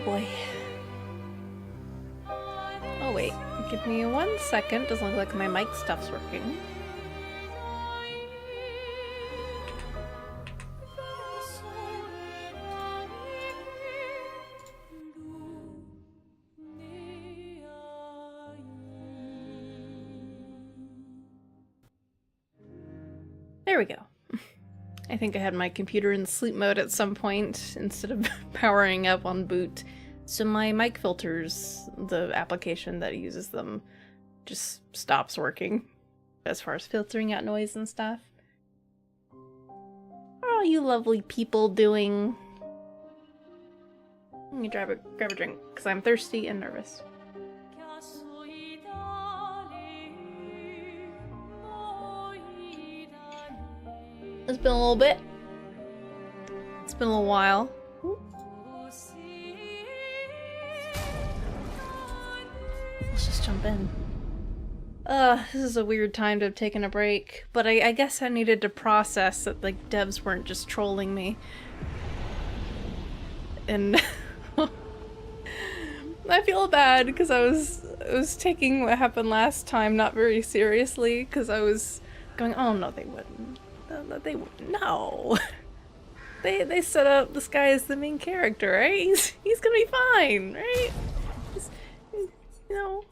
boy. Oh wait, give me 1 second. Doesn't look like my mic stuff's working. There we go. I think I had my computer in sleep mode at some point instead of powering up on boot. So my mic filters, the application that uses them, just stops working as far as filtering out noise and stuff. What are all you lovely people doing? Let me grab a drink, because I'm thirsty and nervous. It's been a little bit. It's been a little while. Let's just jump in. This is a weird time to have taken a break, but I guess I needed to process that, like, devs weren't just trolling me. And I feel bad because I was taking what happened last time not very seriously, because I was going, oh no, they wouldn't. No, they wouldn't. No. They set up this guy as the main character, right? He's gonna be fine, right? Just, you know.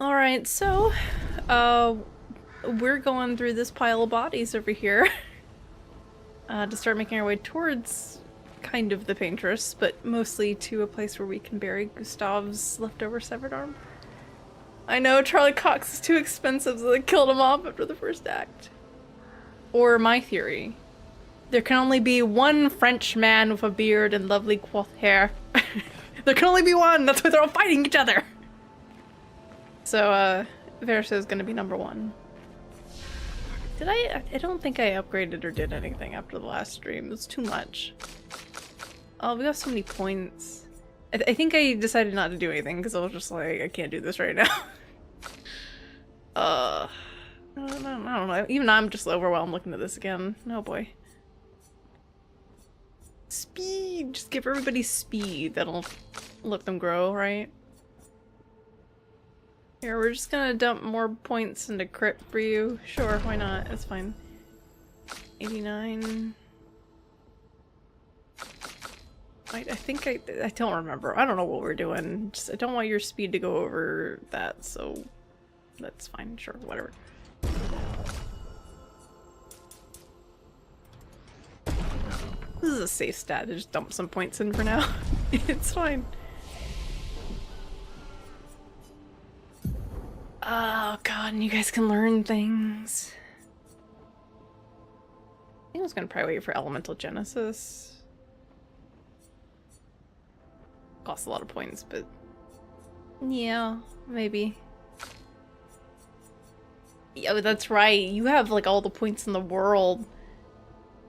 Alright, so we're going through this pile of bodies over here to start making our way towards kind of the Paintress, but mostly to a place where we can bury Gustav's leftover severed arm. I know, Charlie Cox is too expensive, so they killed him off after the first act. Or my theory. There can only be one French man with a beard and lovely coiffed hair. There can only be one! That's why they're all fighting each other! So, Verso is gonna be #1. Did I don't think I upgraded or did anything after the last stream. It was too much. Oh, we got so many points. I think I decided not to do anything because I was just like, I can't do this right now. I don't know. Even I'm just overwhelmed looking at this again. Oh boy. Speed! Just give everybody speed. That'll let them grow, right? Here, we're just gonna dump more points into crit for you. Sure, why not? It's fine. 89. I think I don't remember. I don't know what we're doing. Just, I don't want your speed to go over that, so that's fine. Sure, whatever. This is a safe stat to just dump some points in for now. It's fine. Oh god, and you guys can learn things. I think I was gonna probably wait for Elemental Genesis. Costs a lot of points, but yeah, maybe. Yeah, but that's right. You have like all the points in the world.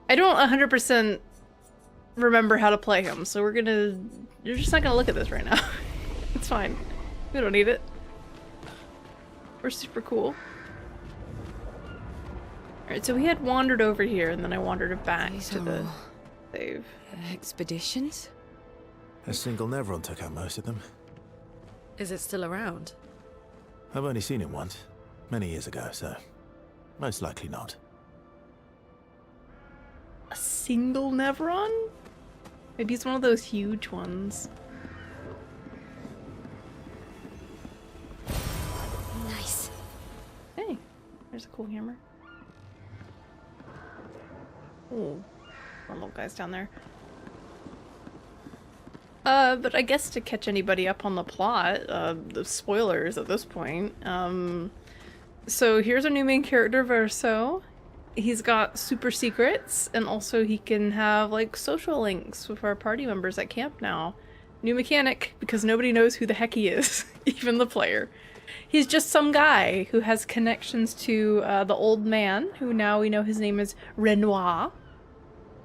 I don't 100% remember how to play him, so you're just not gonna look at this right now. It's fine. We don't need it. We're super cool. Alright, so we had wandered over here, and then I wandered back to the save. Expeditions? A single Nevron took out most of them. Is it still around? I've only seen it once, many years ago, so most likely not. A single Nevron? Maybe it's one of those huge ones. Nice. Hey, there's a cool hammer. Ooh, one little guy's down there. But I guess to catch anybody up on the plot, the spoilers at this point, so here's our new main character, Verso. He's got super secrets, and also he can have, like, social links with our party members at camp now. New mechanic, because nobody knows who the heck he is, even the player. He's just some guy who has connections to, the old man, who now we know his name is Renoir.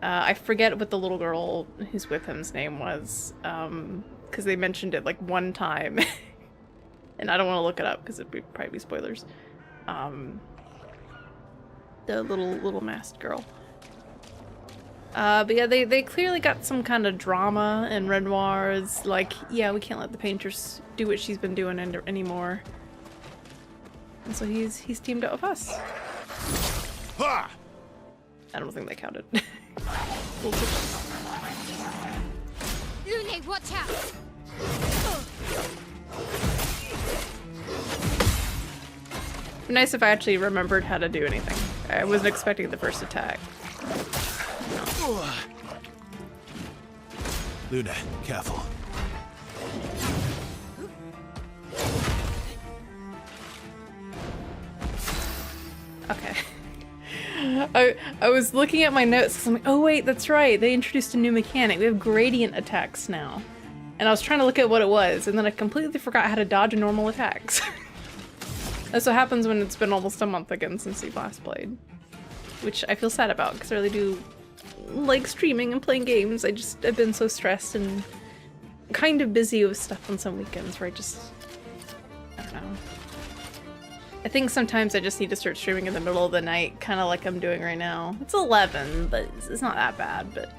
I forget what the little girl who's with him's name was, because they mentioned it like one time, and I don't want to look it up because it'd probably be spoilers. The little masked girl. But yeah, they clearly got some kind of drama, and Renoir is like, yeah, we can't let the painters do what she's been doing anymore. And so he's teamed up with us. Ha! I don't think that counted. Lune, watch out! It'd be nice if I actually remembered how to do anything. I wasn't expecting the first attack. Luna, careful. Okay. I was looking at my notes because I'm like, oh wait, that's right. They introduced a new mechanic. We have gradient attacks now. And I was trying to look at what it was, and then I completely forgot how to dodge normal attacks. That's what happens when it's been almost a month again since we last played. Which I feel sad about, because I really do like streaming and playing games. I've been so stressed and kind of busy with stuff on some weekends where I don't know. I think sometimes I just need to start streaming in the middle of the night, kind of like I'm doing right now. It's 11, but it's not that bad, but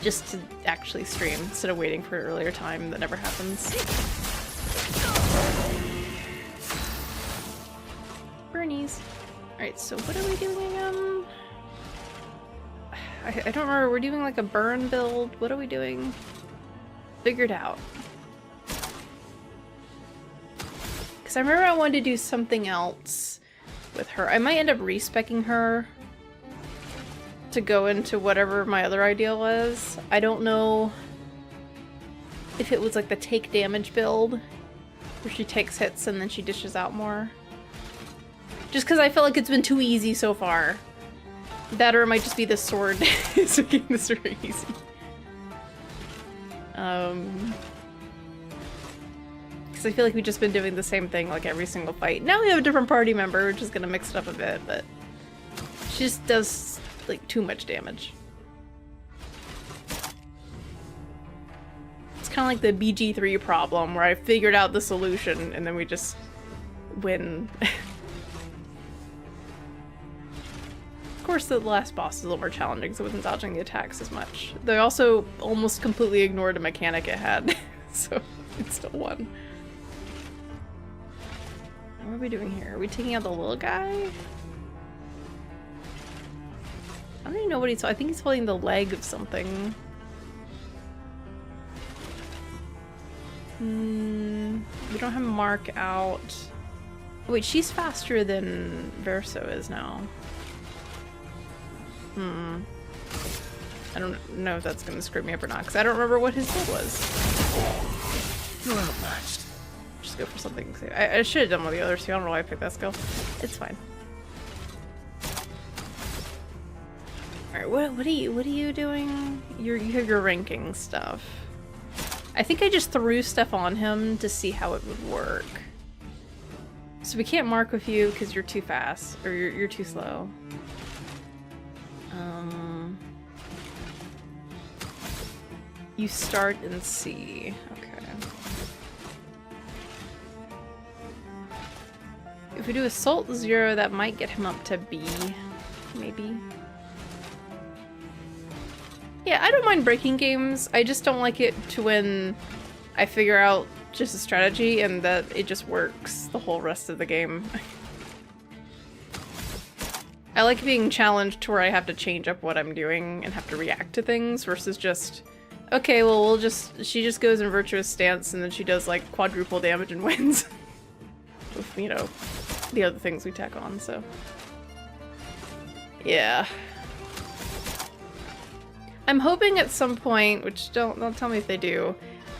just to actually stream instead of waiting for an earlier time that never happens. Bernies. Alright, so what are we doing again? I don't remember. We're doing like a burn build. What are we doing? Figured out. Because I remember I wanted to do something else with her. I might end up respecking her to go into whatever my other idea was. I don't know if it was like the take damage build, where she takes hits and then she dishes out more. Just because I feel like it's been too easy so far. That or it might just be the sword is making this very easy. Because I feel like we've just been doing the same thing like every single fight. Now we have a different party member, which is gonna mix it up a bit, but she just does like too much damage. It's kind of like the BG3 problem where I figured out the solution and then we just win. Of course, the last boss is a little more challenging, so it wasn't dodging the attacks as much. They also almost completely ignored a mechanic it had, so it still won. What are we doing here? Are we taking out the little guy? I don't even know what he's. I think he's holding the leg of something. We don't have Mark out. Wait, she's faster than Verso is now. I don't know if that's gonna screw me up or not, because I don't remember what his build was. You're outmatched. Just go for something. I should have done one of the others too. I don't know why I picked that skill. It's fine. Alright, what are you doing? You have your ranking stuff. I think I just threw stuff on him to see how it would work. So we can't mark with you because you're too fast, or you're too slow. You start in C. Okay. If we do Assault 0, that might get him up to B, maybe. Yeah, I don't mind breaking games. I just don't like it to when I figure out just a strategy and that it just works the whole rest of the game. I like being challenged to where I have to change up what I'm doing and have to react to things versus just, okay, well, she just goes in virtuous stance and then she does like quadruple damage and wins. With, you know, the other things we tack on, so. Yeah. I'm hoping at some point, which don't tell me if they do,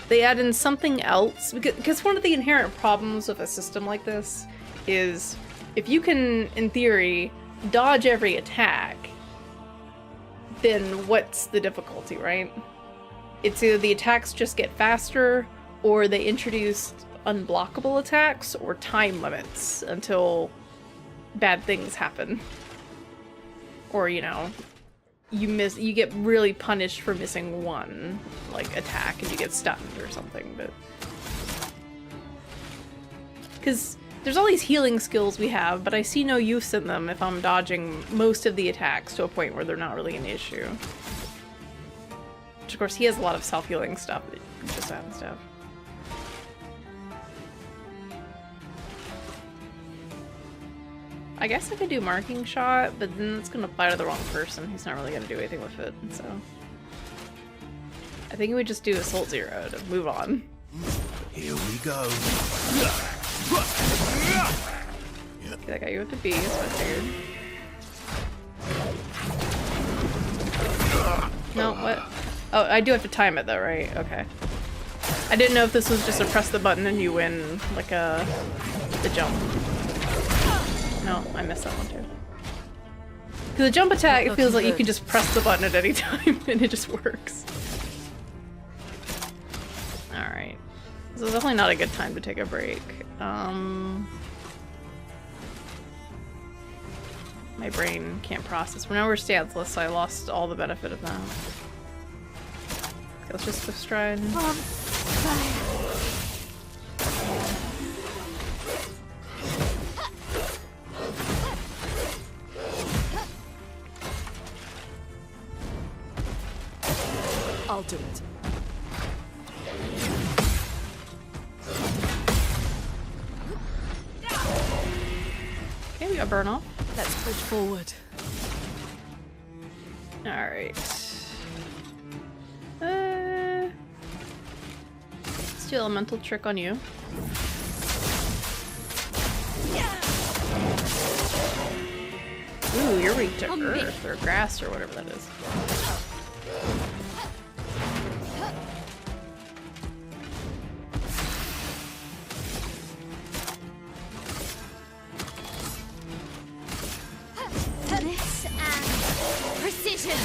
they add in something else, because one of the inherent problems with a system like this is if you can, in theory, dodge every attack, then what's the difficulty, right? It's either the attacks just get faster, or they introduce unblockable attacks, or time limits until bad things happen. Or, you know, you get really punished for missing one, like, attack and you get stunned or something, but... Because there's all these healing skills we have, but I see no use in them if I'm dodging most of the attacks to a point where they're not really an issue. course, he has a lot of self-healing stuff that you just happen to have. I guess I could do marking shot, but then it's gonna apply to the wrong person. He's not really gonna do anything with it, so I think we just do Assault 0 to move on. Here we go. Okay, that got you with the B, that's what I figured. No, what? Oh, I do have to time it though, right? Okay. I didn't know if this was just a press the button and you win, like the jump. No, I missed that one too. Because the jump attack, it feels like you can just press the button at any time and it just works. Alright. This is definitely not a good time to take a break. My brain can't process. We're nowhere stanceless, so I lost all the benefit of that. Okay, let's just go stride. I'll do it. Okay, we got burn off. Let's push forward. Alright. Let's do elemental trick on you. Ooh, you're weak to earth or grass or whatever that is. This and precision.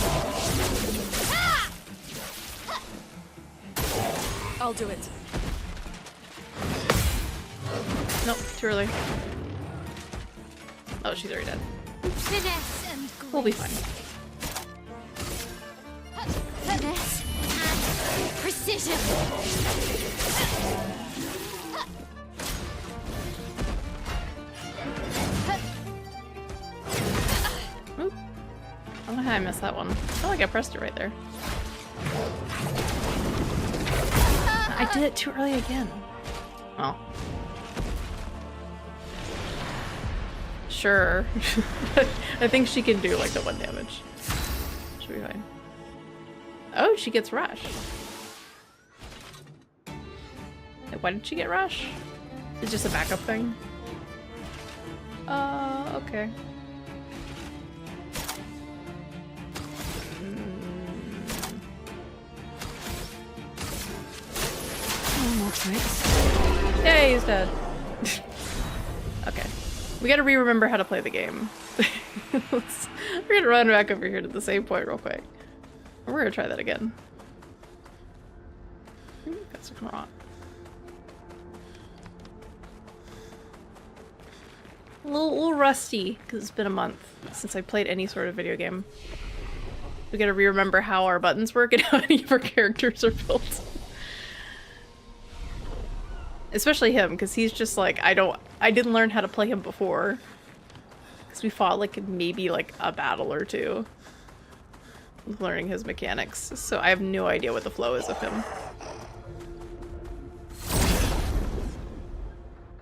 I'll do it. Nope, too early. Oh, she's already dead. Finesse and grace. We'll be fine. Finesse and precision. Oop. I don't know how I missed that one. I feel like I pressed it right there. I did it too early again. Well. Sure. I think she can do like the 1 damage. Should be fine. Oh, she gets rush. Wait, why did she get rush? It's just a backup thing? Okay. Yay, he's dead. Okay. We gotta re-remember how to play the game. We're gonna run back over here to the save point real quick. We're gonna try that again. That's a rot. A little rusty, because it's been a month since I played any sort of video game. We gotta re-remember how our buttons work and how any of our characters are built. Especially him, because he's just like, I didn't learn how to play him before. Because we fought like maybe like a battle or two. With learning his mechanics. So I have no idea what the flow is of him.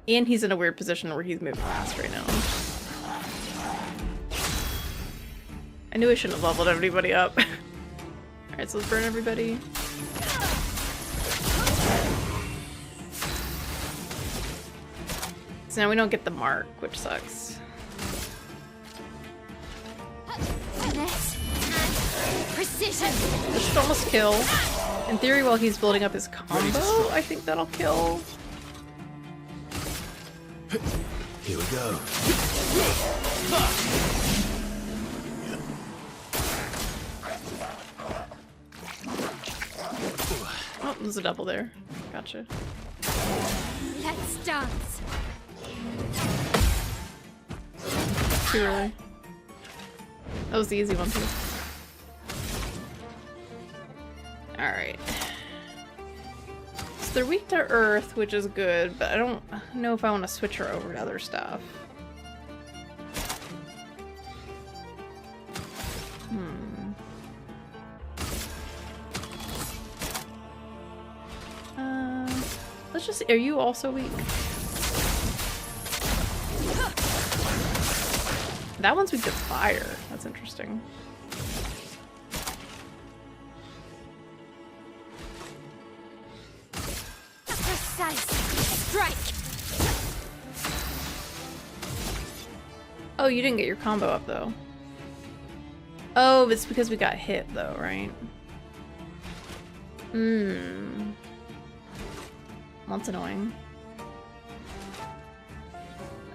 And he's in a weird position where he's moving fast right now. I knew I shouldn't have leveled everybody up. Alright, so let's burn everybody. So now we don't get the mark, which sucks. Finesse and precision. This should almost kill. In theory, while he's building up his combo, I think that'll kill. Here we go. Oh, there's a double there. Gotcha. Let's dance. Too early. That was the easy one too. Alright. So they're weak to earth, which is good, but I don't know if I want to switch her over to other stuff. let's just. Are you also weak? That one's weak to fire. That's interesting. Precise strike. Oh, you didn't get your combo up though. Oh, it's because we got hit though, right? That's annoying.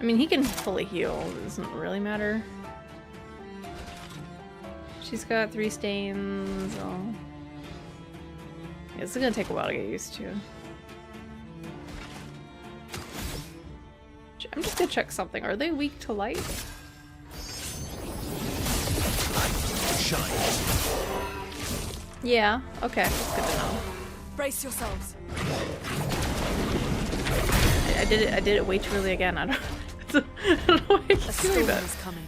I mean, he can fully heal. It doesn't really matter. She's got 3 stains. Oh. Yeah, this is gonna take a while to get used to. I'm just gonna check something. Are they weak to light? Shine. Yeah, okay. That's good to know. Brace yourselves. I did it way too early again. I don't know why I A keep storm doing that. is coming.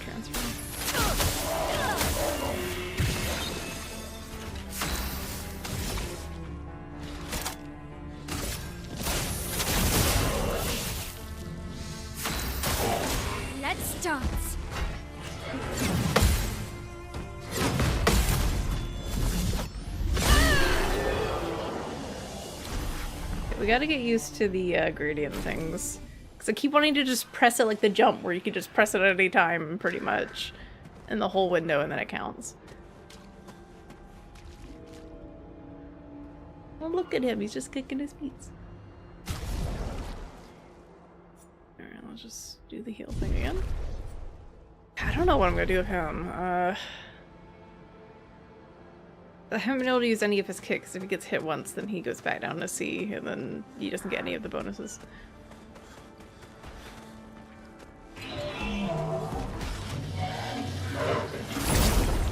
Transfer. Let's dance. We gotta get used to the gradient things. Because I keep wanting to just press it like the jump, where you can just press it at any time, pretty much. In the whole window, and then it counts. Oh, look at him. He's just kicking his feet. Alright, let's just do the heal thing again. I don't know what I'm gonna do with him. I haven't been able to use any of his kicks. If he gets hit once, then he goes back down to C, and then he doesn't get any of the bonuses.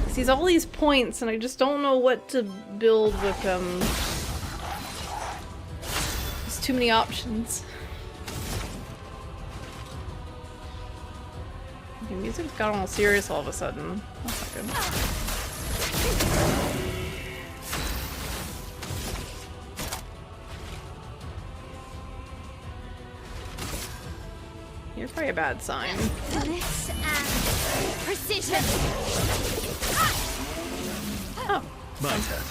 'Cause he's all these points, and I just don't know what to build with him. There's too many options. Okay, music's got all serious all of a sudden. That's not good. You're probably a bad sign. Finesse and precision. Oh. My turn.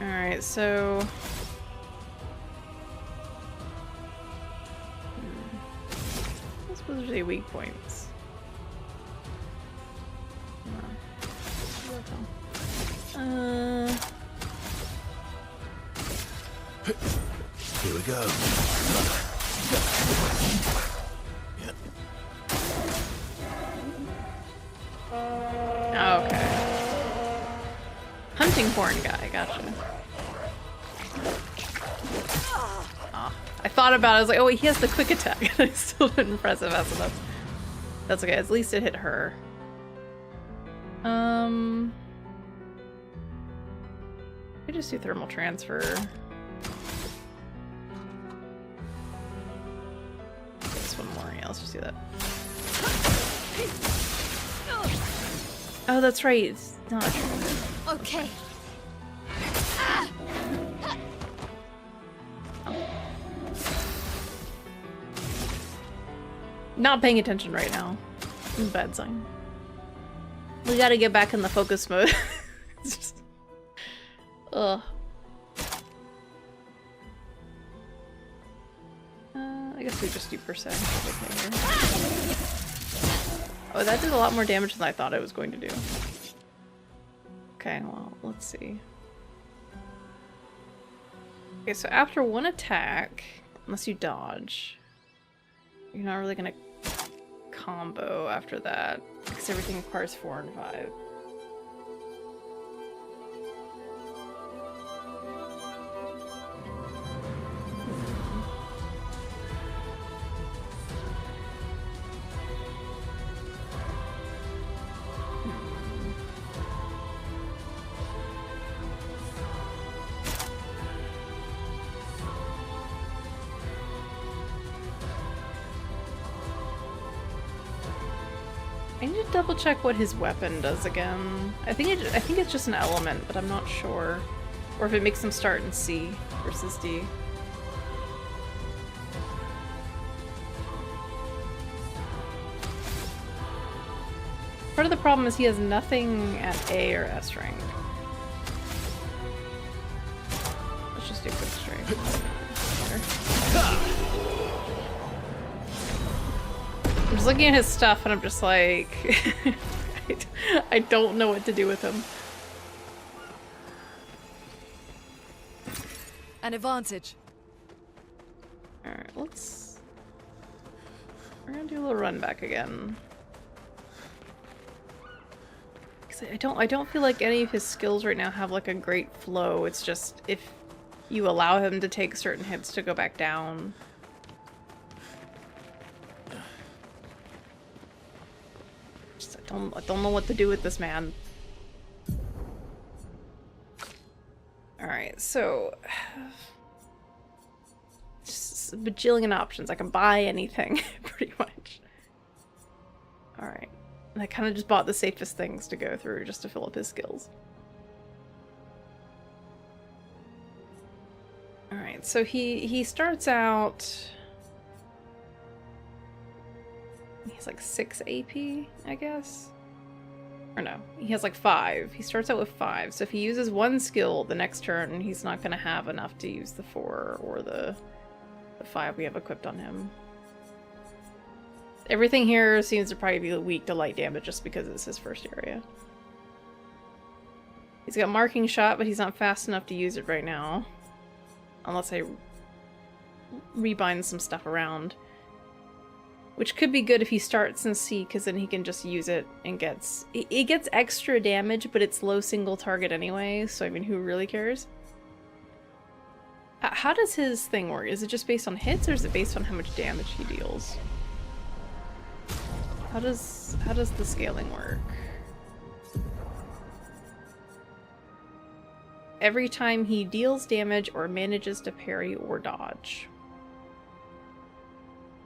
Alright, so... I suppose there's any weak points. Here we go. Okay. Hunting horn guy, gotcha. Ah, I thought about it, I was like, oh wait, he has the quick attack, and I still didn't press it fast enough. That's okay, at least it hit her. I just do thermal transfer. This one more, yeah, let's just do that. Oh, that's right, it's not true. Okay. Not paying attention right now. It's a bad sign. We gotta get back in the focus mode. It's just... Ugh. I guess we just do percent. Oh, that did a lot more damage than I thought it was going to do. Okay, well, let's see. Okay, so after one attack, unless you dodge, you're not really gonna combo after that, because everything requires 4 and 5. I need to double check what his weapon does again. I think it's just an element, but I'm not sure. Or if it makes him start in C versus D. Part of the problem is he has nothing at A or S rank. Let's just do quick strike. I'm just looking at his stuff and I'm just like... I don't know what to do with him. An advantage. Alright, we're gonna do a little run back again. I don't feel like any of his skills right now have like a great flow. It's just if you allow him to take certain hits to go back down. Just, I don't know what to do with this man. Alright, so just a bajillion options. I can buy anything, pretty much. Alright. And I kind of just bought the safest things to go through just to fill up his skills. Alright, so he starts out... He's like 6 AP, I guess? Or no, he has like 5. He starts out with 5, so if he uses one skill the next turn, he's not going to have enough to use the 4 or the 5 we have equipped on him. Everything here seems to probably be weak to light damage just because it's his first area. He's got marking shot, but he's not fast enough to use it right now. Unless I rebind some stuff around. Which could be good if he starts in C, because then he can just use it and gets... It gets extra damage, but it's low single target anyway, so I mean, who really cares? How does his thing work? Is it just based on hits, or is it based on how much damage he deals? How does the scaling work? Every time he deals damage or manages to parry or dodge.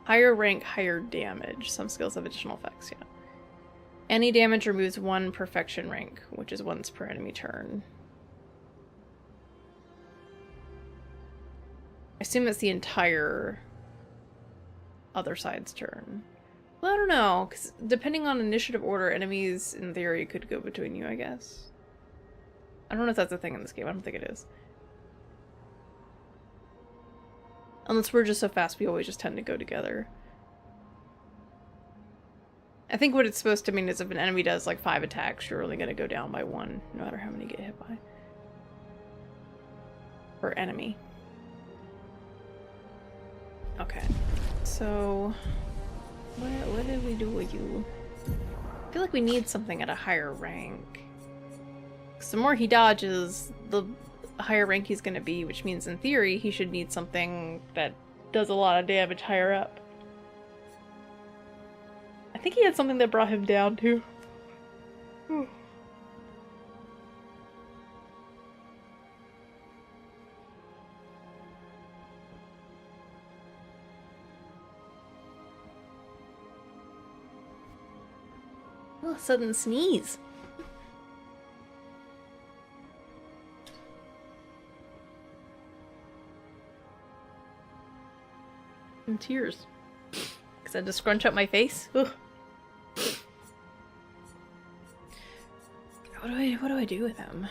Higher rank, higher damage. Some skills have additional effects, yeah. Any damage removes 1 perfection rank, which is once per enemy turn. I assume it's the entire other side's turn. Well, I don't know, because depending on initiative order, enemies, in theory, could go between you, I guess. I don't know if that's a thing in this game. I don't think it is. Unless we're just so fast, we always just tend to go together. I think what it's supposed to mean is if an enemy does like 5 attacks, you're only going to go down by 1, no matter how many get hit by. Per enemy. Okay. So... What did we do with you? I feel like we need something at a higher rank. 'Cause the more he dodges, the higher rank he's going to be, which means in theory he should need something that does a lot of damage higher up. I think he had something that brought him down too. Oh, sudden sneeze. And tears. Because I had to scrunch up my face. Ugh. What do I do with him?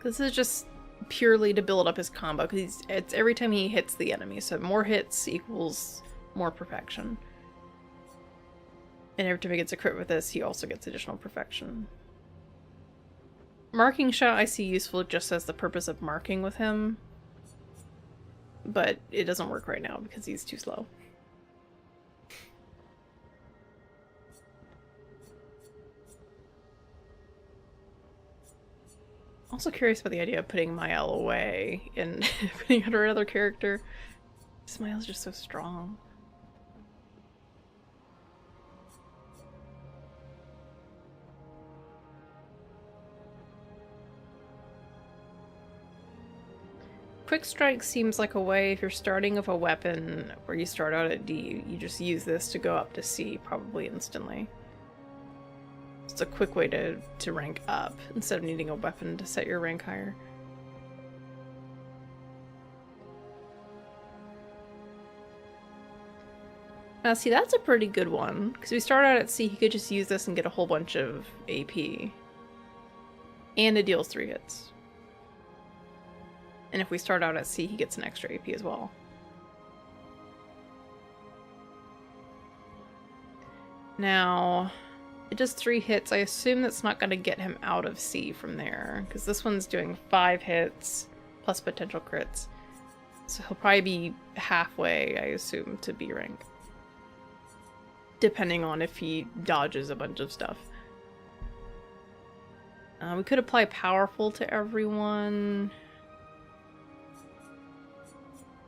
This is just purely to build up his combo, because it's every time he hits the enemy, so more hits equals more perfection. And every time he gets a crit with this, he also gets additional perfection. Marking shot I see useful just as the purpose of marking with him. But it doesn't work right now because he's too slow. Also curious about the idea of putting Mael away and putting under another character. Mael's just so strong. Quick Strike seems like a way, if you're starting with a weapon where you start out at D, you just use this to go up to C, probably instantly. It's a quick way to rank up instead of needing a weapon to set your rank higher. Now see, that's a pretty good one, because we start out at C, he could just use this and get a whole bunch of AP. And it deals 3 hits. And if we start out at C, he gets an extra AP as well. Now, it does 3 hits. I assume that's not going to get him out of C from there, because this one's doing 5 hits plus potential crits. So he'll probably be halfway, I assume, to B rank. Depending on if he dodges a bunch of stuff. We could apply powerful to everyone.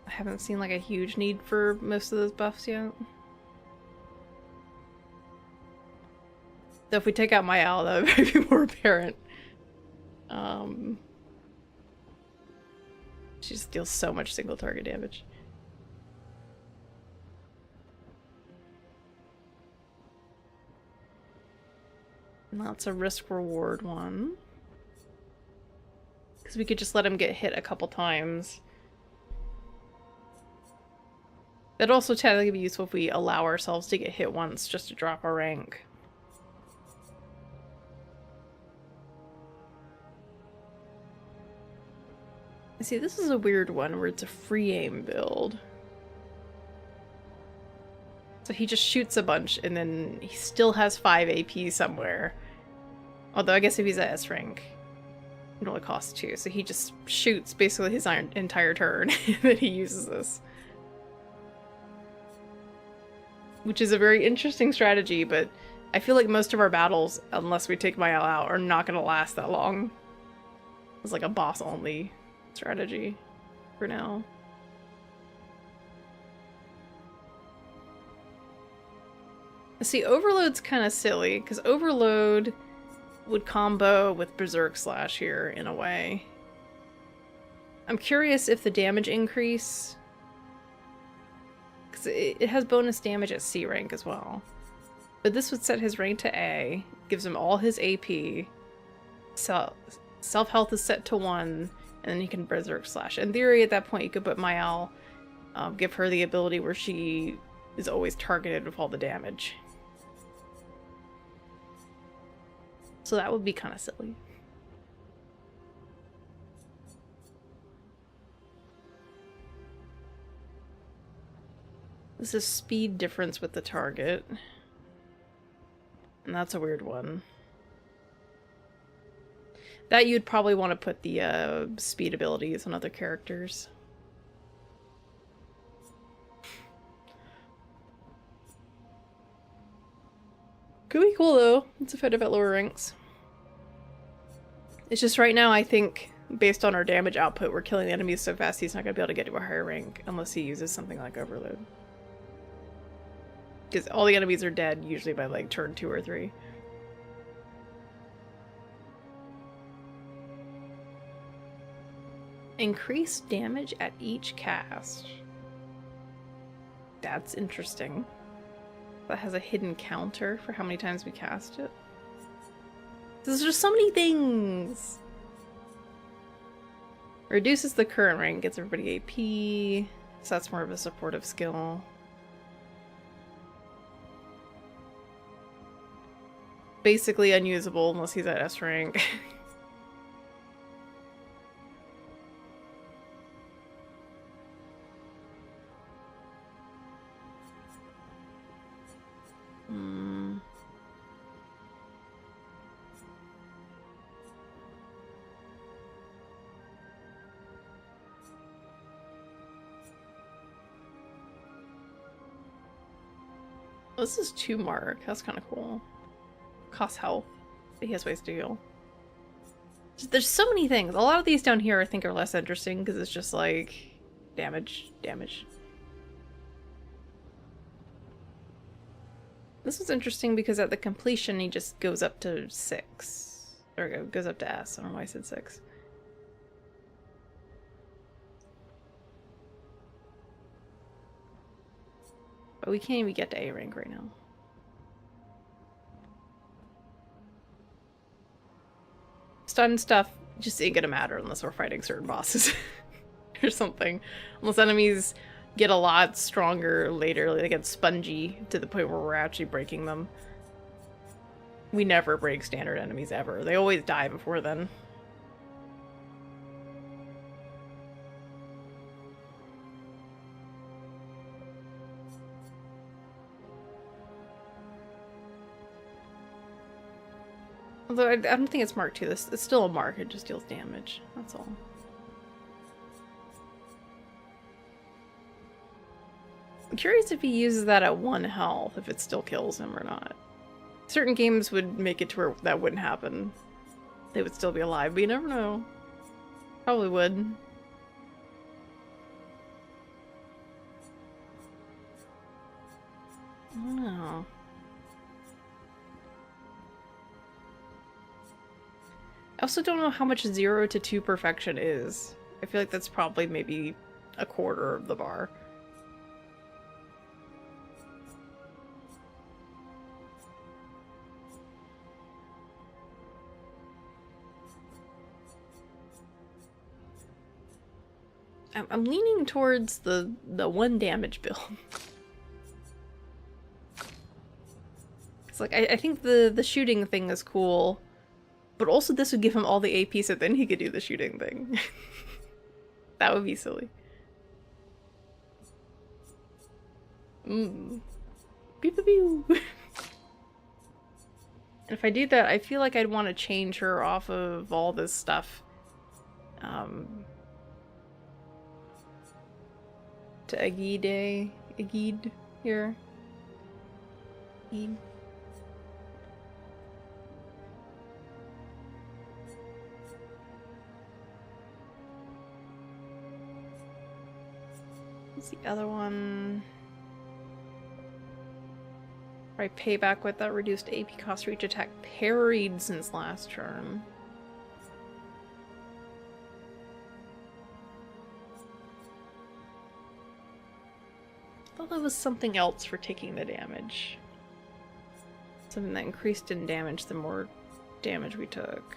I haven't seen like a huge need for most of those buffs yet. So if we take out my owl, that would be more apparent. She just deals so much single target damage. And that's a risk-reward one. Because we could just let him get hit a couple times. That'd also technically be useful if we allow ourselves to get hit once just to drop our rank. See, this is a weird one where it's a free aim build. So he just shoots a bunch and then he still has 5 AP somewhere. Although I guess if he's at S rank, it only costs 2. So he just shoots basically his entire turn and then he uses this. Which is a very interesting strategy, but I feel like most of our battles, unless we take Mael out, are not going to last that long. It's like a boss-only strategy for now. See, Overload's kind of silly, because Overload would combo with Berserk Slash here, in a way. I'm curious if the damage increase... Because it has bonus damage at C rank as well. But this would set his rank to A, gives him all his AP, self-health is set to 1, and then he can Berserk Slash. In theory, at that point, you could put Mael, give her the ability where she is always targeted with all the damage. So that would be kind of silly. This is speed difference with the target. And that's a weird one. That you'd probably want to put the speed abilities on other characters. Could be cool though. It's effective at lower ranks. It's just right now I think, based on our damage output, we're killing the enemies so fast he's not going to be able to get to a higher rank unless he uses something like Overload. Because all the enemies are dead usually by like turn 2 or 3. Increase damage at each cast. That's interesting. That has a hidden counter for how many times we cast it. There's just so many things! Reduces the current rank, gets everybody AP, so that's more of a supportive skill. Basically unusable unless he's at S rank. This is 2 mark. That's kind of cool. Costs health. But he has ways to heal. There's so many things. A lot of these down here I think are less interesting because it's just like damage, damage. This was interesting because at the completion he just goes up to 6. Or goes up to S. I don't know why I said 6. But we can't even get to A rank right now. stun stuff just ain't gonna matter unless we're fighting certain bosses or something. Unless enemies get a lot stronger later, like they get spongy to the point where we're actually breaking them. We never break standard enemies ever. They always die before then. Although I don't think it's marked 2. It's still a mark, it just deals damage. That's all. I'm curious if he uses that at 1 health, if it still kills him or not. Certain games would make it to where that wouldn't happen. They would still be alive, but you never know. Probably would. I don't know. I also don't know how much 0 to 2 perfection is. I feel like that's probably maybe a quarter of the bar. I'm leaning towards the 1 damage build. It's like I think the shooting thing is cool. But also this would give him all the AP so then he could do the shooting thing. That would be silly. Pew pew pew. And if I do that, I feel like I'd want to change her off of all this stuff. To Agid here. Agid. What's the other one? Right, payback with that reduced AP cost for each attack parried since last turn. I thought that was something else for taking the damage. Something that increased in damage the more damage we took.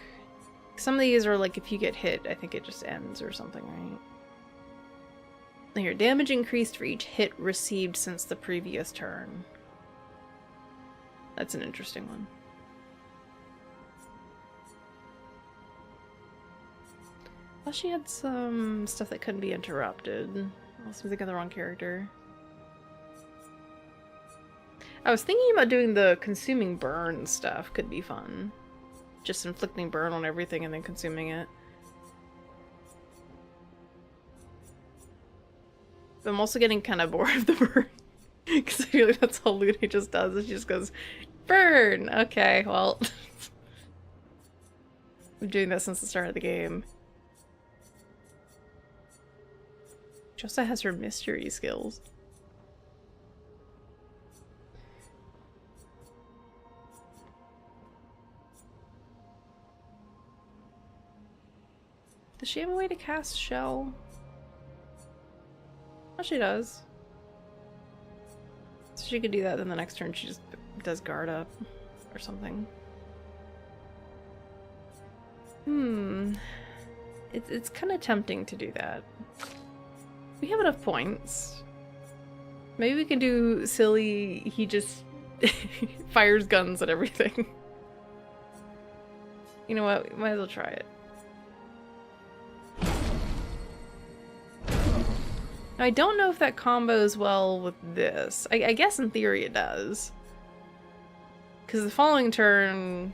Some of these are like if you get hit, I think it just ends or something, right? Here, damage increased for each hit received since the previous turn. That's an interesting one. Well, she had some stuff that couldn't be interrupted. Unless I'm thinking of the wrong character. I was thinking about doing the consuming burn stuff. Could be fun. Just inflicting burn on everything and then consuming it. But I'm also getting kind of bored of the burn. Because I feel like that's all Luna just does. Is she just goes, burn! Okay, well. I'm doing that since the start of the game. She also has her mystery skills. Does she have a way to cast Shell? Oh, she does. So she could do that, then the next turn she just does guard up or something. It's kind of tempting to do that. We have enough points. Maybe we can do silly, he just fires guns at everything. You know what, we might as well try it. I don't know if that combos well with this. I guess in theory it does. Because the following turn...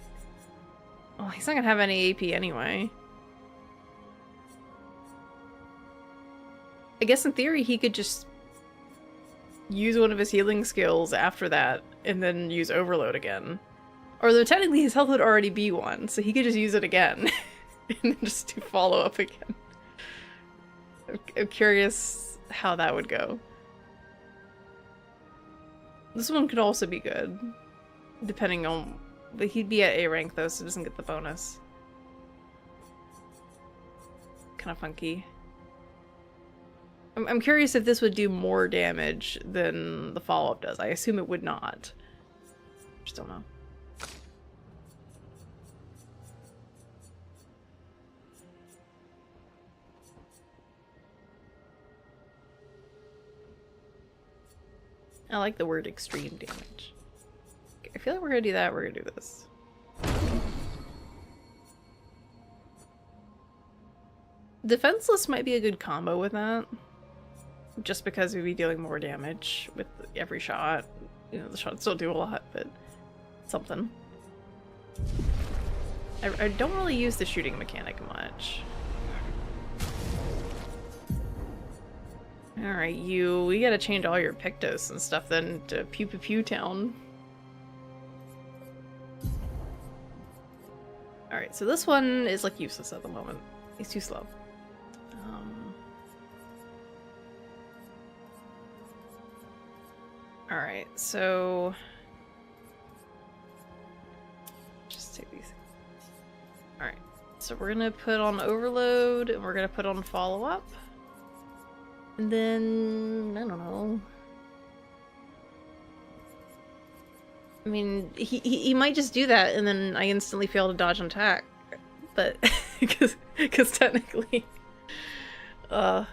Oh, he's not gonna have any AP anyway. I guess in theory he could just use one of his healing skills after that and then use Overload again. Or though technically his health would already be 1, so he could just use it again. And then just do follow-up again. I'm curious how that would go. This one could also be good, depending on... But he'd be at A rank though, so he doesn't get the bonus. Kind of funky. I'm curious if this would do more damage than the follow-up does. I assume it would not. Just don't know. I like the word extreme damage. Okay, I feel like we're gonna do that, we're gonna do this. Defenseless might be a good combo with that. Just because we'd be dealing more damage with every shot. You know, the shots don't do a lot, but something. I don't really use the shooting mechanic much. Alright, we gotta change all your Pictos and stuff then to Pew Pew Pew Town. Alright, so this one is like useless at the moment. He's too slow. Alright, so just take these. Alright, so we're gonna put on Overload and we're gonna put on Follow Up. And then I don't know. I mean, he might just do that and then I instantly fail to dodge and attack. But because technically well,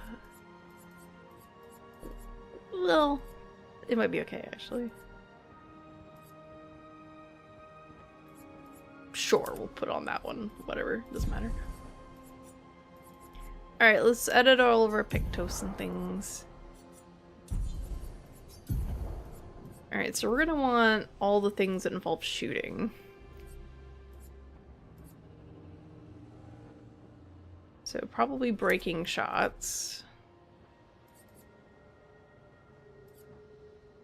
it might be okay, actually. Sure, we'll put on that one. Whatever, doesn't matter. Alright, let's edit all of our Pictos and things. Alright, so we're gonna want all the things that involve shooting. So probably breaking shots.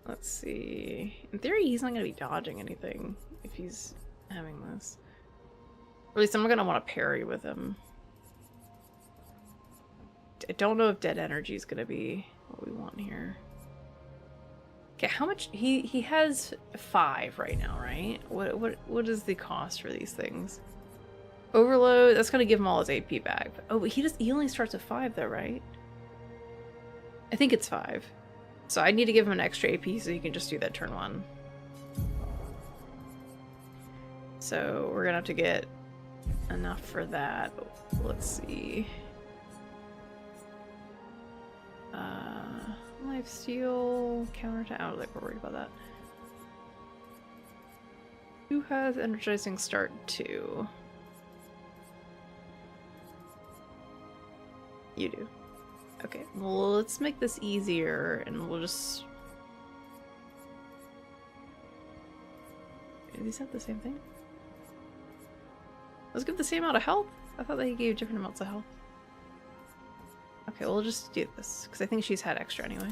Let's see. In theory, he's not going to be dodging anything if he's having this. Or at least I'm not going to want to parry with him. I don't know if dead energy is going to be what we want here. Okay, how much? He has 5 right now, right? What is the cost for these things? Overload, that's going to give him all his AP back. Oh, but he only starts with 5 though, right? I think it's 5. So I need to give him an extra AP so he can just do that turn 1. So we're gonna have to get enough for that. Let's see. Lifesteal, counter to like we're worried about that. Who has energizing start 2? You do. Okay, well, let's make this easier, and we'll just... Do these have the same thing? Let's give the same amount of health? I thought they gave different amounts of health. Okay, we'll just do this, because I think she's had extra anyway.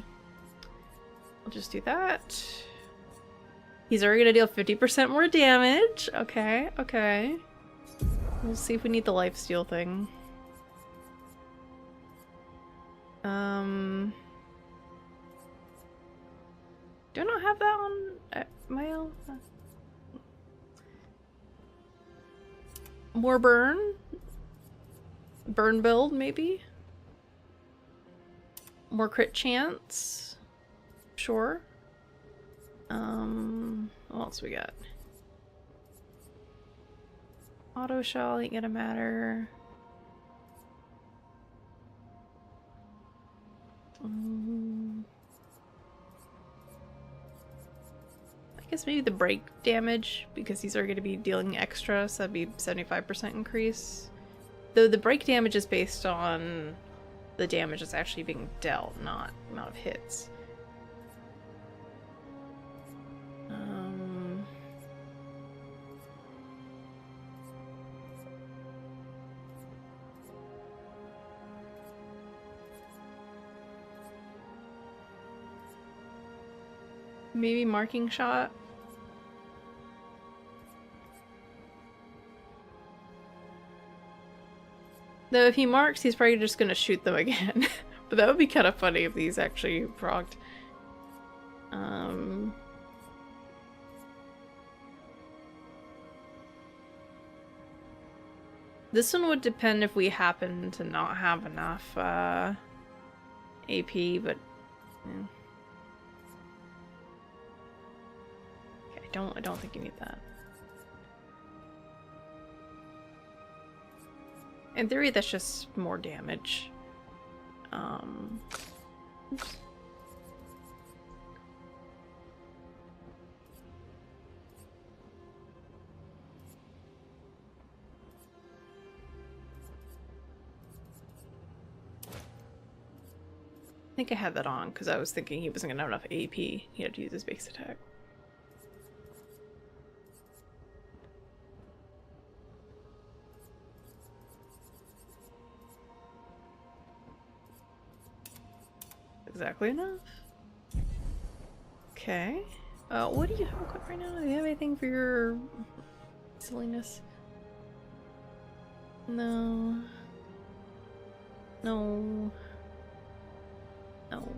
We'll just do that. He's already gonna deal 50% more damage. Okay, okay. We'll see if we need the lifesteal thing. Do I not have that on my own? More burn? Burn build, maybe? More crit chance? Sure. What else we got? Auto shell ain't gonna matter. I guess maybe the break damage, because these are going to be dealing extra, so that'd be 75% increase. Though the break damage is based on the damage that's actually being dealt, not amount of hits. Maybe marking shot. Though if he marks, he's probably just gonna shoot them again. But that would be kind of funny if these actually procced. This one would depend if we happen to not have enough AP, but yeah. Okay, I don't think you need that. In theory, that's just more damage. Oops. think I had that on because I was thinking he wasn't gonna have enough AP. He had to use his base attack. Exactly enough. Okay. What do you have equipped right now? Do you have anything for your silliness? No. No. No.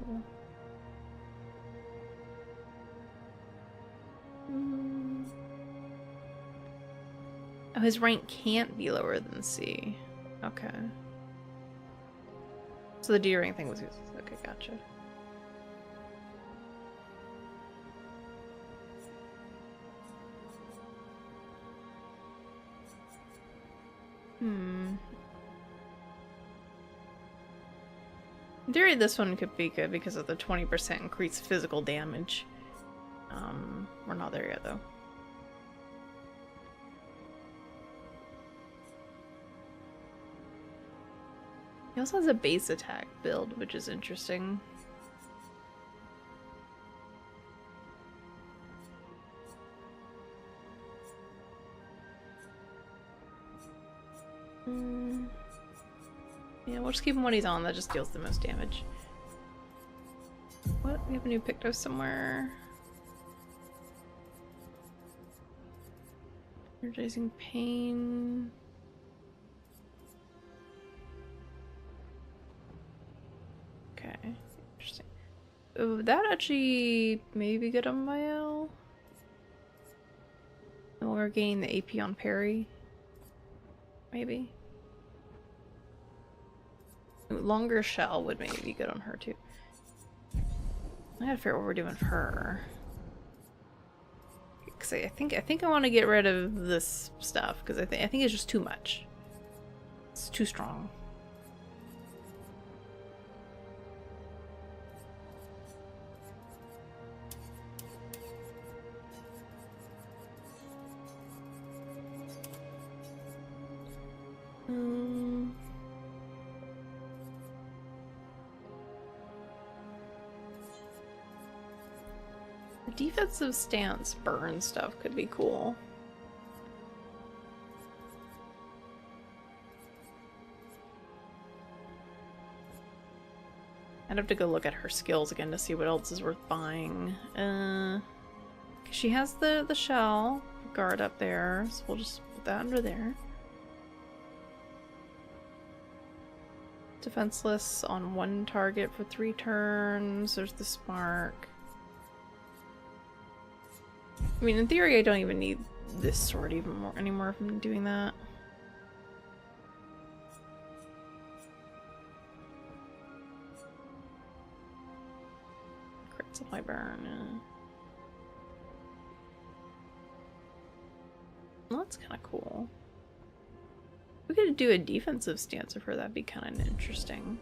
Oh, his rank can't be lower than C. Okay. So the D rank thing was useless. Okay, gotcha. In theory, this one could be good because of the 20% increased physical damage. We're not there yet, though. He also has a base attack build, which is interesting. Yeah, we'll just keep him when he's on. That just deals the most damage. What? We have a new Picto somewhere. Energizing pain. Okay, interesting. Oh, that actually may be good on my L. And we're gaining the AP on parry. Maybe. Longer shell would maybe be good on her too. I gotta figure out what we're doing for her. Cause I think I want to get rid of this stuff because I think it's just too much. It's too strong. The defensive stance burn stuff could be cool. I'd have to go look at her skills again to see what else is worth buying. She has the shell guard up there, so we'll just put that under there. Defenseless on one target for 3 turns. There's the spark. I mean, in theory, I don't even need this sword anymore if I'm doing that. Crit supply burn. Well, that's kind of cool. We could do a defensive stance for that'd be kind of interesting.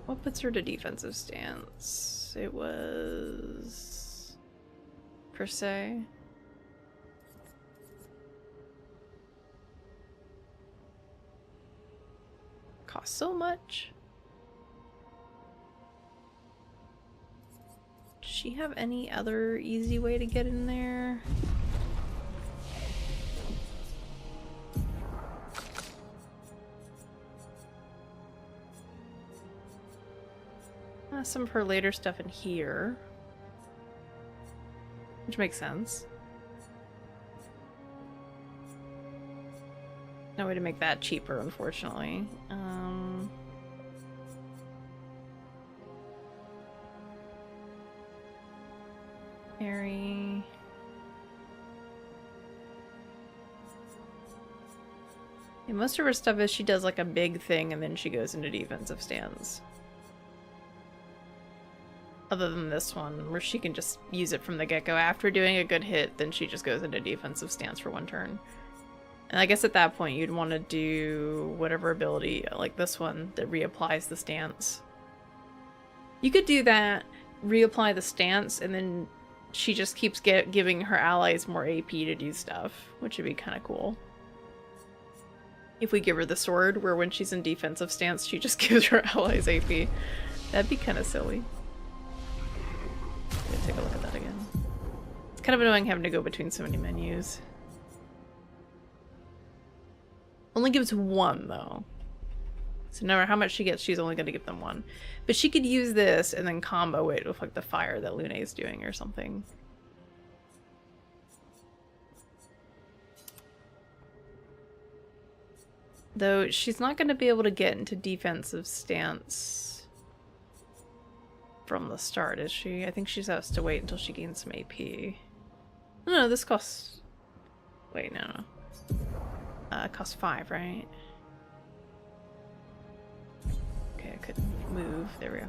What puts her to defensive stance? It was per se. Cost so much. Does she have any other easy way to get in there? Some of her later stuff in here, which makes sense. No way to make that cheaper, unfortunately. Harry. Yeah, most of her stuff is she does like a big thing and then she goes into defensive stance. Other than this one, where she can just use it from the get-go. After doing a good hit, then she just goes into defensive stance for 1 turn. And I guess at that point, you'd want to do whatever ability, like this one, that reapplies the stance. You could do that, reapply the stance, and then she just keeps giving her allies more AP to do stuff, which would be kind of cool. If we give her the sword, where when she's in defensive stance, she just gives her allies AP. That'd be kind of silly. Let's take a look at that again. It's kind of annoying having to go between so many menus. Only gives one, though. So no matter how much she gets, she's only going to give them one. But she could use this and then combo it with like the fire that Lune is doing or something. Though she's not going to be able to get into defensive stance from the start, is she? I think she has to wait until she gains some AP. No, this costs... Wait, no. It costs 5, right? Okay, I couldn't move. There we go.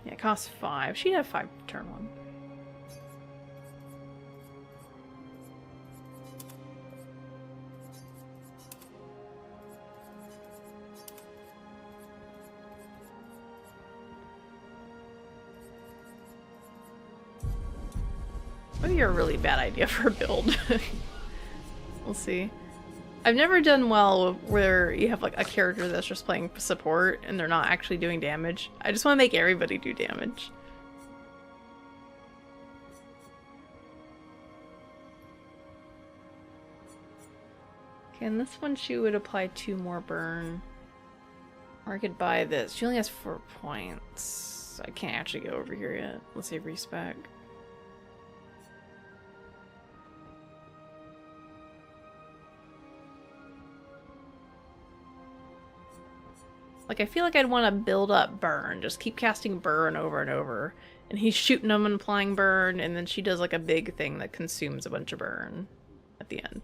Yeah, it costs 5. She'd have 5 turn 1. Maybe you're a really bad idea for a build. We'll see. I've never done well where you have like a character that's just playing support and they're not actually doing damage. I just want to make everybody do damage. Okay, and this one she would apply 2 more burn. Or I could buy this. She only has 4 points. I can't actually go over here yet. Let's see respec. Like, I feel like I'd want to build up burn. Just keep casting burn over and over. And he's shooting them and applying burn, and then she does like a big thing that consumes a bunch of burn at the end.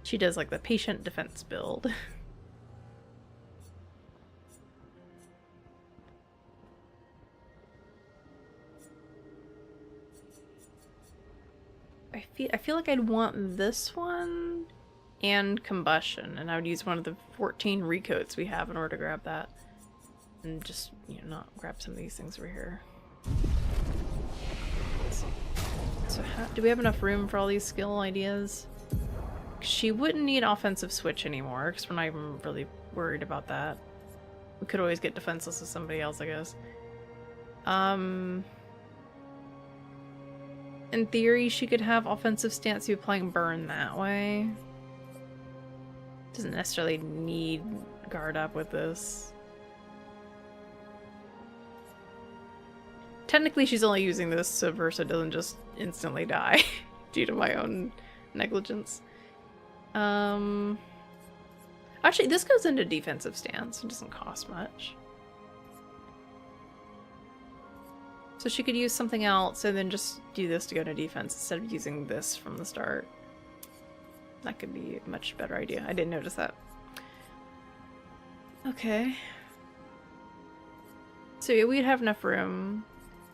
She does like the patient defense build. I feel like I'd want this one and combustion, and I would use one of the 14 recoats we have in order to grab that. And just, you know, not grab some of these things over here. Let's see. So do we have enough room for all these skill ideas? She wouldn't need offensive switch anymore, because we're not even really worried about that. We could always get defenseless with somebody else, I guess. In theory, she could have offensive stance through applying burn that way. Doesn't necessarily need guard up with this. Technically, she's only using this so Verso doesn't just instantly die due to my own negligence. Actually, this goes into defensive stance. It doesn't cost much. So she could use something else and then just do this to go to defense instead of using this from the start. That could be a much better idea. I didn't notice that. Okay. So yeah, we'd have enough room.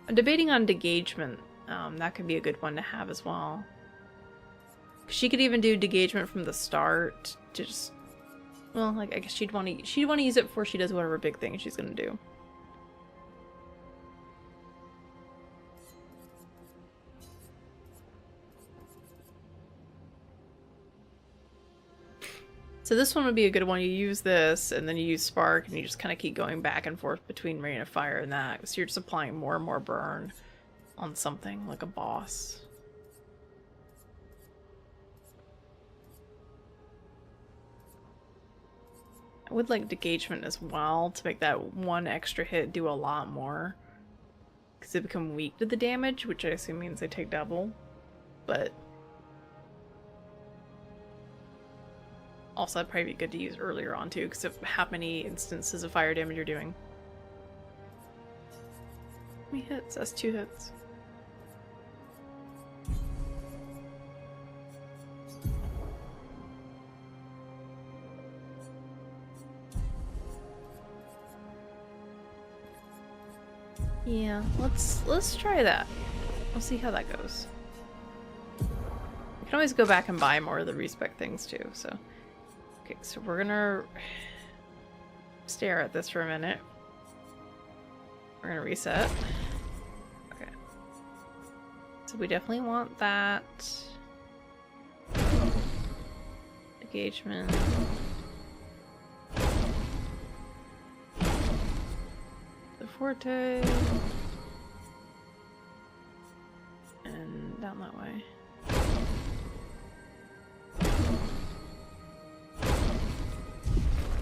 I'm debating on degagement. That could be a good one to have as well. She could even do degagement from the start to just... Well, like, I guess she'd want to use it before she does whatever big thing she's gonna do. So this one would be a good one. You use this, and then you use Spark, and you just kind of keep going back and forth between Rain of Fire and that. So you're just applying more and more burn on something, like a boss. I would like Degagement as well, to make that one extra hit do a lot more. Because they become weak to the damage, which I assume means they take double. But... also, that'd probably be good to use earlier on too, because of how many instances of fire damage you're doing. How many hits? That's 2 hits. Yeah, let's try that. We'll see how that goes. We can always go back and buy more of the respec things too, so. Okay, so we're gonna stare at this for a minute. We're gonna reset. Okay. So we definitely want that. Engagement. The Forte. And down that way.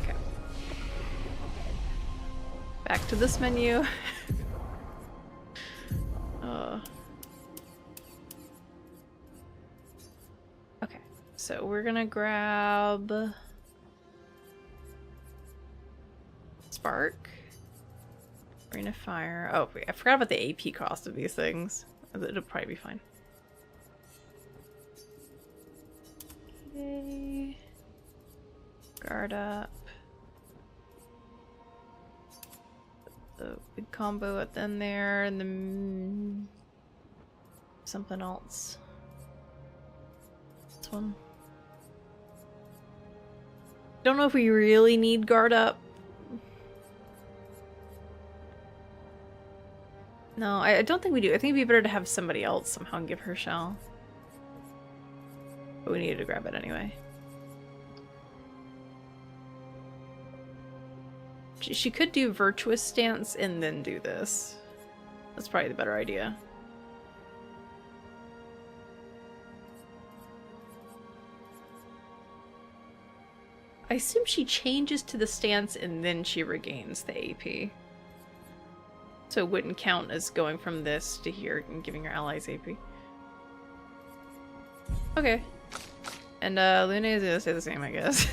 Okay. Back to this menu. Okay, so we're gonna grab Spark, Rain of Fire. Oh, wait, I forgot about the AP cost of these things. It'll probably be fine. Okay. Guard up. The big combo at the end there, and then something else. This one. Don't know if we really need guard up. No, I don't think we do. I think it'd be better to have somebody else somehow give her shell. But we needed to grab it anyway. She could do Virtuous Stance and then do this. That's probably the better idea. I assume she changes to the stance and then she regains the AP. So it wouldn't count as going from this to here and giving her allies AP. Okay. And Luna is gonna stay the same, I guess.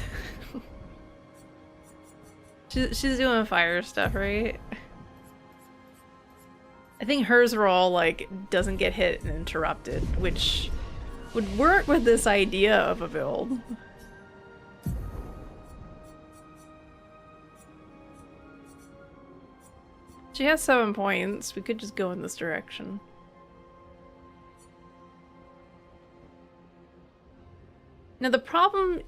She's doing fire stuff, right? I think hers roll, like, doesn't get hit and interrupted, which would work with this idea of a build. She has 7 points. We could just go in this direction. Now the problem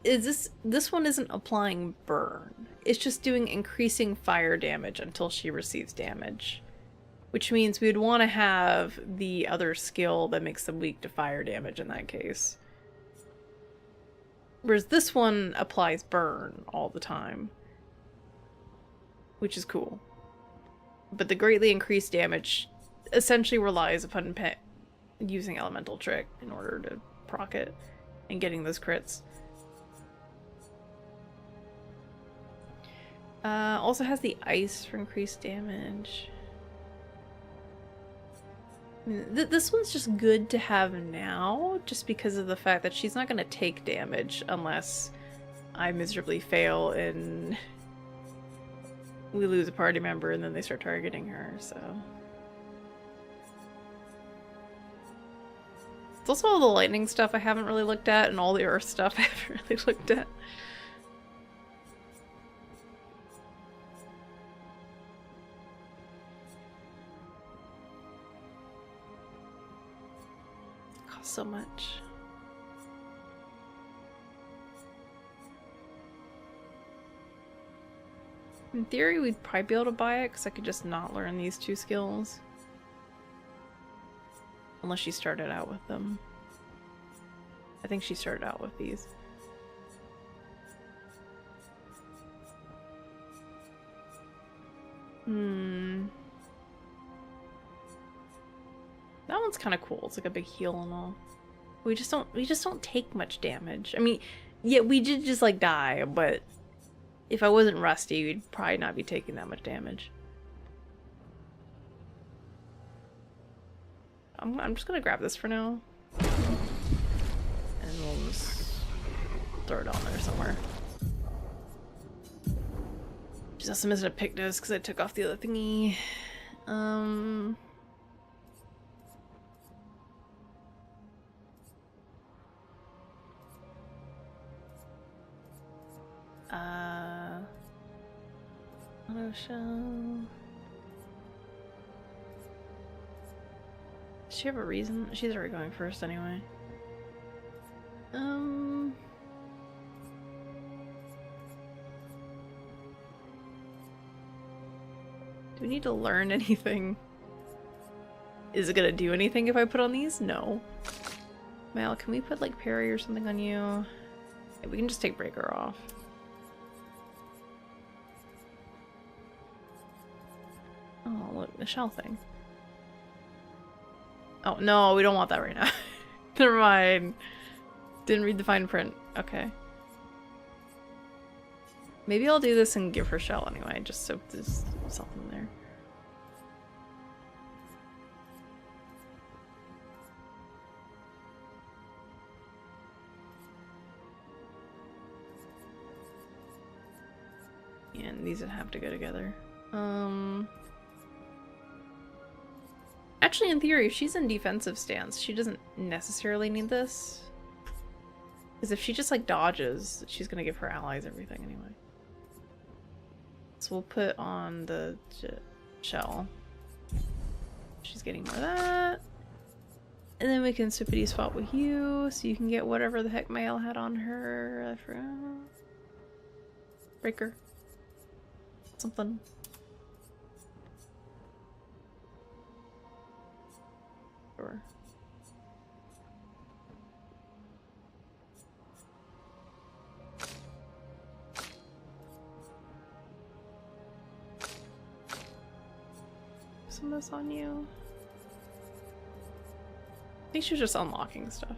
is this one isn't applying burn. It's just doing increasing fire damage until she receives damage. Which means we'd want to have the other skill that makes them weak to fire damage in that case. Whereas this one applies burn all the time. Which is cool. But the greatly increased damage essentially relies upon using Elemental Trick in order to proc it and getting those crits. Also has the ice for increased damage. I mean, this one's just good to have now, just because of the fact that she's not going to take damage unless I miserably fail and we lose a party member and then they start targeting her, so. It's also all the lightning stuff I haven't really looked at and all the earth stuff I haven't really looked at. So much. In theory, we'd probably be able to buy it because I could just not learn these 2 skills. Unless she started out with them. I think she started out with these. That one's kind of cool. It's like a big heal and all. We just don't take much damage. I mean, yeah, we did just like die, but if I wasn't rusty, we'd probably not be taking that much damage. I'm just gonna grab this for now. And we'll just throw it on there somewhere. Just also missing a Pictus because I took off the other thingy. Auto shell. Does she have a reason? She's already going first anyway. Do we need to learn anything? Is it gonna do anything if I put on these? No. Mal, can we put like parry or something on you? Okay, we can just take breaker off. Oh, look, the shell thing. Oh, no, we don't want that right now. Never mind. Didn't read the fine print. Okay. Maybe I'll do this and give her shell anyway, just so there's something there. And these would have to go together. Actually, in theory, if she's in defensive stance, she doesn't necessarily need this. Because if she just, like, dodges, she's gonna give her allies everything anyway. So we'll put on the shell. She's getting more of that. And then we can sippity swap with you, so you can get whatever the heck Mael had on her. I forgot. Breaker. Something. Sure. Some of this on you. I think she was just unlocking stuff.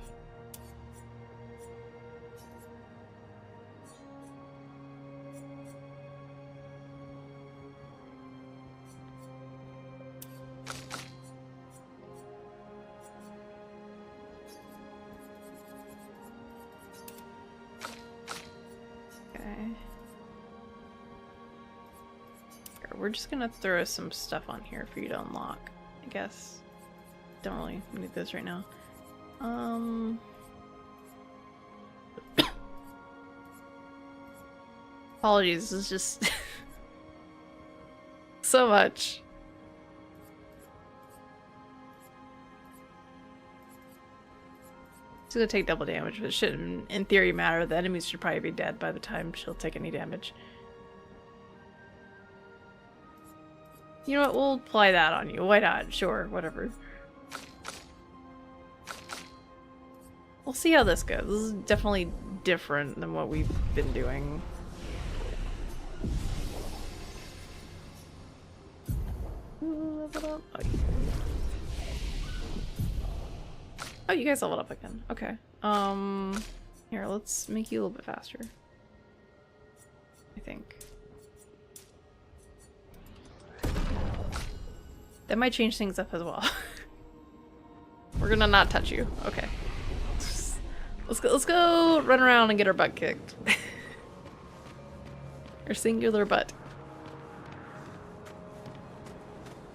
We're just gonna throw some stuff on here for you to unlock, I guess. Don't really need this right now. Apologies, this is just so much. She's gonna take double damage, but it shouldn't, in theory, matter. The enemies should probably be dead by the time she'll take any damage. You know what, we'll apply that on you. Why not? Sure, whatever. We'll see how this goes. This is definitely different than what we've been doing. Ooh, level up. Oh, you guys leveled up again. Okay. Here, let's make you a little bit faster. I think. That might change things up as well. We're gonna not touch you. Okay. Let's go run around and get our butt kicked. Our singular butt.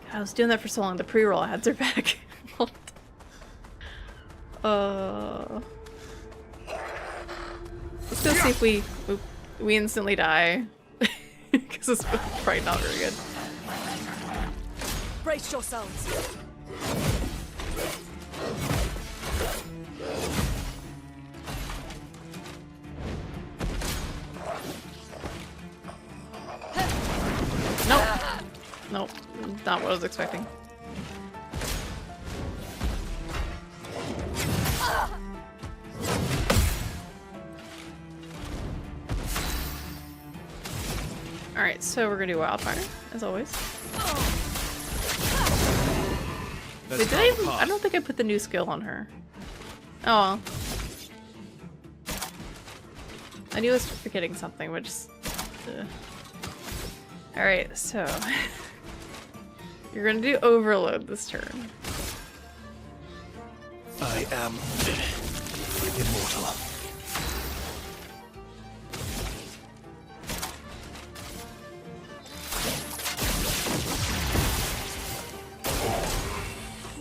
God, I was doing that for so long. The pre-roll ads are back. Let's go see if we instantly die. Because it's probably not very good. Brace yourselves. Nope. Nope. Not what I was expecting. Alright, so we're gonna do wildfire, as always. Wait, did I don't think I put the new skill on her. Oh well. I knew I was forgetting something, but just... Alright, so... You're gonna do overload this turn. I am immortal.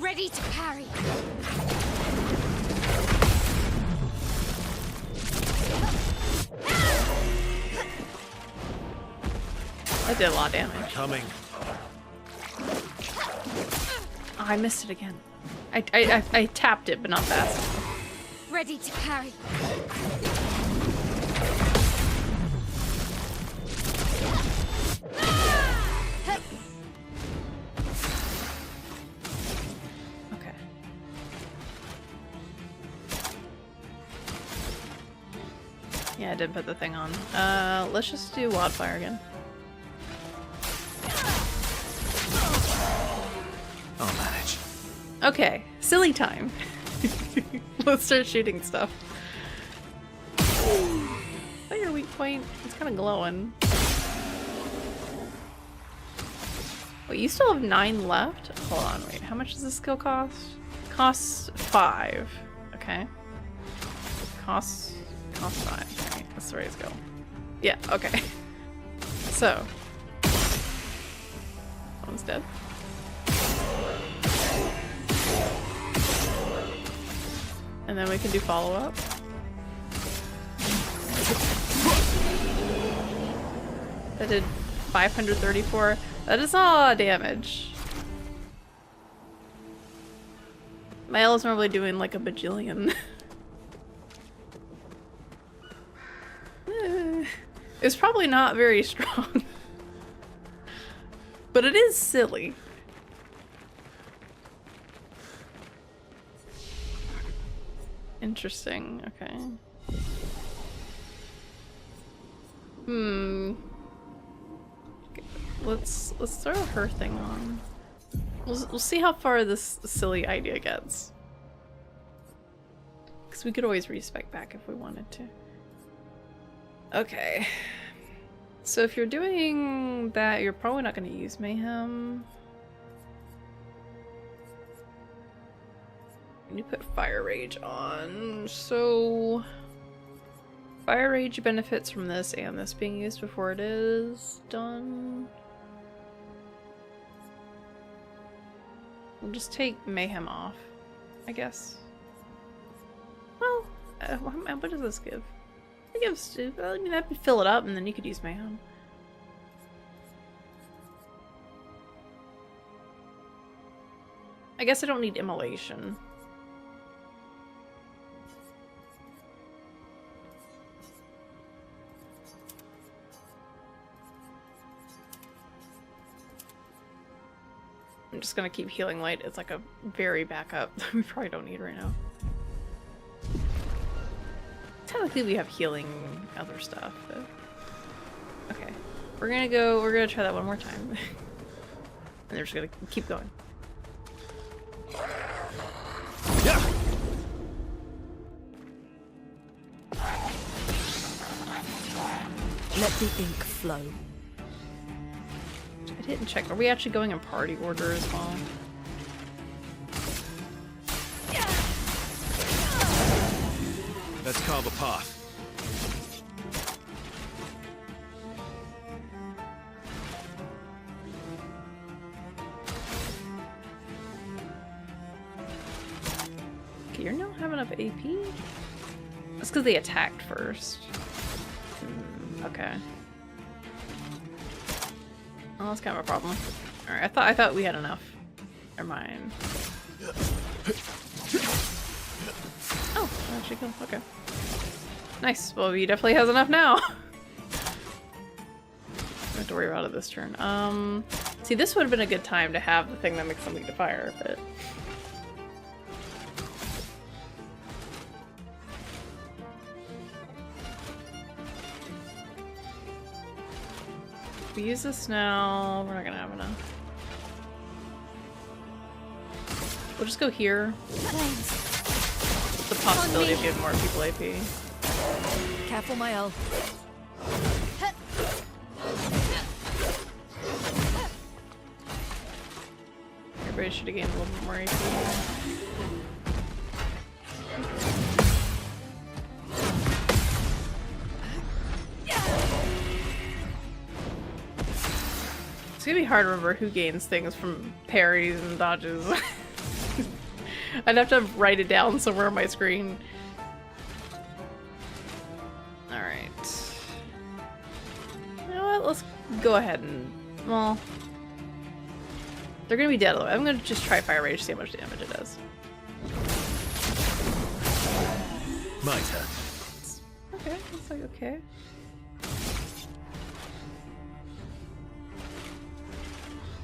Ready to parry. That did a lot of damage. Coming. Oh, I missed it again. I tapped it, but not fast. Ready to parry. Okay. Yeah, I did put the thing on. Let's just do wildfire again. I'll manage. Okay, silly time. Let's start shooting stuff. Is that your weak point? It's kind of glowing. Wait, you still have 9 left? Hold on, wait. How much does this skill cost? Costs 5. Okay. Costs 5. Okay, that's the right skill. Yeah, okay. So. One's dead. And then we can do follow-up. That did 534. That is a lot of damage. My L is normally doing like a bajillion. It's probably not very strong. But it is silly. Interesting, okay. Okay, let's throw her thing on. We'll see how far this silly idea gets. Because we could always respec back if we wanted to. Okay. So if you're doing that, you're probably not going to use Mayhem. You put Fire Rage on. So Fire Rage benefits from this and this being used before it is done. We'll just take Mayhem off, I guess. Well, what does this give? It gives, I mean, that would fill it up and then you could use Mayhem. I guess I don't need Immolation. I'm just gonna keep healing light. It's like a very backup that we probably don't need right now. Technically we have healing other stuff, but... Okay. We're gonna try that one more time. And they're just gonna keep going. Yeah. Let the ink flow. I didn't check. Are we actually going in party order as well? Let's carve a path. Okay, you're not having enough AP? That's because they attacked first. Okay. Oh, that's kind of a problem. Alright, I thought we had enough. Never mind. Oh, actually cool. Okay. Nice. Well, he definitely has enough now. Don't have to worry about it this turn. See, this would have been a good time to have the thing that makes something to fire, but... If we use this now, we're not gonna have enough. We'll just go here. The possibility of giving more people AP. Careful, my L. Everybody should have gained a little bit more AP. It's gonna be hard to remember who gains things from parries and dodges. I'd have to write it down somewhere on my screen. Alright. You know what? Let's go ahead and... Well... They're gonna be dead otherwise. I'm gonna just try Fire Rage, see how much damage it does. My turn. Okay, looks like okay.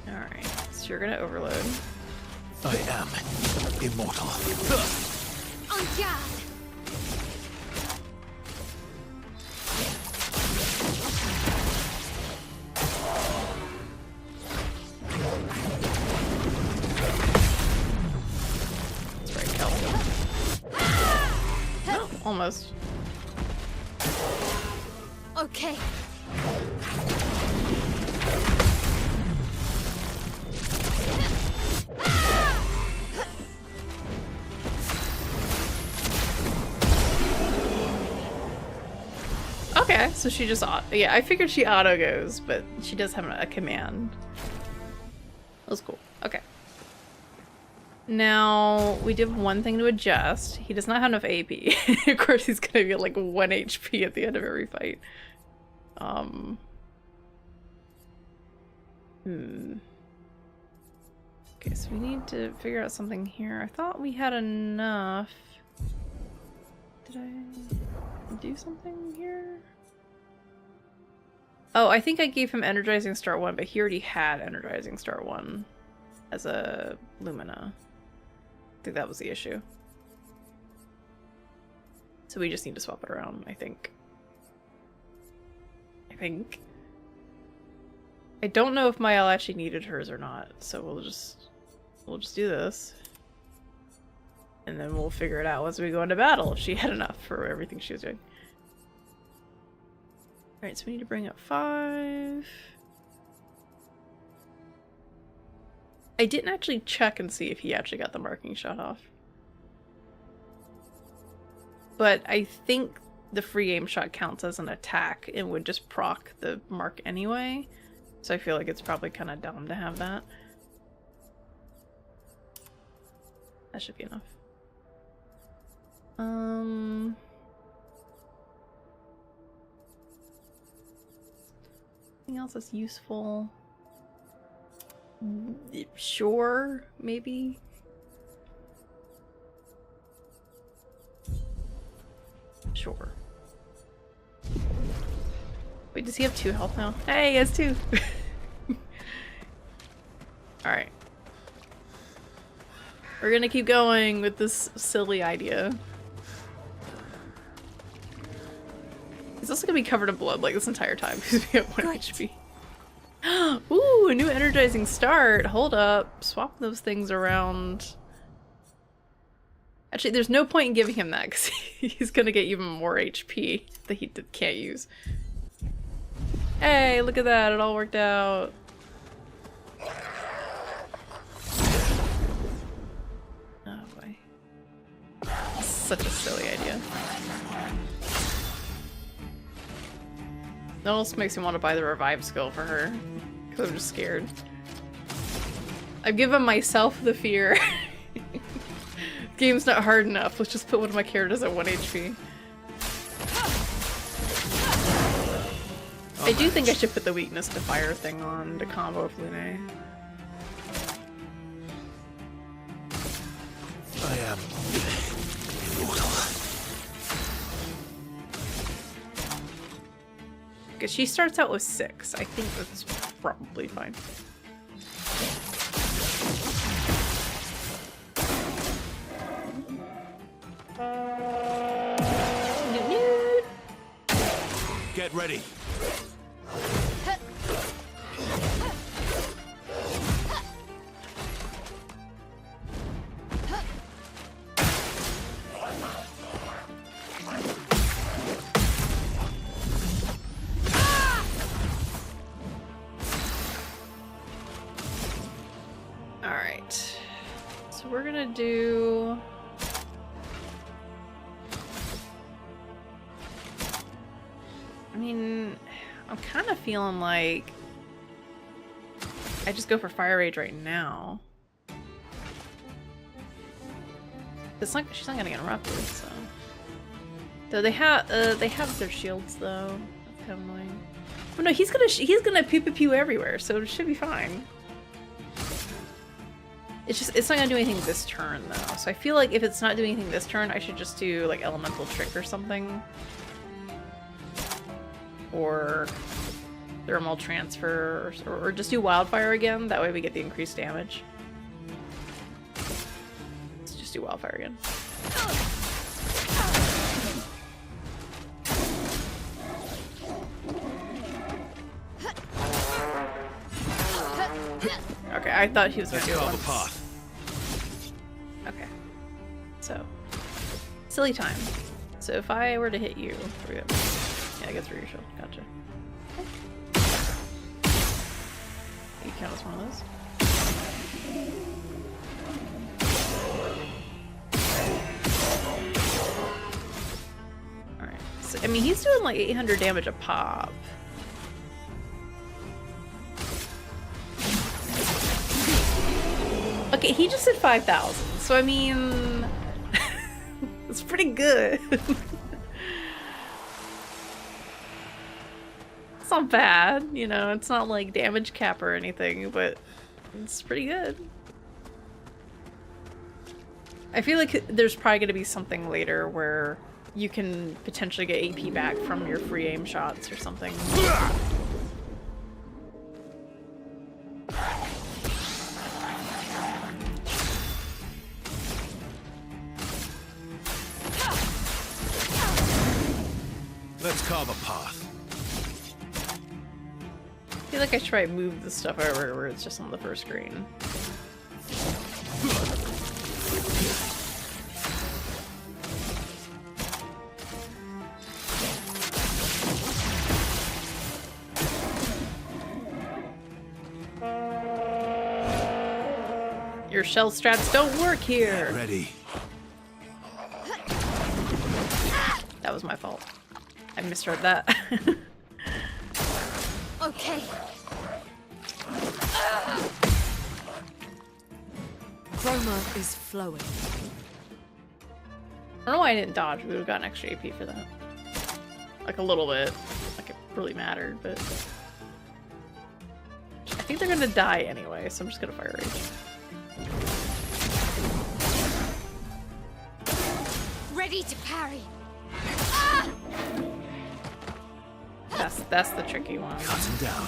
Alright, so you're gonna overload. I am immortal. On guard. almost. Okay. Okay, so she just yeah, I figured she auto goes, but she does have a command. That was cool. Okay. Now, we do have one thing to adjust. He does not have enough AP. Of course, he's gonna get like 1 HP at the end of every fight. Okay, so we need to figure out something here. I thought we had enough. Did I do something here? Oh, I think I gave him Energizing Start 1, but he already had Energizing Start 1 as a Lumina. I think that was the issue. So we just need to swap it around, I think. I don't know if Mael actually needed hers or not, so we'll just do this. And then we'll figure it out once we go into battle if she had enough for everything she was doing. Alright, so we need to bring up 5. I didn't actually check and see if he actually got the marking shot off. But I think the free aim shot counts as an attack and would just proc the mark anyway. So I feel like it's probably kind of dumb to have that. That should be enough. Anything else that's useful? Sure, maybe. Sure. Wait, does he have 2 health now? Hey, he has 2! Alright. We're gonna keep going with this silly idea. He's also gonna be covered in blood like this entire time because we have 1 HP. Ooh, a new energizing start! Hold up. Swap those things around. Actually, there's no point in giving him that because he's gonna get even more HP that he can't use. Hey, look at that, it all worked out. Oh boy. Such a silly idea. That almost makes me want to buy the revive skill for her. Because I'm just scared. I've given myself the fear. Game's not hard enough. Let's just put one of my characters at 1 HP. I do think I should put the weakness to fire thing on to combo with Lune. I am immortal. Because she starts out with 6. I think that's probably fine. Get ready. Alright. So we're gonna do... I mean, I'm kind of feeling like I just go for Fire Rage right now. It's like she's not gonna get interrupted, so. Though they have their shields though. That's kind of annoying. Oh no, he's gonna pew pew pew everywhere, so it should be fine. It's not gonna do anything this turn though. So I feel like if it's not doing anything this turn, I should just do like Elemental Trick or something. Or Thermal Transfer, or just do Wildfire again, that way we get the increased damage. Let's just do Wildfire again. Okay, I thought he was gonna do it once. Okay. So, silly time. So if I were to hit you, yeah, I get through your shield. Gotcha. You count as one of those. Alright. So, I mean, he's doing like 800 damage a pop. Okay, he just did 5,000. So, I mean, it's pretty good. It's not bad, you know, it's not like damage cap or anything, but it's pretty good. I feel like there's probably going to be something later where you can potentially get AP back from your free aim shots or something. Let's carve a path. I feel like I should try to move the stuff over where it's just on the first screen. Your shell straps don't work here! Ready. That was my fault. I misread that. Okay. Chroma is flowing. I don't know why I didn't dodge. We would have gotten extra AP for that. Like a little bit. Like it really mattered, but... I think they're gonna die anyway, so I'm just gonna Fire Rage. Ready to parry. That's the tricky one. Cut him down.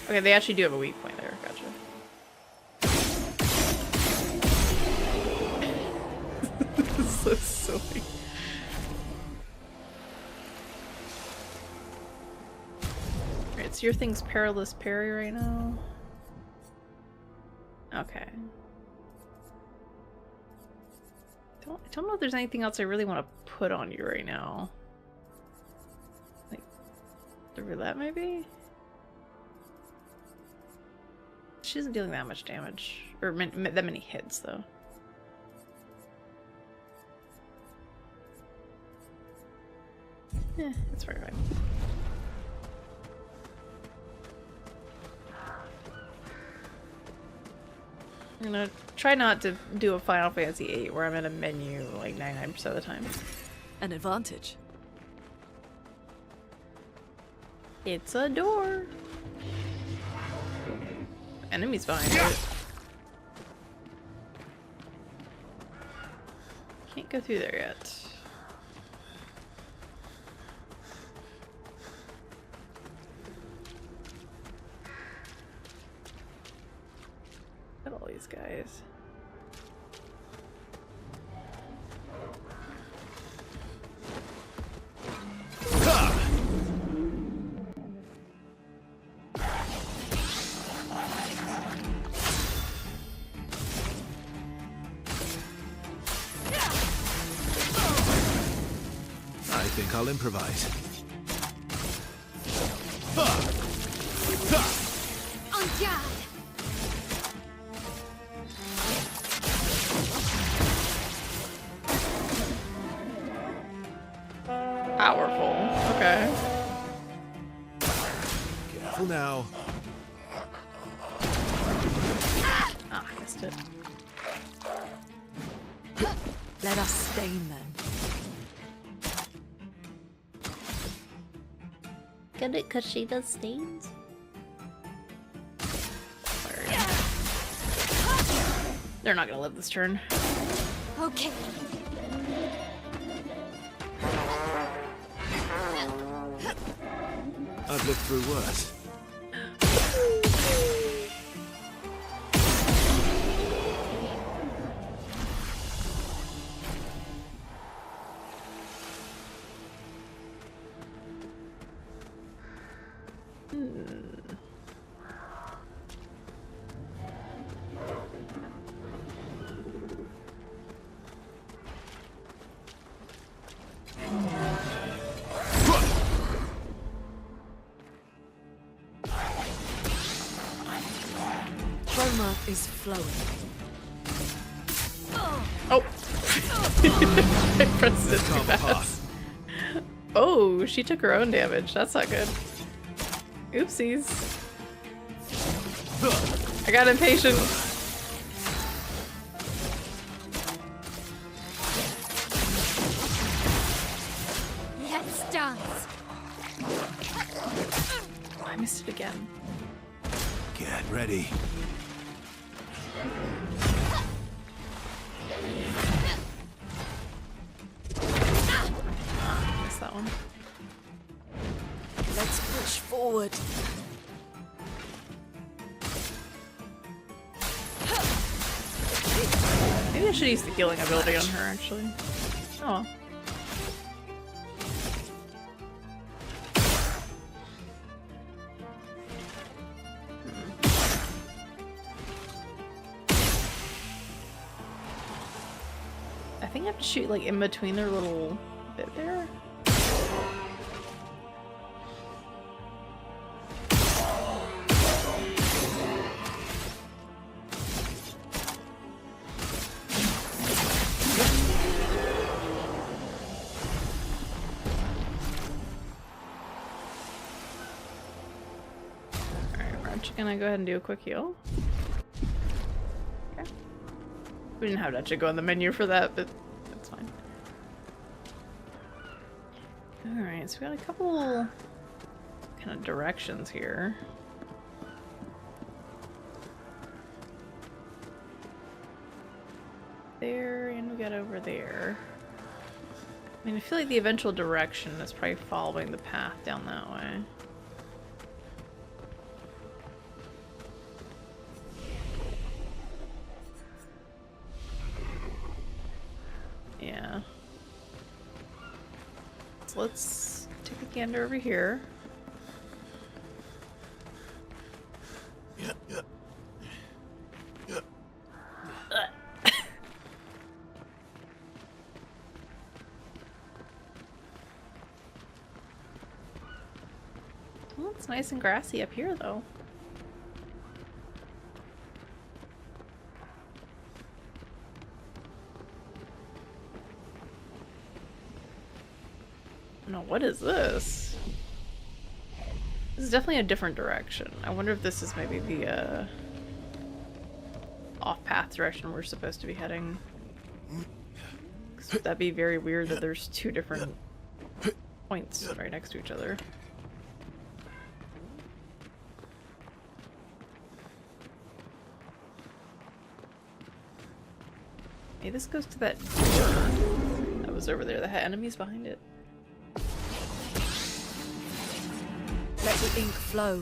Okay, they actually do have a weak point there. Gotcha. This is so silly. Alright, so your thing's perilous parry right now. Okay. I don't know if there's anything else I really want to put on you right now. Like, the roulette maybe? She isn't dealing that much damage. Or that many hits, though. Yeah, it's very fine. I'm gonna try not to do a Final Fantasy VIII where I'm in a menu like 99% of the time. An advantage. It's a door. Enemies behind it. Can't go through there yet. Look at all these guys. I think I'll improvise. On guard. Powerful. Okay. Careful now. Ah, I missed it. Let us stain them. Get it? Cause she does stains? They're not gonna live this turn. Okay. I've lived through worse. is flowing. Oh! I pressed it too fast. Oh, she took her own damage. That's not good. Oopsies. I got impatient. Let's dance. I missed it again. Get ready. Missed that one. Let's push forward. Maybe I should use the healing ability on her, actually. Oh. I think I have to shoot like in between their little bit there. Gonna go ahead and do a quick heal. Okay. We didn't have to actually go in the menu for that, but that's fine. Alright, so we got a couple kind of directions here. There, and we got over there. I mean, I feel like the eventual direction is probably following the path down that way. Yeah. So let's take a gander over here. Yeah, yeah. Yeah. Well, it's nice and grassy up here, though. No, what is this? This is definitely a different direction. I wonder if this is maybe the off-path direction we're supposed to be heading. 'Cause that'd be very weird that there's two different points right next to each other. Hey, this goes to that door that was over there that had enemies behind it. Let the ink flow.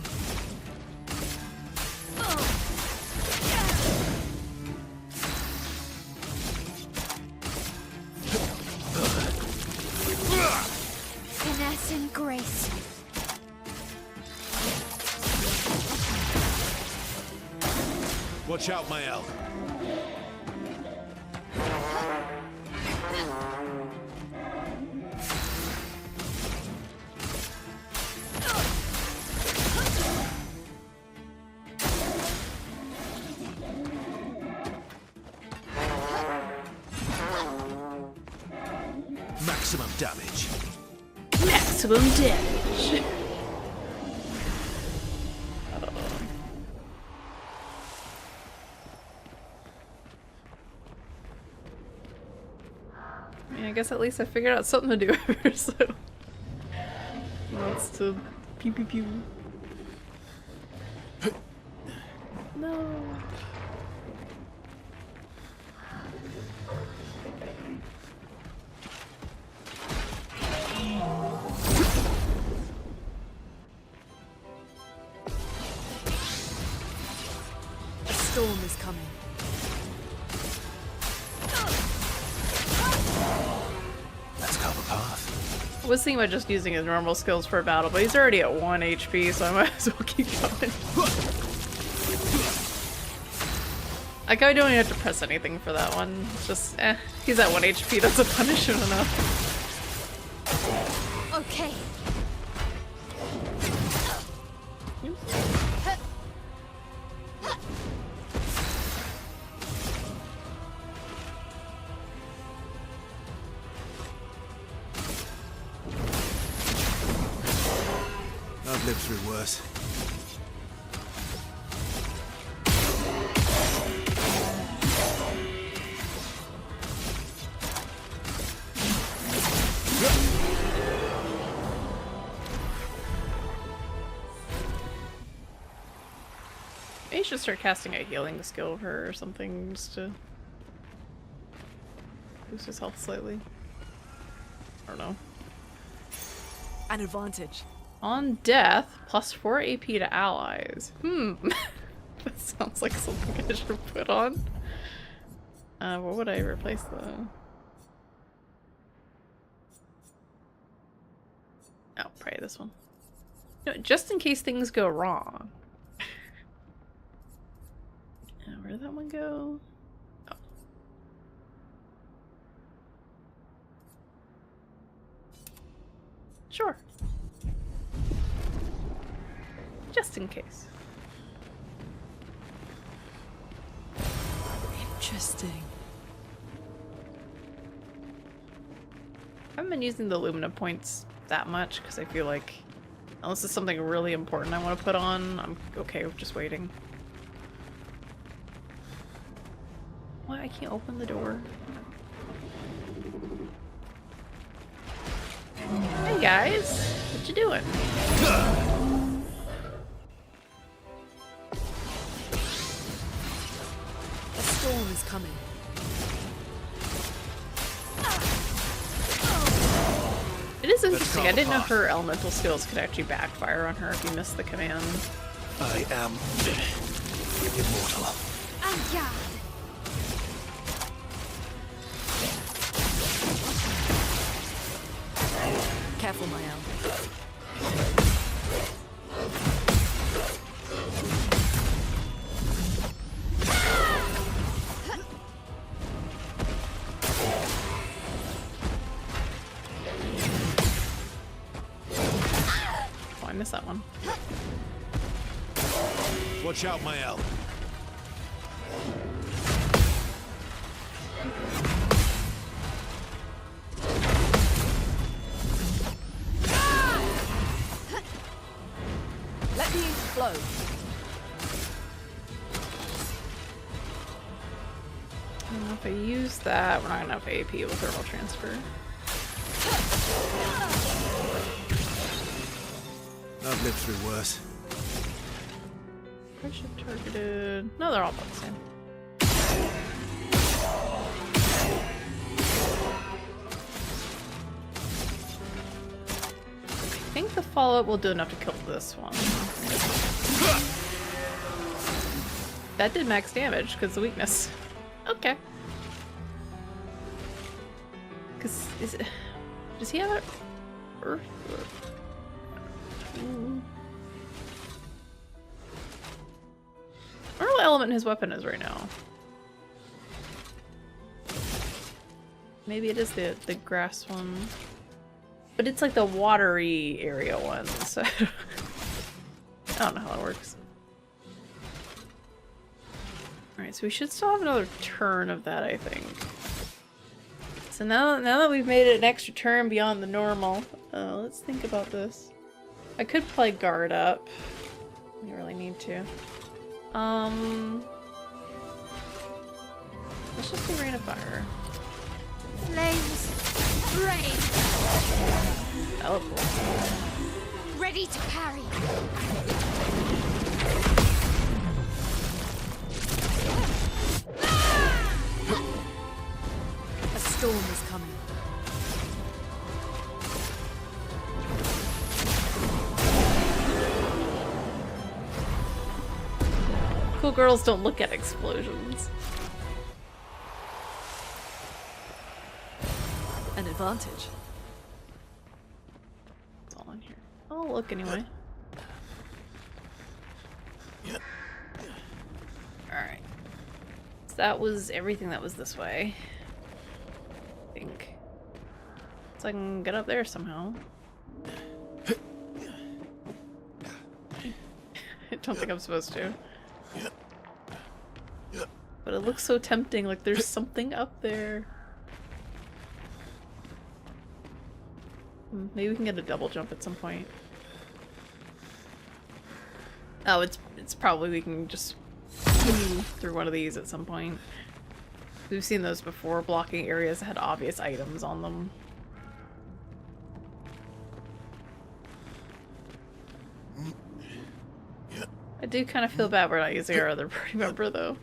Finesse and grace. Watch out, my elf. Maximum damage. Maximum damage. I mean, I guess at least I figured out something to do with her, so. Wants to pew pew pew. No. A storm is coming. Let's cover path. I was thinking about just using his normal skills for a battle, but he's already at 1 HP, so I might as well keep going. Like, I don't even have to press anything for that one. It's just, he's at 1 HP, that's a punishment enough. Okay. I've lived through worse. Maybe you should start casting a healing skill of her or something just to boost his health slightly. I don't know. An advantage. On death, plus 4 AP to allies. That sounds like something I should put on. What would I replace though? Oh, probably this one. No, just in case things go wrong. Where did that one go? Oh. Sure. Just in case. Interesting. I haven't been using the Lumina points that much because I feel like unless it's something really important I want to put on, I'm okay with just waiting. What? I can't open the door. Hey guys, what you doing? A storm is coming. It is interesting. I didn't know her elemental skills could actually backfire on her if you missed the command. I am immortal. Aya! Careful, Mael. Oh, I missed that one. Watch out, Mael. Let the ink flow. I don't know if I use that. We're not gonna have AP with thermal transfer. I've lived through worse. Friendship targeted. No, they're all about the same. I think the follow-up will do enough to kill this one. That did max damage because the weakness. Okay. Because does he have a earth? Ooh. I don't know what element his weapon is right now. Maybe it is the grass one. But it's like the watery area one, so I don't know how it works. Alright, so we should still have another turn of that, I think. So now that we've made it an extra turn beyond the normal, let's think about this. I could play guard up. You really need to. Let's just do Rain of Fire. Flames, rain, That would be cool. ready to parry. A storm is coming. Cool girls don't look at explosions. An advantage. It's all in here. I'll look anyway. Alright. So that was everything that was this way. I think. So I can get up there somehow. I don't think I'm supposed to. But it looks so tempting, like there's something up there. Maybe we can get a double jump at some point. Oh, it's probably we can just move through one of these at some point. We've seen those before, blocking areas that had obvious items on them. I do kind of feel bad we're not using our other party member, though.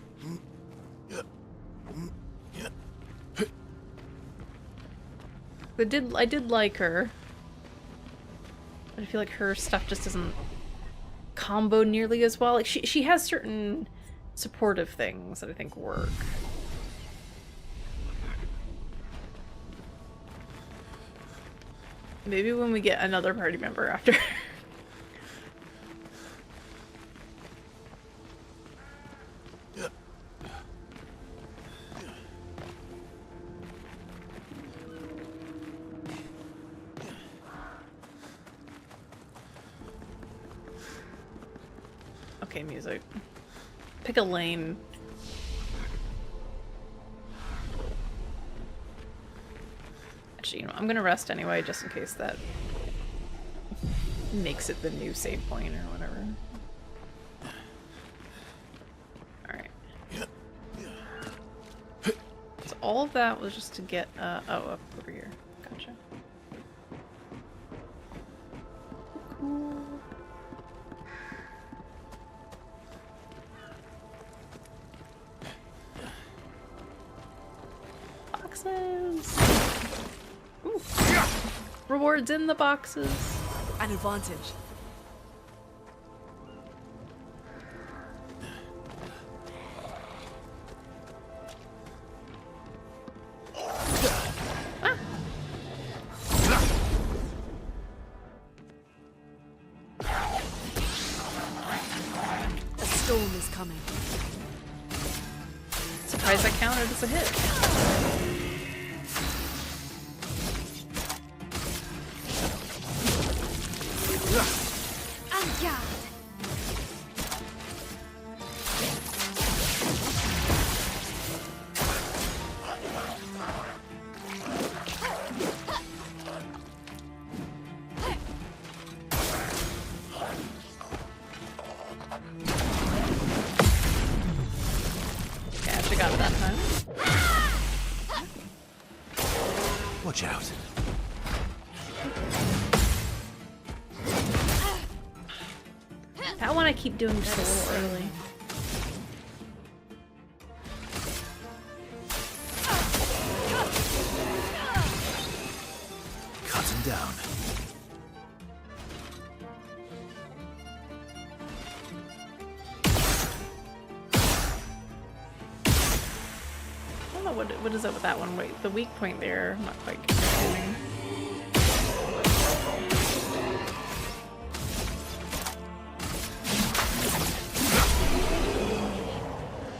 I did like her. But I feel like her stuff just doesn't combo nearly as well. Like she has certain supportive things that I think work. Maybe when we get another party member after. Okay, music. Pick a lane. Actually, you know, I'm gonna rest anyway, just in case that makes it the new save point or whatever. Alright. So all of that was just to get, oh, up over here. Gotcha. Cool. Boxes! Ooh. Rewards in the boxes! An advantage. Ah. A storm is coming. Surprised that counted as a hit. En garde. Okay, I actually got it that time. Watch out. That one I keep doing just a little early. Cut him down. I don't know what is up with that one. Wait, the weak point there, I'm not quite understanding.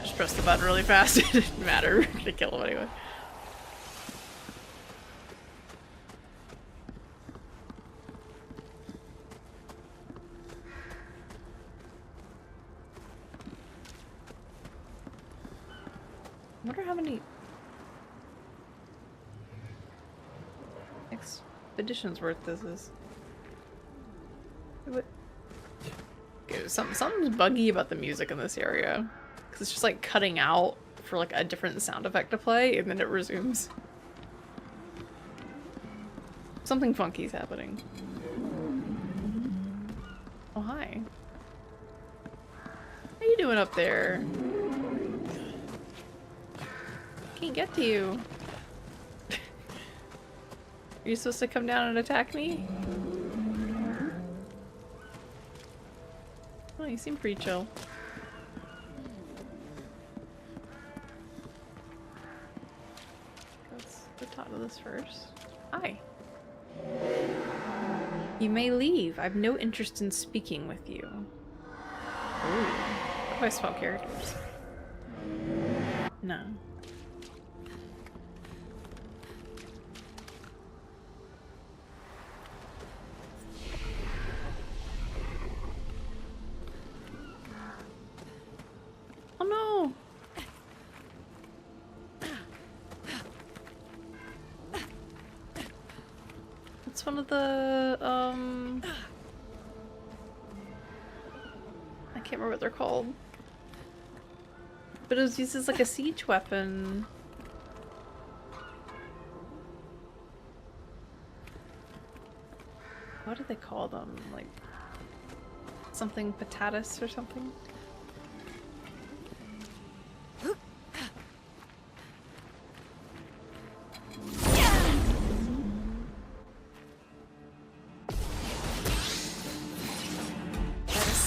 Just press the button really fast. It didn't matter. We're gonna kill him anyway. I wonder how many expeditions worth this is. What? Okay, something's buggy about the music in this area. Because it's just like cutting out for like a different sound effect to play and then it resumes. Something funky's happening. Oh, hi. How you doing up there? Can't get to you. Are you supposed to come down and attack me? Oh, you seem pretty chill. Let's go talk to this first. Hi. You may leave. I have no interest in speaking with you. Ooh. How do I spell characters? No. Oh no! It's one of the, I can't remember what they're called. But it was used as like a siege weapon. What do they call them? Like something patatus or something?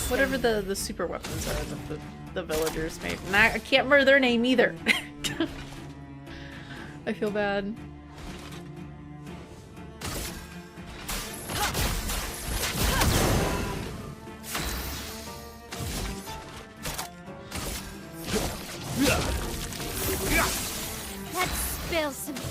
Whatever the super weapons are that the villagers made. And I can't remember their name either. I feel bad. Let's spill some ink.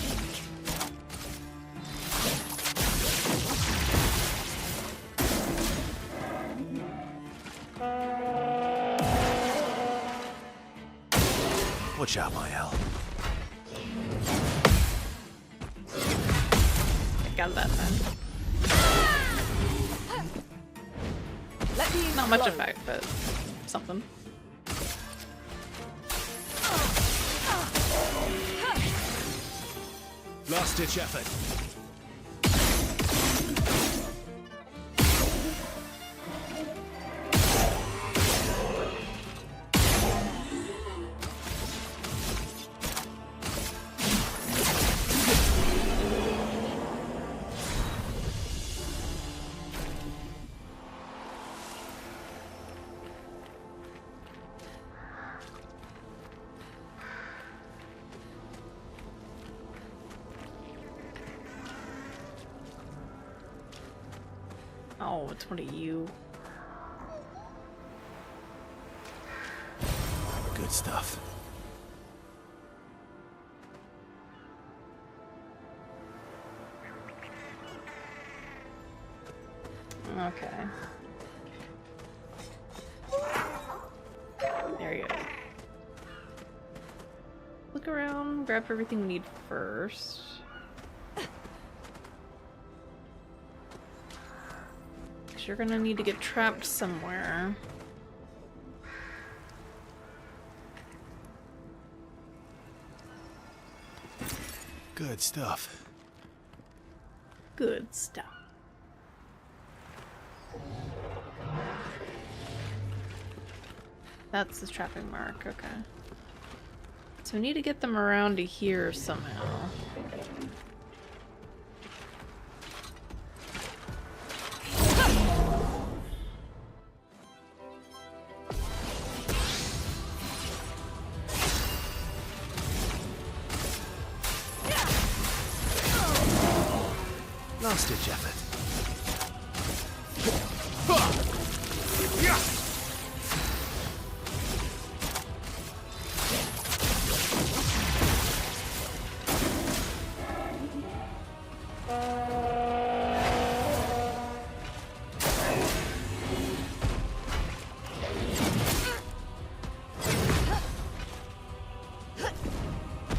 Watch out, my Al. I got that then. Let me Not much effect, but something. Last ditch effort. Oh, it's one of you. Good stuff. Okay. There you go. Look around, grab everything we need first. Because you're gonna need to get trapped somewhere. Good stuff. Good stuff. That's the trapping mark, okay. So we need to get them around to here somehow. Last ditch effort.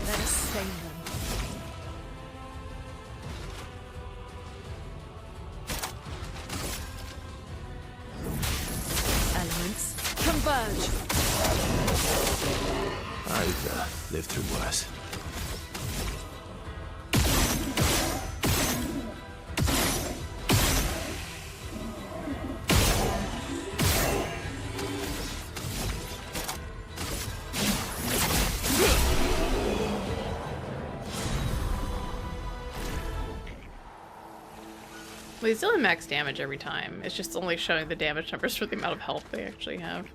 Let us stain them. Elements converge. I've lived through worse. Well, he's doing max damage every time. It's just only showing the damage numbers for the amount of health they actually have.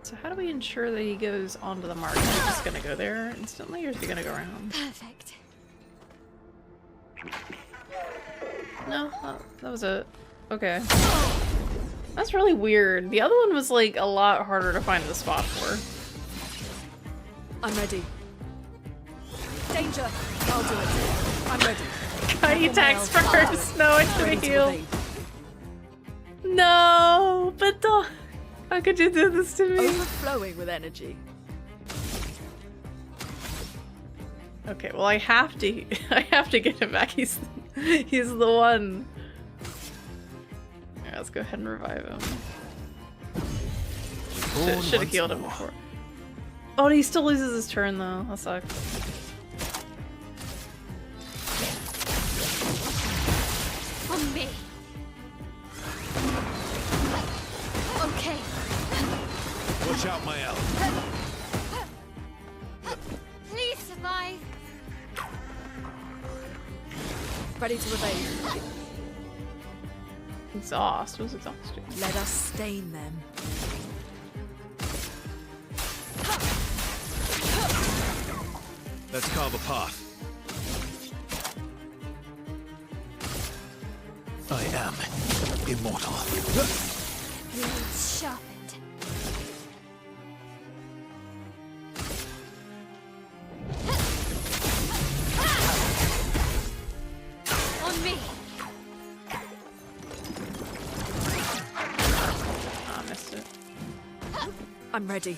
So how do we ensure that he goes onto the mark? Is he just gonna go there instantly, or is he gonna go around? Perfect. No, that was it. Okay. That's really weird. The other one was like a lot harder to find the spot for. I'm ready. Danger! I'll do it. I'm ready. He attacks first. No, I should Ready have to healed. evade. No, but how could you do this to me? Overflowing with energy. Okay, well I have to I have to get him back. He's the one. Alright, let's go ahead and revive him. Should have healed him before. Oh, he still loses his turn though. That sucks. On me. Okay. Watch out, my elf. Please survive. Ready to evade. Exhaust. What's exhausting? Let us stain them. Let's carve a path. I am immortal. Blades sharpened. On me. Ah, missed it. I'm ready.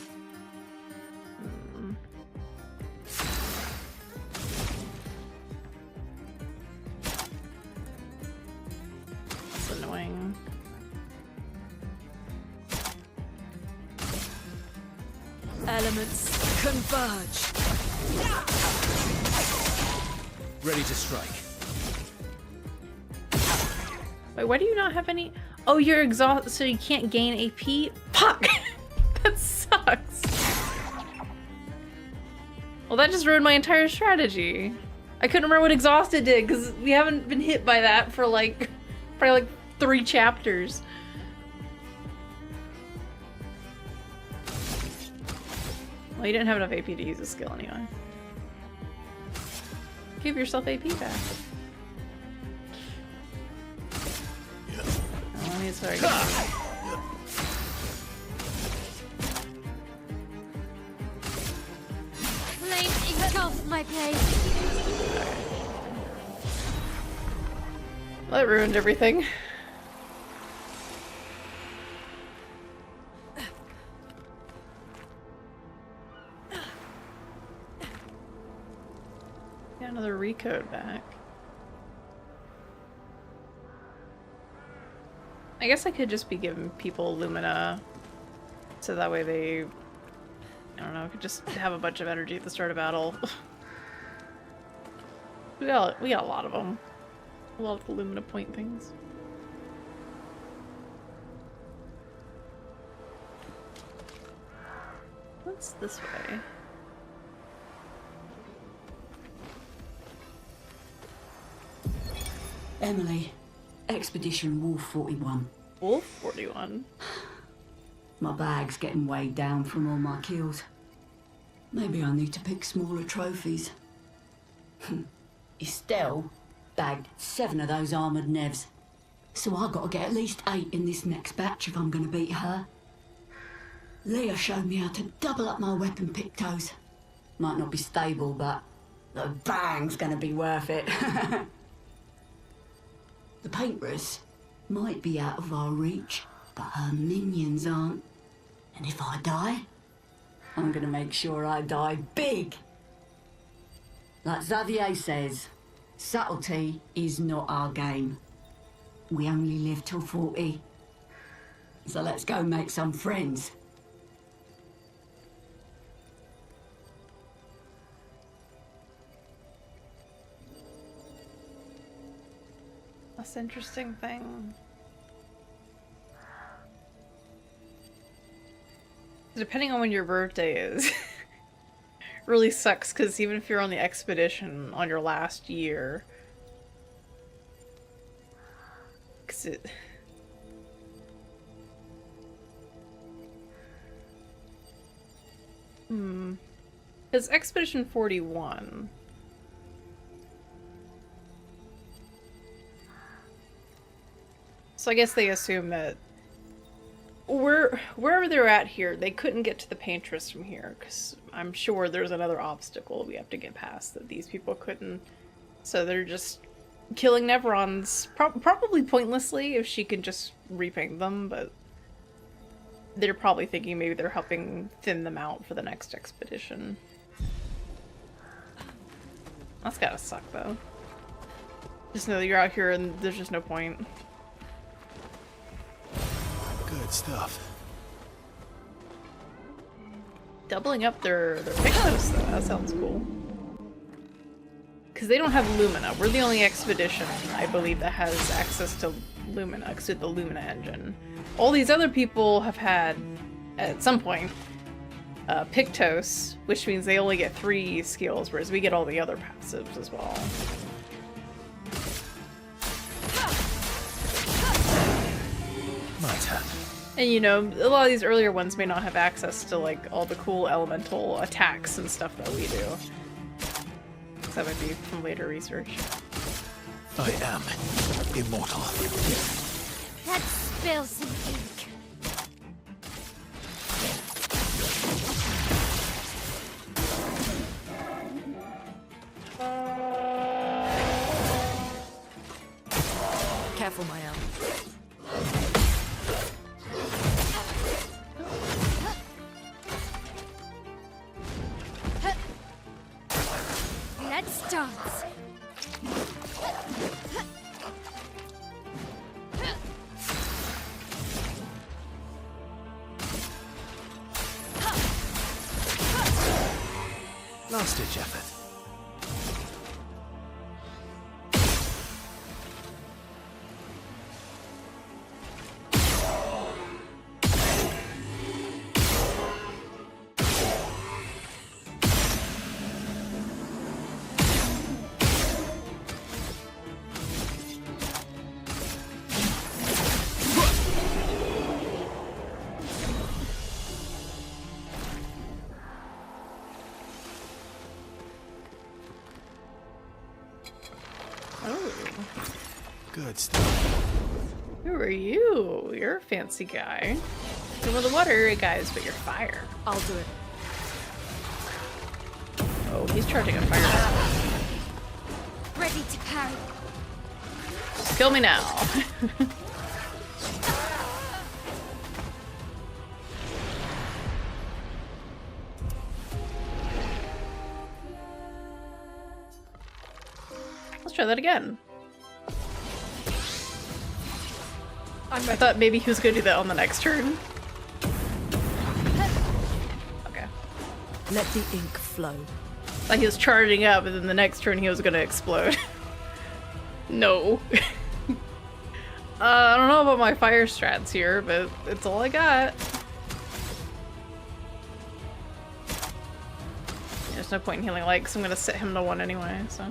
That's annoying. Elements converge. Ready to strike. Wait, why do you not have any? Oh, you're exhausted, so you can't gain AP? Fuck! That sucks. Well, that just ruined my entire strategy. I couldn't remember what exhausted did, because we haven't been hit by that for like, probably like 3 chapters. Well, you didn't have enough AP to use a skill anyway. Give yourself AP back. Oh, let me sorry. Flame engulfed my place. Well, that ruined everything. Got another recode back. I guess I could just be giving people Lumina, so that way they, I don't know, could just have a bunch of energy at the start of battle. we got a lot of them. A lot of the Lumina point things. What's this way? Emily, Expedition Wolf 41. Wolf 41? My bag's getting weighed down from all my kills. Maybe I need to pick smaller trophies. Estelle bagged 7 of those armoured nevs. So I gotta get at least 8 in this next batch if I'm gonna beat her. Leah showed me how to double up my weapon pictos. Might not be stable, but the bang's gonna be worth it. The paintbrus might be out of our reach, but her minions aren't. And if I die, I'm gonna make sure I die big. Like Xavier says, subtlety is not our game. We only live till 40. So let's go make some friends. That's an interesting thing. Depending on when your birthday is, really sucks because even if you're on the expedition on your last year, because it. It's Expedition 41. So I guess they assume that wherever they're at here, they couldn't get to the paintress from here, because I'm sure there's another obstacle we have to get past that these people couldn't. So they're just killing Nevrons, probably pointlessly if she can just repaint them, but they're probably thinking maybe they're helping thin them out for the next expedition. That's gotta suck, though. Just know that you're out here and there's just no point. Good stuff. Doubling up their pictures, though. That sounds cool. Because they don't have Lumina. We're the only expedition, I believe, that has access to Lumina, except the Lumina engine. All these other people have had, at some point, Pictos, which means they only get 3 skills, whereas we get all the other passives as well. My turn. And you know, a lot of these earlier ones may not have access to like all the cool elemental attacks and stuff that we do. That might be from later research. I am immortal. Let's spill some ink. Careful, my elf. Let's dance. Last ditch effort. Good stuff. Who are you? You're a fancy guy. You're the water guys, but you're fire. I'll do it. Oh, he's charging a fire. Ready to parry. Just kill me now. Let's try that again. I thought maybe he was gonna do that on the next turn. Okay. Let the ink flow. Like he was charging up, and then the next turn he was gonna explode. No. I don't know about my fire strats here, but it's all I got. There's no point in healing light, because I'm gonna set him to 1 anyway, so.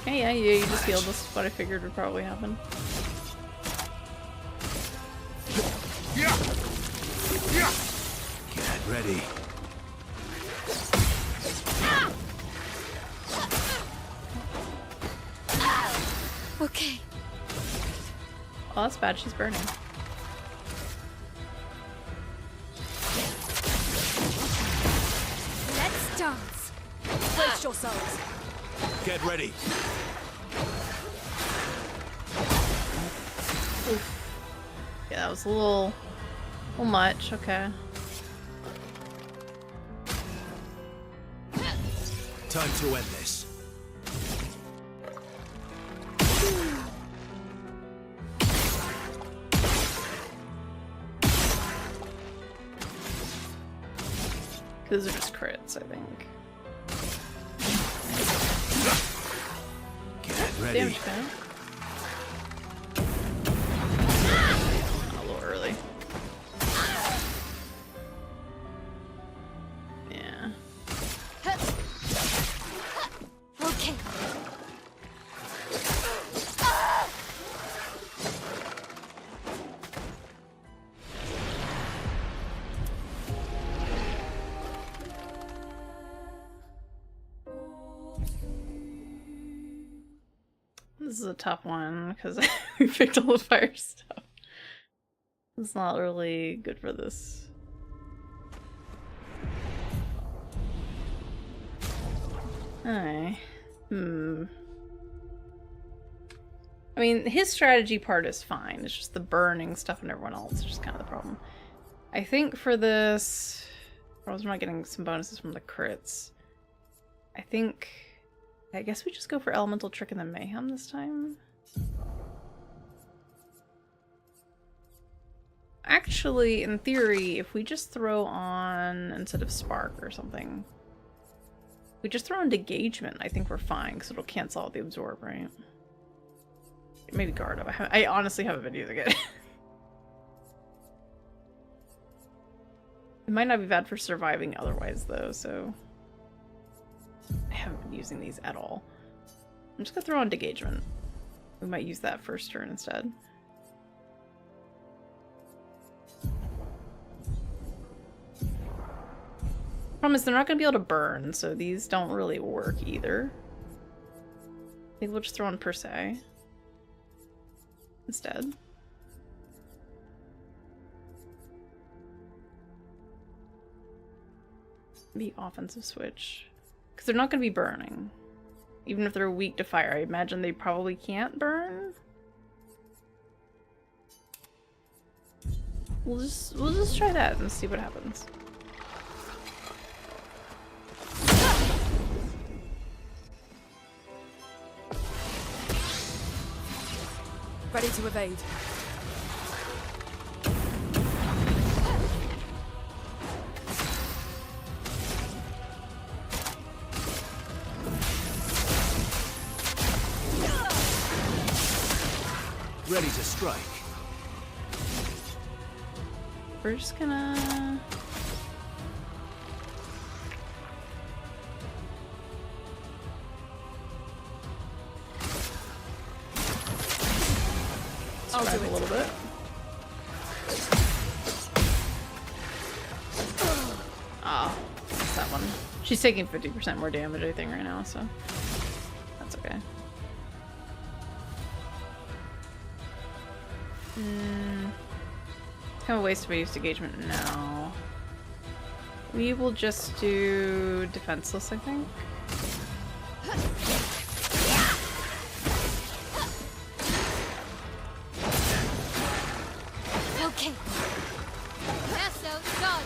Hey, yeah, you just healed. This is what I figured would probably happen. Get ready. Okay. Oh, that's bad. She's burning. Let's dance. Brace yourselves. Get ready. Yeah, that was a little much. Okay. Time to end this. Those are just crits, I think. Get ready. Damage fan. A little early. Yeah. Okay. This is a tough one because we picked all the fire stuff. It's not really good for this. Alright. I mean, his strategy part is fine. It's just the burning stuff and everyone else is just kind of the problem. I think for this... I was not getting some bonuses from the crits. I guess we just go for Elemental Trick and then Mayhem this time. Actually, in theory, if we just throw on, instead of Spark or something, we just throw on Degagement, I think we're fine, because it'll cancel out the Absorb, right? Maybe Guard Up. I honestly haven't been using it. It might not be bad for surviving otherwise, though, so... I haven't been using these at all. I'm just gonna throw on Degagement. We might use that first turn instead. Problem is they're not gonna be able to burn, so these don't really work either. I think we'll just throw on Per Se instead. Be offensive switch. Because they're not going to be burning. Even if they're weak to fire, I imagine they probably can't burn. We'll just try that and see what happens. Ready to evade. Ready to strike. We're just gonna... I'll do a it. little bit. Ah, that's that one. She's taking 50% more damage, I think, right now, so that's okay. Kind of a waste of use engagement now. We will just do defenseless, I think. Okay. Verso, dodge.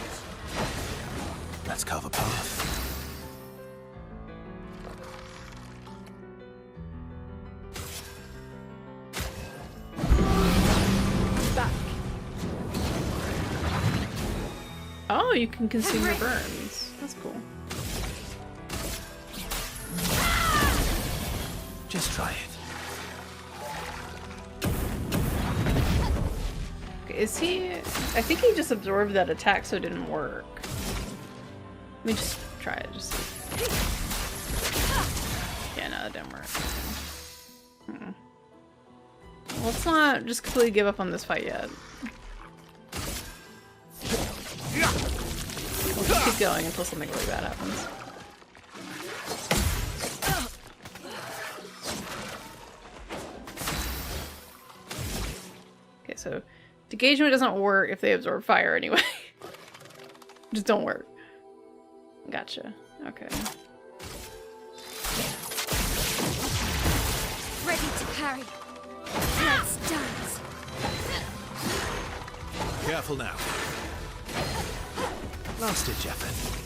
Let's cover path. Back. Oh, you can consume your burns. That's cool. Just try it. Is he... I think he just absorbed that attack so it didn't work. Let me just try it, just see. Yeah, no, that didn't work. Well, let's not just completely give up on this fight yet. We'll just keep going until something really bad happens. Okay, so Degagement doesn't work if they absorb fire anyway. Just don't work. Gotcha. Okay. Ready to parry. Let's dance. Careful now. Last ditch effort.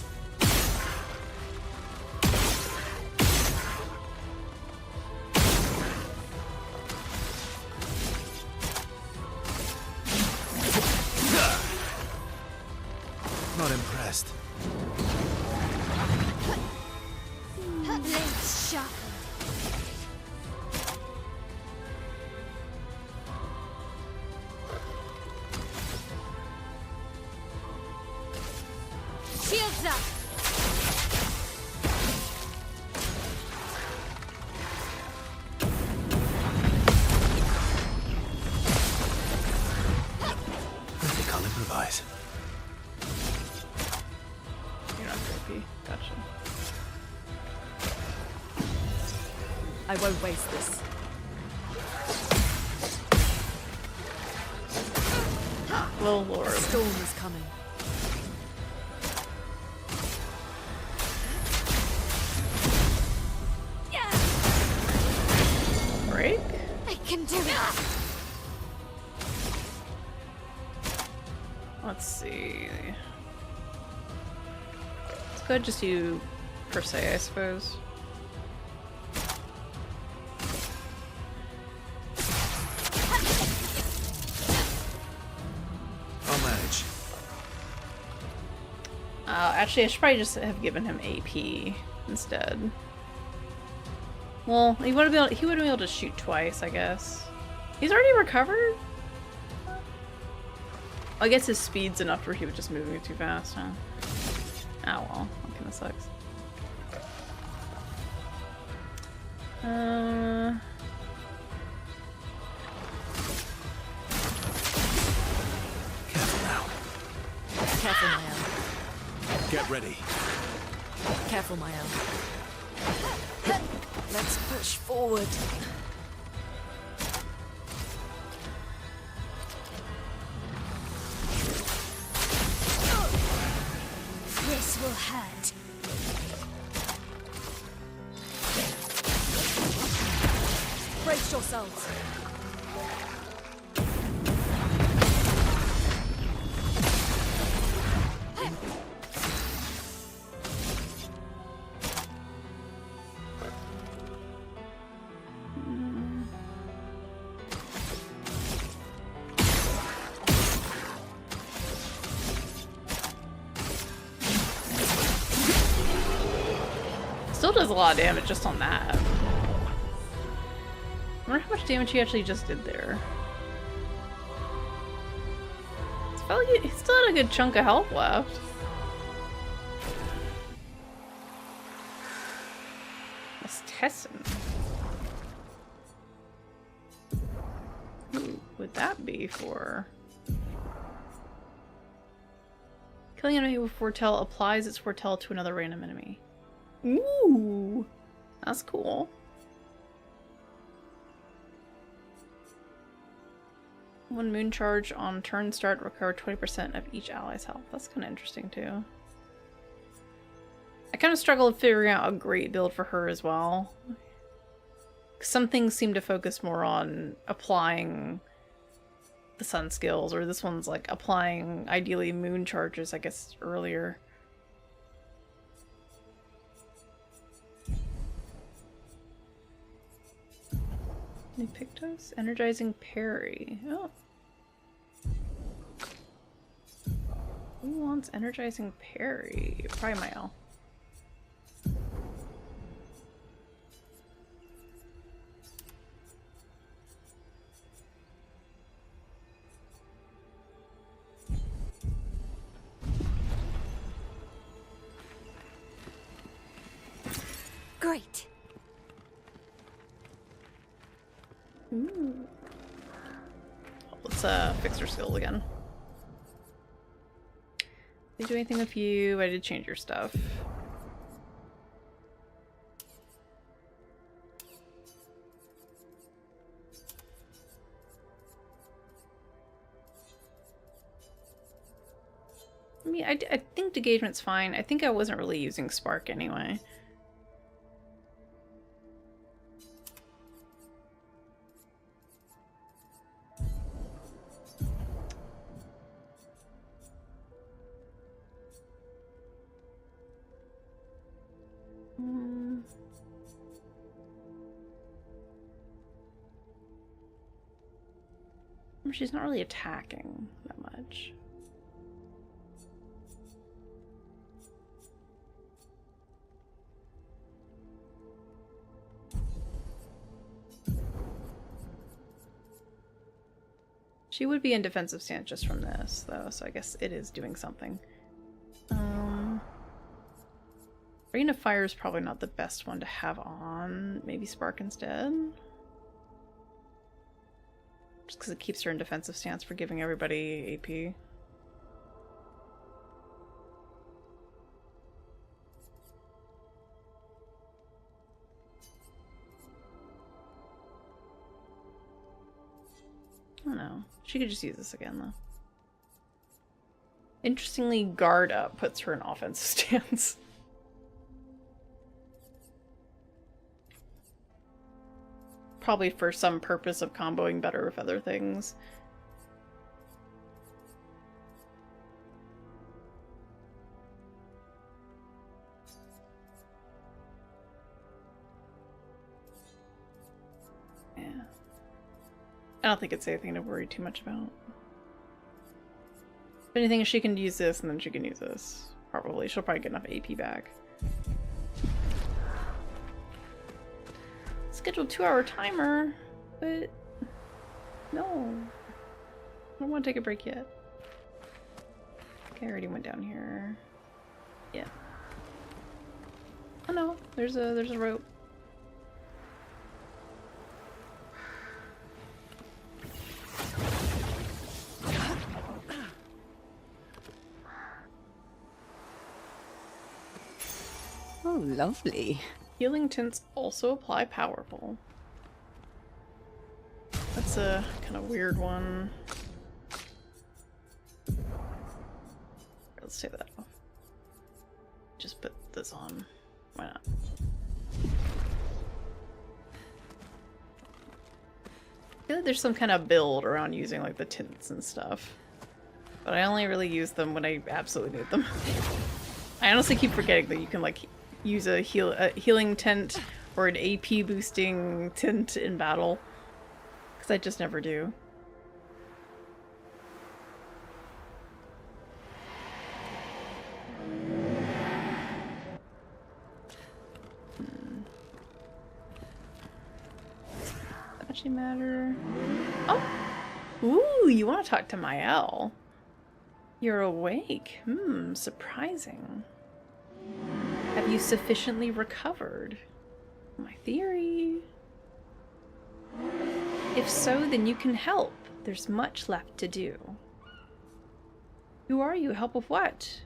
Not impressed. Blades sharpened. Shields up. I think I'll improvise. You're not creepy. Gotcha. I won't waste this. Little Lord. Storm is coming. Break? I can do it. Let's see. Go ahead, just do per se, I suppose. I'll manage. Actually, I should probably just have given him AP instead. Well, he wouldn't be able to shoot twice, I guess. He's already recovered? I guess his speed's enough where he was just moving too fast, huh? Oh well, that kinda sucks. Careful now. Careful, my own. Get ready. Careful, my own. Let's push forward. This will hurt. Brace yourselves. Still does a lot of damage just on that. I wonder how much damage he actually just did there. It felt like he still had a good chunk of health left. Let's test him. Who would that be for? Killing an enemy with foretell applies its foretell to another random enemy. Ooh, that's cool. One moon charge on turn start, recover 20% of each ally's health. That's kind of interesting too. I kind of struggled figuring out a great build for her as well. Some things seem to focus more on applying the sun skills, or this one's like applying ideally moon charges, I guess, earlier. New Pictos? Energizing parry. Oh. Who wants energizing parry? Probably Mael. Great. Ooh. Let's fix her skills again. Did I do anything with you? I did change your stuff. I mean, I think engagement's fine. I think I wasn't really using Spark anyway. She's not really attacking that much. She would be in defensive stance just from this, though, so I guess it is doing something. Rain of Fire is probably not the best one to have on. Maybe Spark instead? Just because it keeps her in defensive stance for giving everybody AP. I don't know. She could just use this again, though. Interestingly, Guard Up puts her in offensive stance. Probably for some purpose of comboing better with other things. don't think it's anything to worry too much about. If anything, she can use this and then she can use this. Probably. She'll probably get enough AP back. Scheduled 2-hour timer, but no. I don't want to take a break yet. Okay, I already went down here. Yeah. Oh no, there's a rope. Oh, lovely. Healing tints also apply powerful. That's a kind of weird one. Let's take that off. Just put this on. Why not? I feel like there's some kind of build around using like the tints and stuff. But I only really use them when I absolutely need them. I honestly keep forgetting that you can like use a healing tint or an AP boosting tint in battle. Because I just never do. Actually matter. Oh! Ooh, you want to talk to Mael. You're awake. Surprising. Have you sufficiently recovered? My theory. If so, then you can help. There's much left to do. Who are you? Help with what?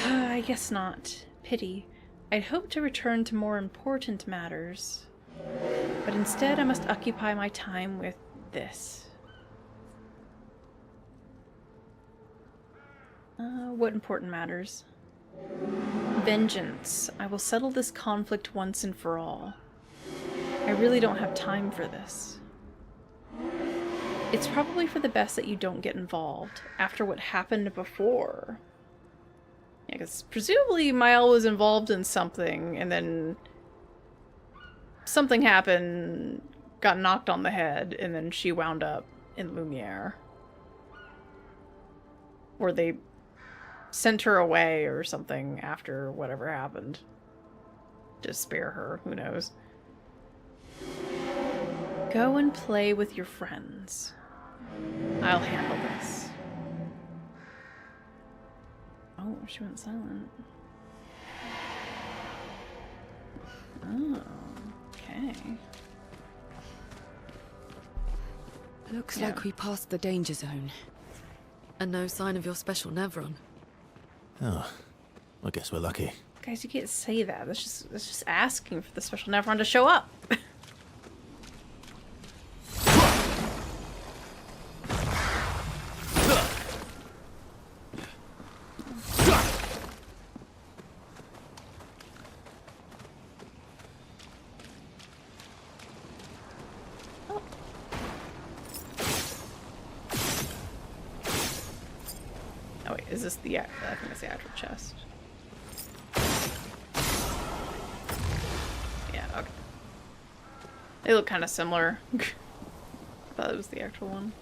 I guess not. Pity. I'd hoped to return to more important matters. But instead I must occupy my time with this. What important matters? Vengeance. I will settle this conflict once and for all. I really don't have time for this. It's probably for the best that you don't get involved after what happened before. Yeah, because presumably Mael was involved in something and then something happened, got knocked on the head, and then she wound up in Lumiere. Or they sent her away or something after whatever happened. To spare her, who knows. Go and play with your friends. I'll handle this. Oh, she went silent. Oh, okay. Looks like we passed the danger zone. And no sign of your special Nevron. Oh, I guess we're lucky. Guys, you can't say that. That's just asking for the special Nevron to show up. Oh wait, is this the, I think it's the actual chest. Yeah, okay. They look kind of similar. I thought it was the actual one.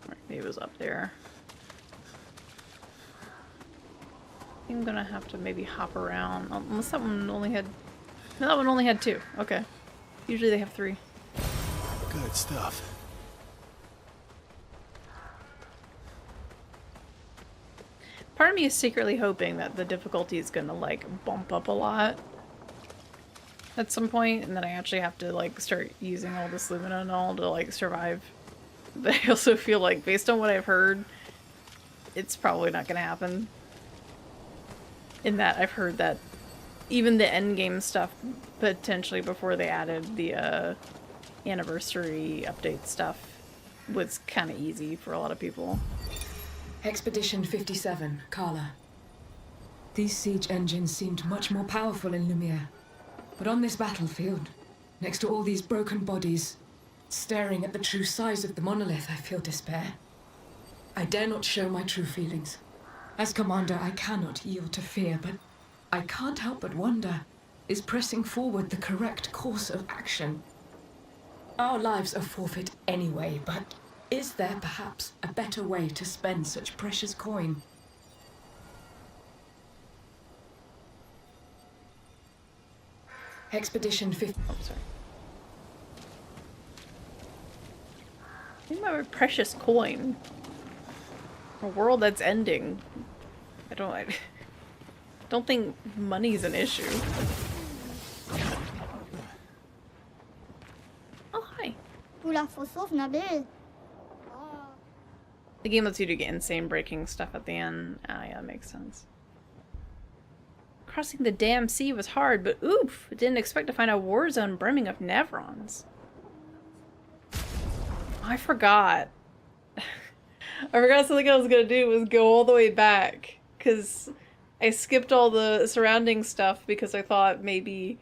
Right, maybe it was up there. I'm gonna have to maybe hop around. Unless that one only had... No, that one only had 2. Okay. Usually they have 3. Good stuff. Part of me is secretly hoping that the difficulty is gonna, like, bump up a lot at some point, and then I actually have to, like, start using all this Lumina and all to, like, survive. But I also feel like, based on what I've heard, it's probably not gonna happen. In that I've heard that even the endgame stuff, potentially before they added the anniversary update stuff, was kind of easy for a lot of people. Expedition 57, Carla. These siege engines seemed much more powerful in Lumiere. But on this battlefield, next to all these broken bodies, staring at the true size of the monolith, I feel despair. I dare not show my true feelings. As commander, I cannot yield to fear, but I can't help but wonder, is pressing forward the correct course of action? Our lives are forfeit anyway, but is there perhaps a better way to spend such precious coin? Expedition 50. Oh, sorry. Think about a precious coin. A world that's ending. I don't think money's an issue. Oh, hi. Pula fosov nabil. The game lets you do insane breaking stuff at the end. Ah, yeah, that makes sense. Crossing the damn sea was hard, but oof! Didn't expect to find a war zone brimming of Nevrons. I forgot. I forgot something I was gonna do was go all the way back. Because I skipped all the surrounding stuff because I thought maybe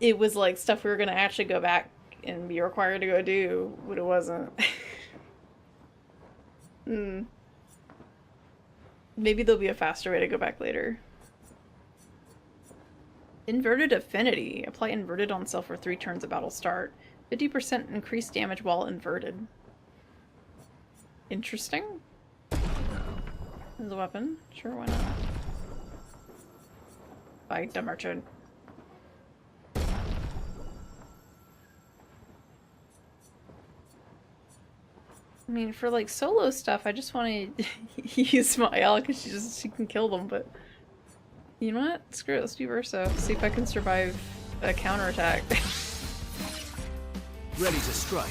it was like stuff we were gonna actually go back and be required to go do, but it wasn't. Maybe there'll be a faster way to go back later. Inverted Affinity. Apply inverted on self for 3 turns at battle start. 50% increased damage while inverted. Interesting. As a weapon. Sure, why not? Fight the merchant. I mean, for like solo stuff, I just want to use my Al because she can kill them. But you know what? Screw it. Let's do Verso. See if I can survive a counterattack. Ready to strike.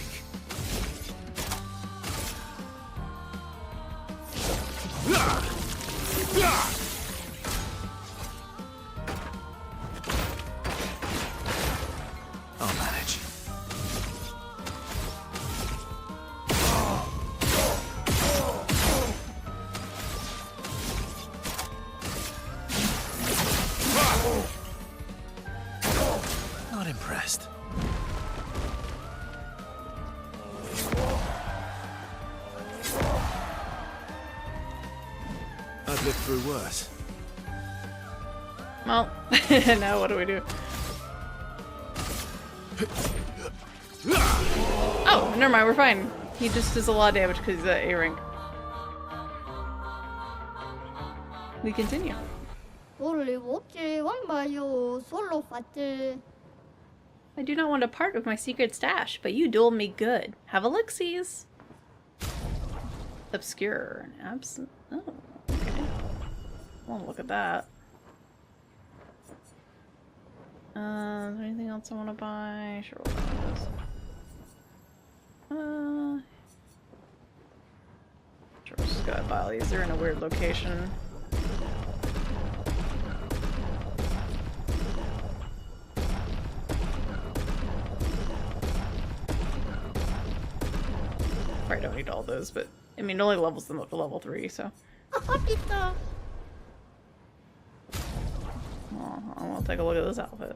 I'll manage. Not impressed. I've lived through worse. Well, now what do we do? Oh, never mind, we're fine. He just does a lot of damage because he's at A rank. We continue. I do not want to part with my secret stash, but you dueled me good. Have elixirs. Obscur. Absent. Oh, okay. Well, look at that. Is there anything else I want to buy? Sure, we'll buy this. Sure, we'll just go ahead and buy all these. They're in a weird location. Probably don't need all those, but I mean, it only levels them up to level 3, so. Pizza. Oh, I want to take a look at this outfit.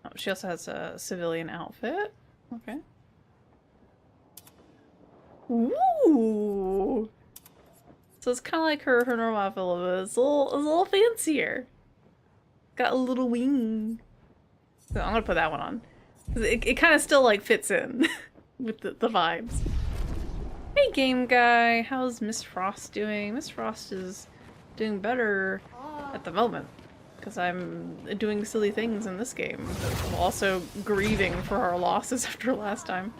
Oh, she also has a civilian outfit. Okay. Ooh. So it's kind of like her normal outfit, but it's a little fancier. Got a little wing. So I'm gonna put that one on. It kind of still like fits in with the vibes. Hey game guy, how's Miss Frost doing? Miss Frost is doing better at the moment because I'm doing silly things in this game. I'm also grieving for our losses after last time.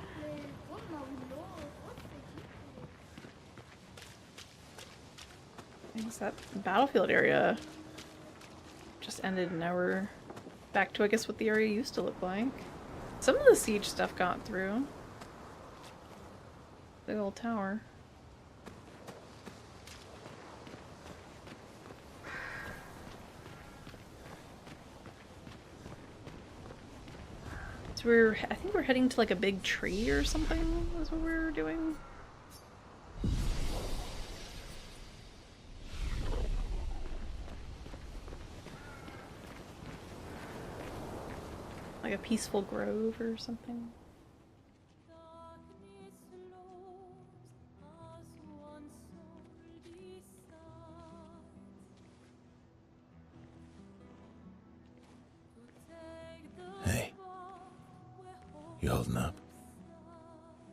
I guess that battlefield area just ended and now we're back to, I guess, what the area used to look like. Some of the siege stuff got through. Big old tower. So I think we're heading to like a big tree or something is what we're doing. Like a peaceful grove or something. You holding up?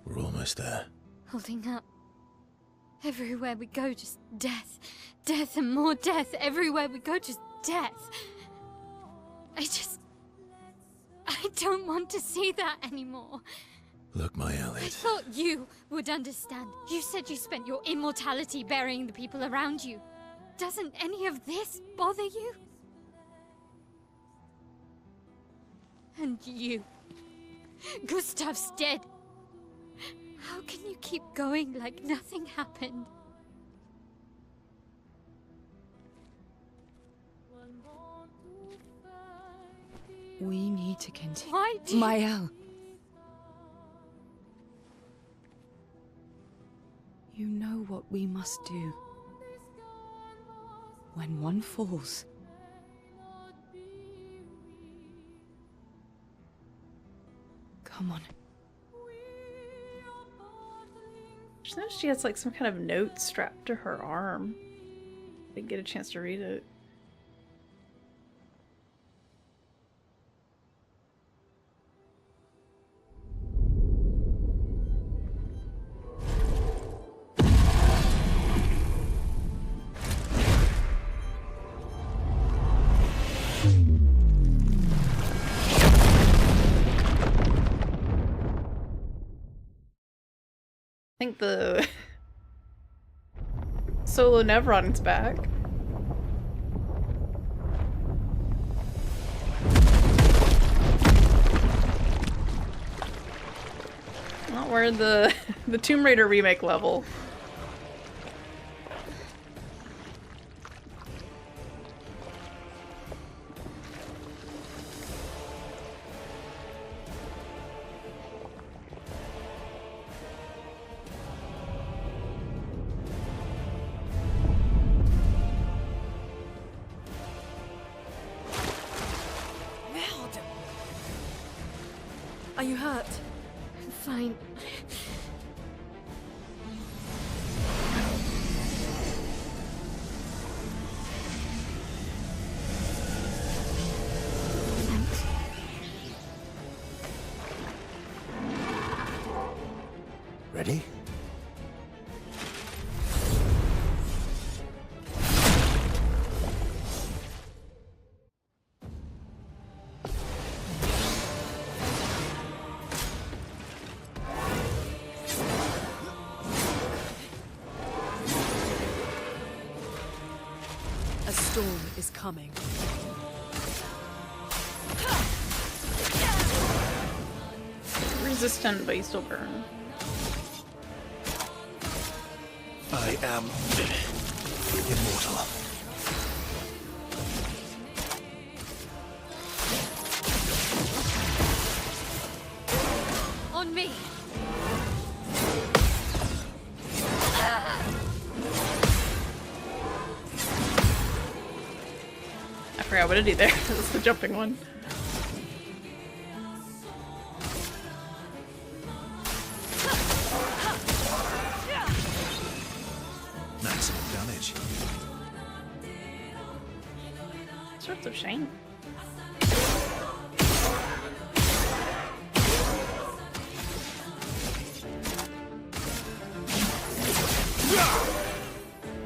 We're almost there. Holding up. Everywhere we go, just death. Death and more death. Everywhere we go, just death. I don't want to see that anymore. Look, my I Elliot. thought you would understand. You said you spent your immortality burying the people around you. Doesn't any of this bother you? And you. Gustav's dead. How can you keep going like nothing happened? We need to continue. Why do you... Mael. You know what we must do. When one falls, come on. She knows she has like some kind of note strapped to her arm. Didn't get a chance to read it. I think the solo Nevron's back. Well, we're in the Tomb Raider remake level. Are you hurt? I'm fine. Thanks. Ready? A storm is coming. Resistant, but you still burn. I am immortal. On me. I forgot what to do there. That's the jumping one. Maximum damage. Sorts of shame.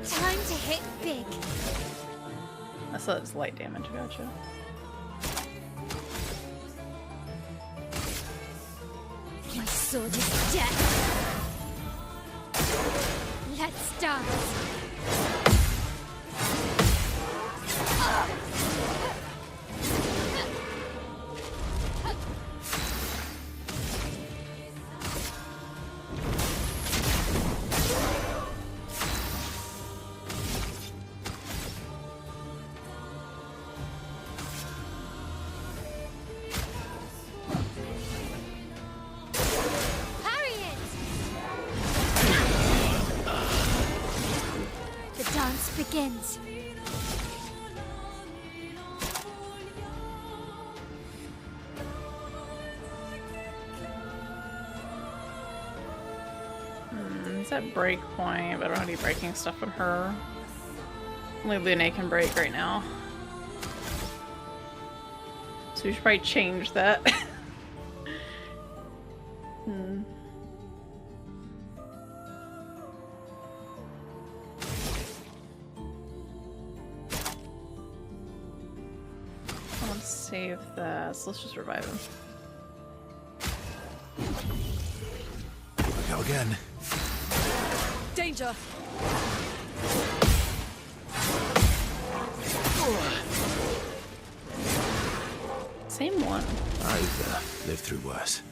Time to hit big. I saw it's light damage, gotcha. My sword is death. Let's dance. Parry it! The dance begins. It's at break point, but I don't have any breaking stuff on her. Only Lune can break right now. So we should probably change that. save that. So let's just revive him. Go again. Danger! Same one. I've lived through worse.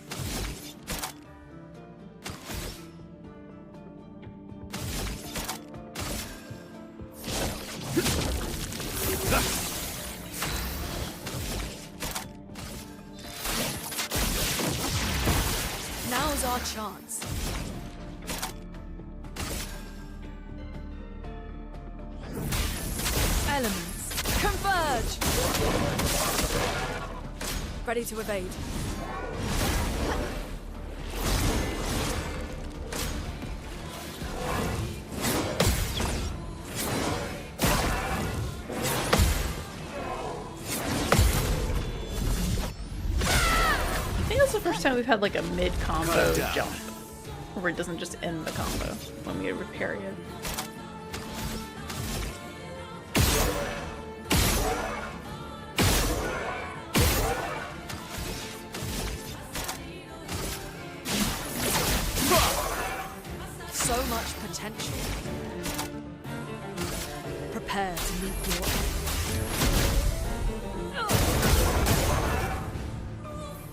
Now's our chance. Elements, converge! Ready to evade. I think that's the first time we've had like a mid-combo Down. jump. Where it doesn't just end the combo when we repair it. So much potential. Prepare to meet your end.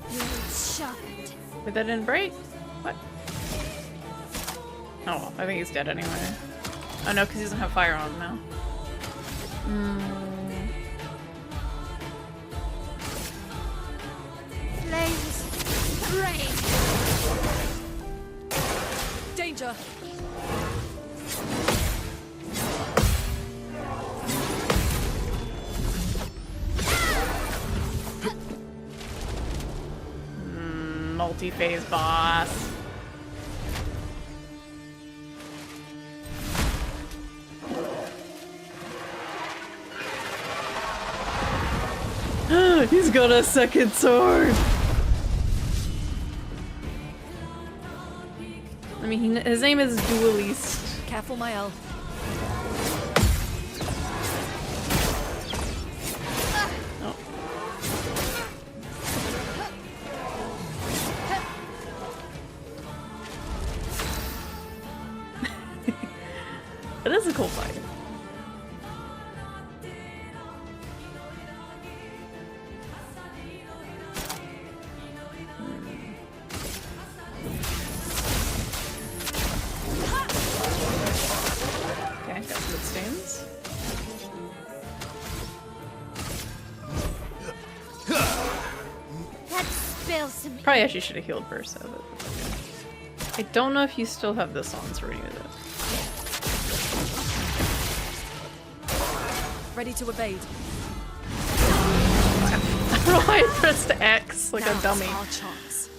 Blades sharpened. Wait, that didn't break? What? Oh, well, I think he's dead anyway. Oh no, because he doesn't have fire on him now. Flames. Rain. Danger! Multi-phase boss. He's got a second sword. I mean, his name is Duelist. Careful, my L. Oh. It is a cool fight. Okay, got some good stains. Let's spill some. Probably actually should have healed Verso, but it's okay. I don't know if you still have this on, so we're gonna do this. Ready to evade. I don't know why I pressed X like Now's a dummy. our chance.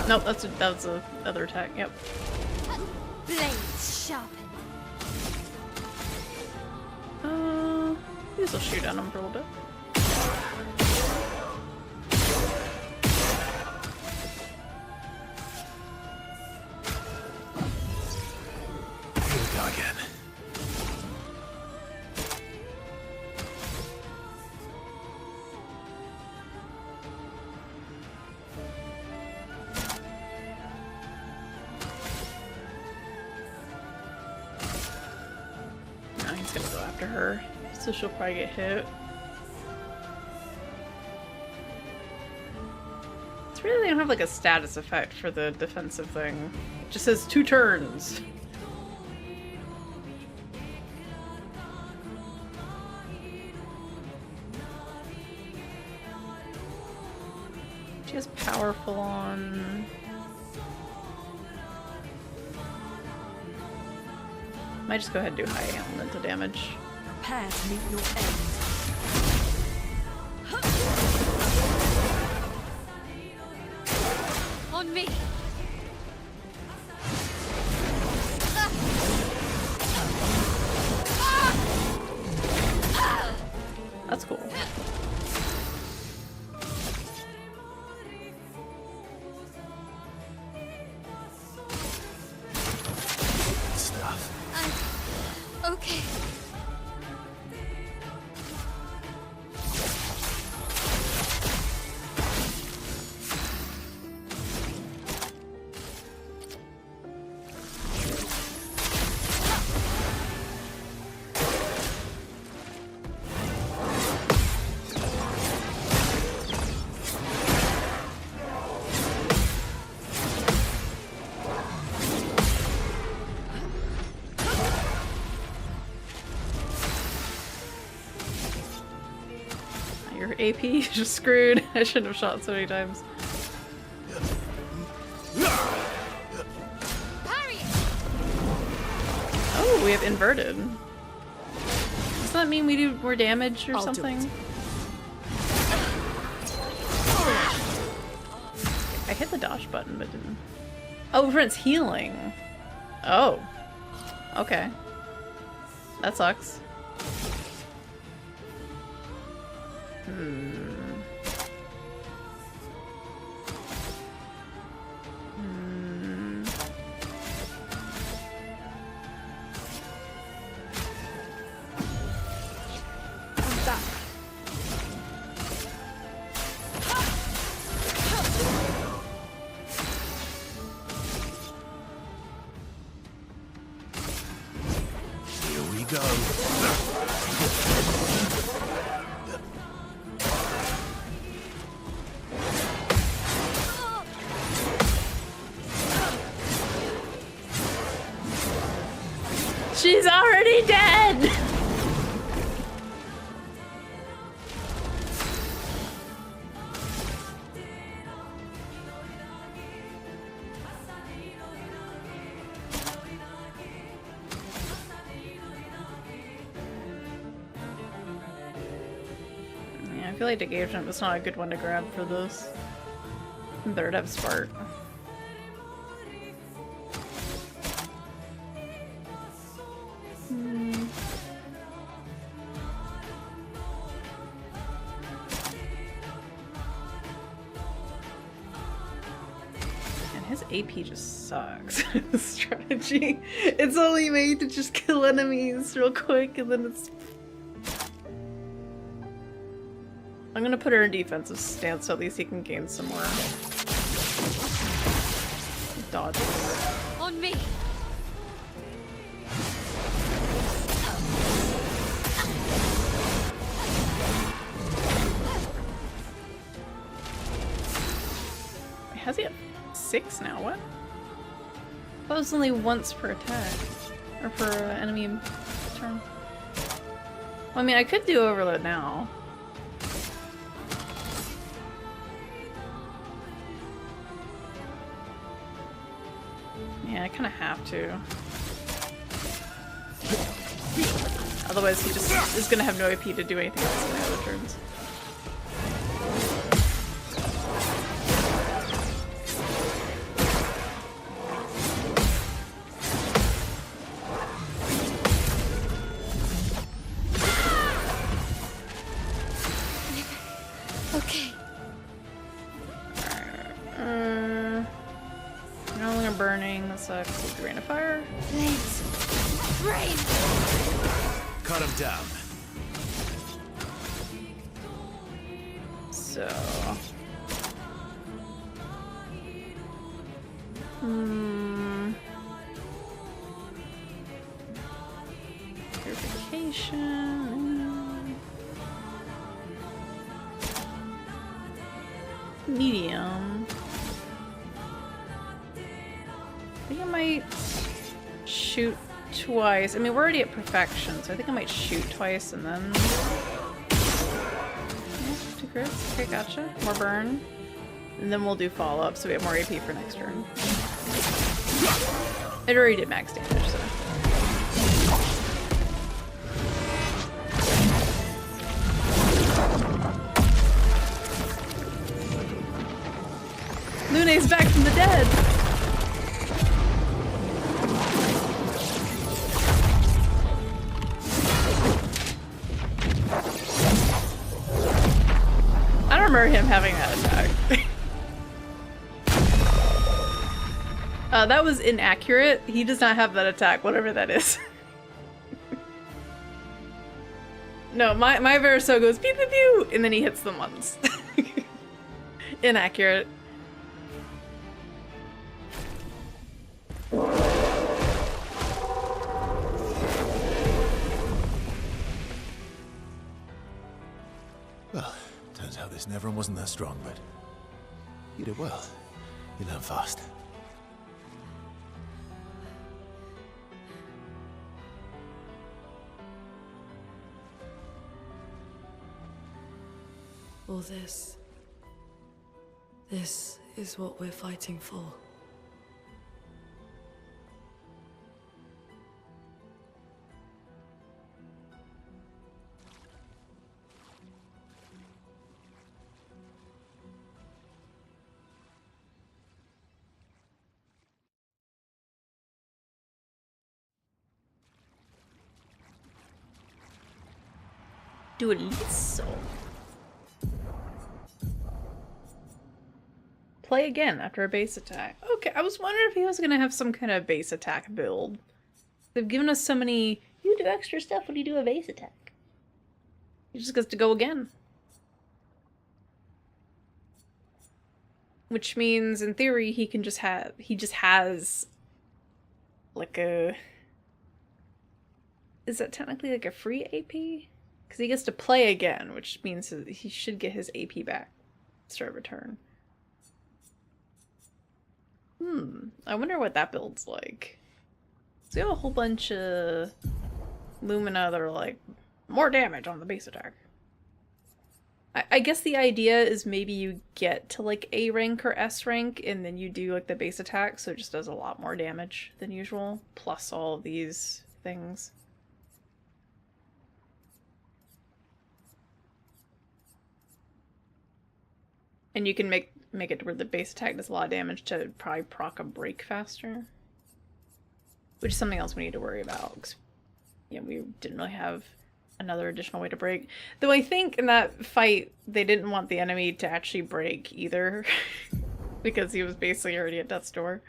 Nope, that was the other attack. Yep. Blades sharpened. These will shoot at him for a little bit. Here we go again. Now he's gonna go after her, so she'll probably get hit. It's really, they don't have like a status effect for the defensive thing. It just says 2 turns. She has powerful on. Might just go ahead and do high elemental damage. Prepare to meet your end. On me! That's cool. Stuff. Okay. Your AP is just screwed. I shouldn't have shot so many times. Parry it! Oh, we have inverted. Does that mean we do more damage or I'll do something? it. I hit the dodge button, but didn't. Oh, friend's healing. Oh. Okay. That sucks. Here we go. She's already dead! Yeah, I feel like engagement was not a good one to grab for this. Better to have Spark. And his AP just sucks. His strategy. It's only made to just kill enemies real quick and then it's... I'm gonna put her in defensive stance so at least he can gain some more dodges. On me! Has he at 6 now? What? That was only once per attack. Or per enemy turn. Well, I mean, I could do overload now. Yeah, I kind of have to. Otherwise, he just is gonna have no AP to do anything else in the other turns. Okay. No longer burning. That sucks. With the rain of fire. Flames. Rain! Cut him down. So. Purification. Medium. I think I might shoot twice. I mean, we're already at perfection, so I think I might shoot twice and then... Yeah, 2 crits. Okay, gotcha. More burn. And then we'll do follow-up, so we have more AP for next turn. It already did max damage, so... Luna Resonate's back from the dead! I don't remember him having that attack. That was inaccurate. He does not have that attack, whatever that is. No, my Verso goes pew pew pew, and then he hits them once. Inaccurate. Well, turns out this Nevron wasn't that strong, but you did well. You learn fast. All this. This is what we're fighting for. Do it so. Play again after a base attack. Okay, I was wondering if he was gonna have some kind of base attack build. They've given us so many, you do extra stuff when you do a base attack. He just gets to go again. Which means, in theory, he can just have, he just has, like a, is that technically like a free AP? Because he gets to play again, which means he should get his AP back. Start return. I wonder what that build's like. So we have a whole bunch of Lumina that are like, more damage on the base attack. I guess the idea is maybe you get to like A rank or S rank and then you do like the base attack, so it just does a lot more damage than usual, plus all of these things. And you can make it where the base attack does a lot of damage to probably proc a break faster. Which is something else we need to worry about. 'Cause, yeah, we didn't really have another additional way to break. Though I think in that fight, they didn't want the enemy to actually break either. Because he was basically already at death's door.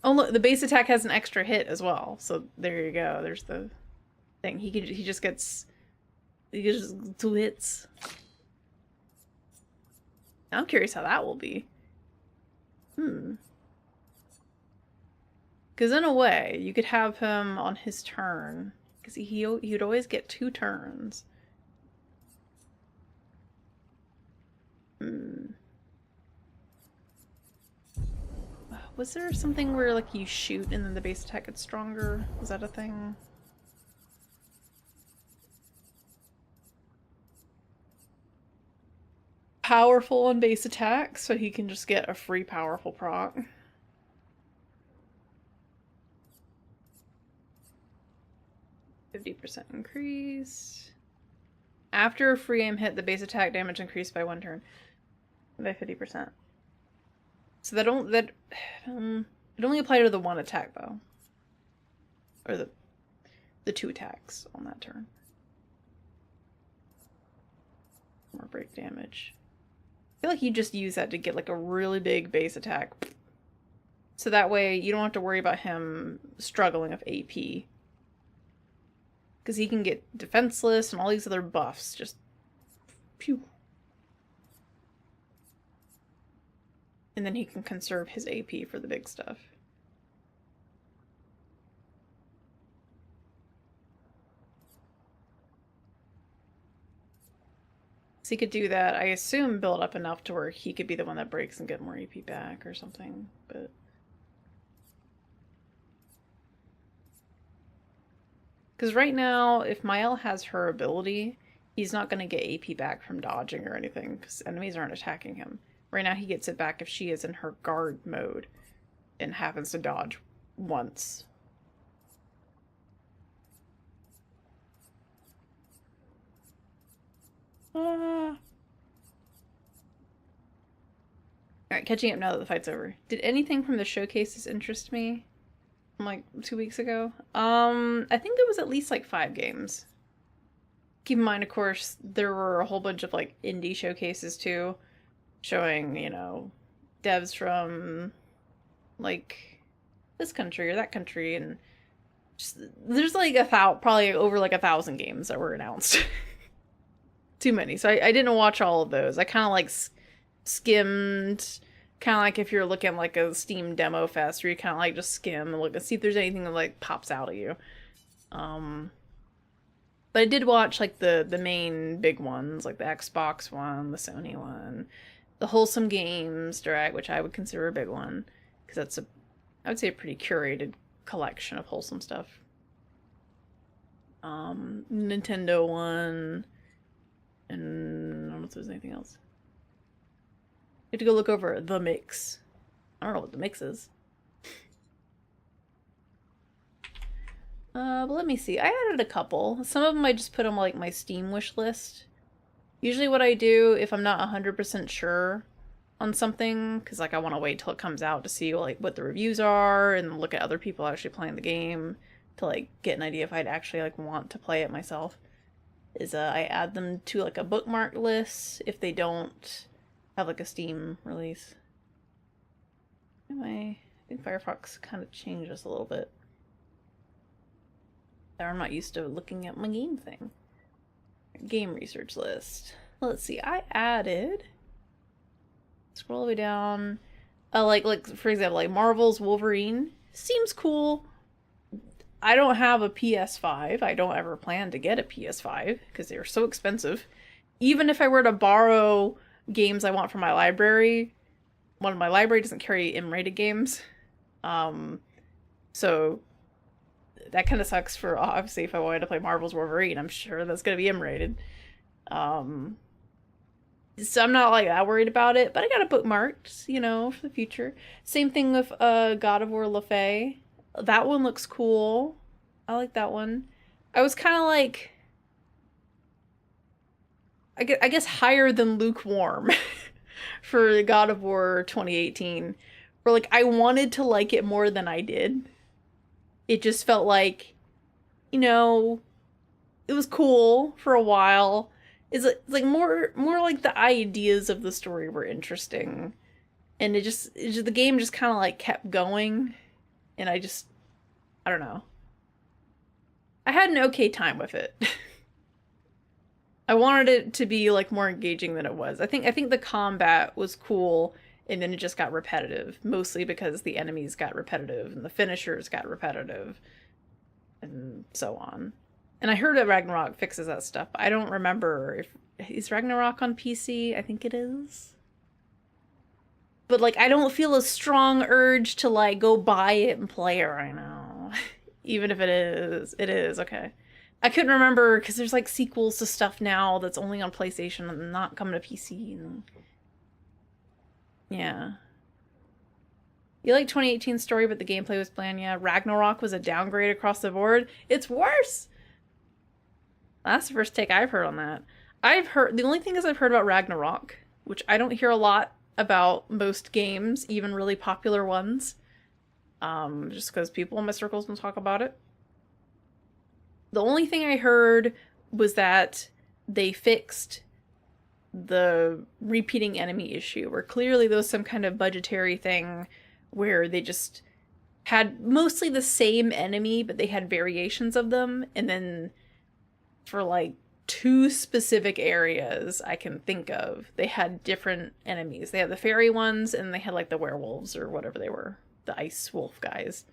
Oh look, the base attack has an extra hit as well. So there you go, there's the thing. He just gets 2 hits. I'm curious how that will be. Because in a way, you could have him on his turn. Because he'd always get 2 turns. Was there something where like you shoot and then the base attack gets stronger? Was that a thing? Powerful on base attack, so he can just get a free powerful proc. %50 increase. After a free aim hit, the base attack damage increased by 1 turn. By 50%. So it only applied to the 1 attack though. Or the 2 attacks on that turn. More break damage. I feel like you just use that to get like a really big base attack. So that way you don't have to worry about him struggling with AP. Because he can get defenseless and all these other buffs. Just pew. And then he can conserve his AP for the big stuff. So he could do that, I assume, build up enough to where he could be the one that breaks and get more AP back or something, but... Because right now, if Mael has her ability, he's not going to get AP back from dodging or anything, because enemies aren't attacking him. Right now he gets it back if she is in her guard mode and happens to dodge once. Alright, catching up now that the fight's over. Did anything from the showcases interest me from like 2 weeks ago? I think there was at least like 5 games. Keep in mind, of course, there were a whole bunch of like indie showcases too, showing, you know, devs from like this country or that country, and just, there's like probably over like 1,000 games that were announced. Too many. So I didn't watch all of those. I kind of like skimmed, kind of like if you're looking like a Steam demo fest, where you kind of like just skim and look and see if there's anything that like pops out at you. But I did watch like the main big ones, like the Xbox one, the Sony one, the Wholesome Games Direct, which I would consider a big one, because that's I would say a pretty curated collection of wholesome stuff. Nintendo one, and I don't know if there's anything else. You have to go look over the mix. I don't know what the mix is. But let me see. I added a couple. Some of them I just put on like my Steam wish list. Usually what I do if I'm not 100% sure on something, because like I want to wait till it comes out to see like what the reviews are and look at other people actually playing the game to like get an idea if I'd actually like want to play it myself, is I add them to like a bookmark list if they don't have like a Steam release. Anyway, I think Firefox kind of changed this a little bit. I'm not used to looking at my game thing. Game research list. Let's see, I added, scroll all the way down, like for example, like Marvel's Wolverine seems cool. I don't have a PS5. I don't ever plan to get a PS5 because they're so expensive. Even if I were to borrow games I want from my library, my library doesn't carry M-rated games. So that kind of sucks for, obviously, if I wanted to play Marvel's Wolverine. I'm sure that's going to be M-rated. So I'm not like that worried about it, but I got it bookmarked, you know, for the future. Same thing with God of War Le Fay. That one looks cool. I like that one. I was kind of like, I guess higher than lukewarm for God of War 2018. Where like I wanted to like it more than I did. It just felt like, you know, it was cool for a while. It's like more like the ideas of the story were interesting, and it just the game just kind of like kept going, and I don't know. I had an okay time with it. I wanted it to be like more engaging than it was. I think the combat was cool, and then it just got repetitive, mostly because the enemies got repetitive and the finishers got repetitive and so on. And I heard that Ragnarok fixes that stuff. I don't remember if is Ragnarok on PC? I think it is. But like I don't feel a strong urge to like go buy it and play it right now. Even if it is okay. I couldn't remember because there's like sequels to stuff now that's only on PlayStation and not coming to PC. And yeah. You like 2018 story, but the gameplay was bland. Yeah, Ragnarok was a downgrade across the board. It's worse. That's the first take I've heard on that. The only thing is I've heard about Ragnarok, which I don't hear a lot about most games, even really popular ones. Just because people in my circles don't talk about it. The only thing I heard was that they fixed the repeating enemy issue, where clearly there was some kind of budgetary thing where they just had mostly the same enemy, but they had variations of them, and then for like 2 specific areas I can think of, they had different enemies. They had the fairy ones, and they had like the werewolves or whatever they were, the ice wolf guys.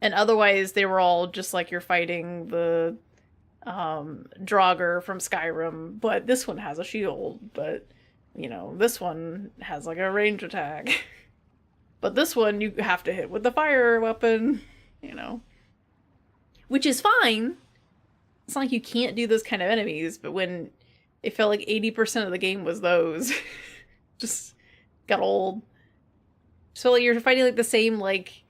And otherwise they were all just like you're fighting the Draugr from Skyrim, but this one has a shield, but you know, this one has like a range attack. But this one you have to hit with the fire weapon, you know. Which is fine. It's not like you can't do those kind of enemies, but when it felt like 80% of the game was those, just got old. So like you're fighting like the same, like,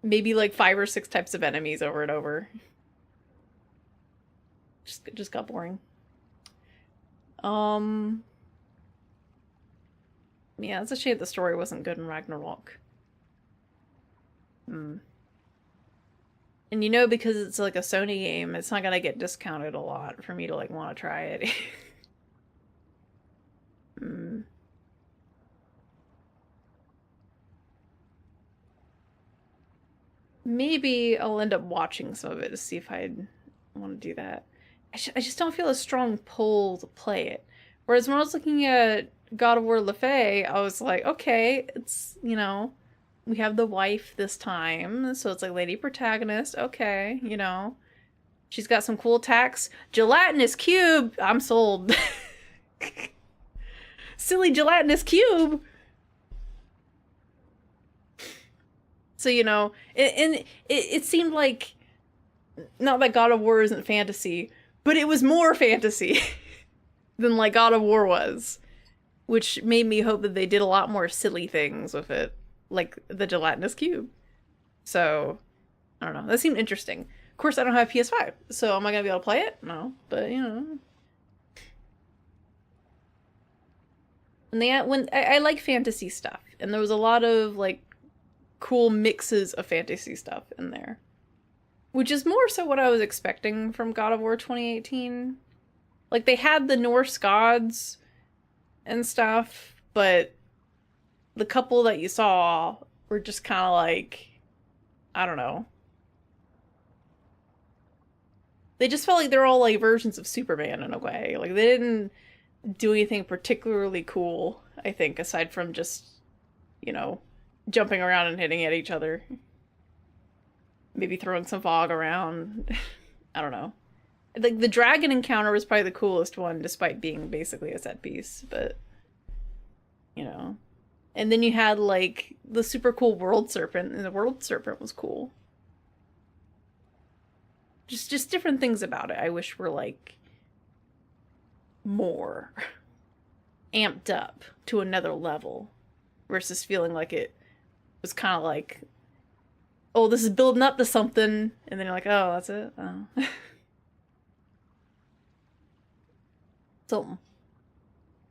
maybe like 5 or 6 types of enemies over and over. Just got boring. Yeah, it's a shame the story wasn't good in Ragnarok. And you know, because it's like a Sony game, it's not gonna get discounted a lot for me to like want to try it. Maybe I'll end up watching some of it to see if I'd want to do that. I just don't feel a strong pull to play it. Whereas when I was looking at God of War Le Fay, I was like, okay, it's, you know, we have the wife this time, so it's like lady protagonist, okay, you know. She's got some cool attacks. Gelatinous cube! I'm sold. Silly gelatinous cube! So, you know, it seemed like, not that God of War isn't fantasy, but it was more fantasy than like God of War was. Which made me hope that they did a lot more silly things with it, like the gelatinous cube. So, I don't know. That seemed interesting. Of course, I don't have PS5, so am I gonna be able to play it? No, but you know. And I like fantasy stuff, and there was a lot of like cool mixes of fantasy stuff in there, which is more so what I was expecting from God of War 2018. Like they had the Norse gods and stuff, but the couple that you saw were just kind of like, I don't know. They just felt like they're all like versions of Superman in a way. Like they didn't do anything particularly cool, I think, aside from just, you know, jumping around and hitting at each other. Maybe throwing some fog around. I don't know. Like, the dragon encounter was probably the coolest one, despite being basically a set piece, but, you know. And then you had, like, the super cool world serpent, and the world serpent was cool. Just different things about it I wish were, like, more amped up to another level, versus feeling like it was kind of like, oh, this is building up to something, and then you're like, oh, that's it? Oh. So,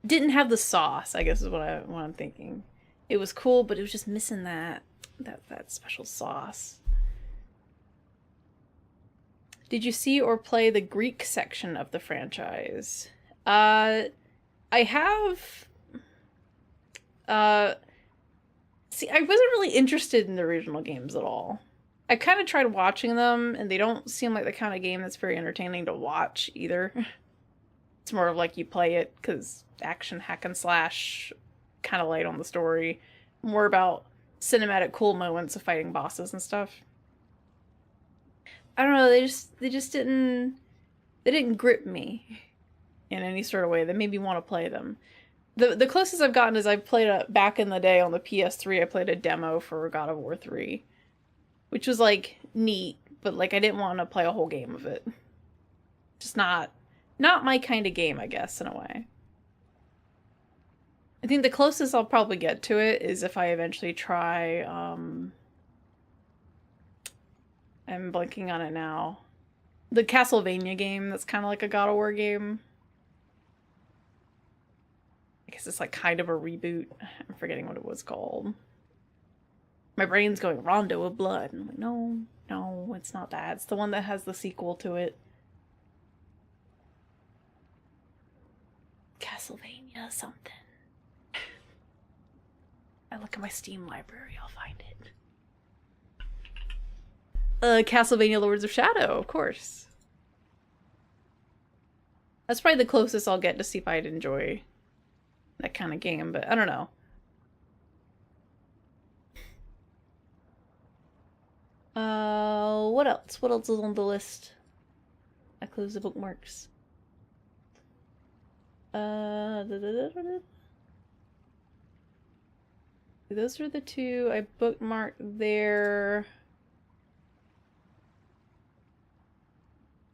didn't have the sauce, I guess is what I'm thinking. It was cool, but it was just missing that special sauce. Did you see or play the Greek section of the franchise? I have. See, I wasn't really interested in the original games at all. I kind of tried watching them, and they don't seem like the kind of game that's very entertaining to watch either. It's more of like you play it because action hack and slash, kind of light on the story. More about cinematic cool moments of fighting bosses and stuff. I don't know, they just didn't grip me in any sort of way that made me want to play them. The closest I've gotten is I've played back in the day on the PS3, I played a demo for God of War 3. Which was like neat, but like I didn't want to play a whole game of it. Just not my kind of game, I guess, in a way. I think the closest I'll probably get to it is if I eventually try, I'm blanking on it now. The Castlevania game that's kind of like a God of War game. I guess it's like kind of a reboot. I'm forgetting what it was called. My brain's going Rondo of Blood. And I'm like, no, it's not that. It's the one that has the sequel to it. Castlevania something. I look at my Steam library, I'll find it. Castlevania Lords of Shadow, of course. That's probably the closest I'll get to see if I'd enjoy that kind of game, but I don't know. What else? What else is on the list? I close the bookmarks. Those are the two I bookmarked there.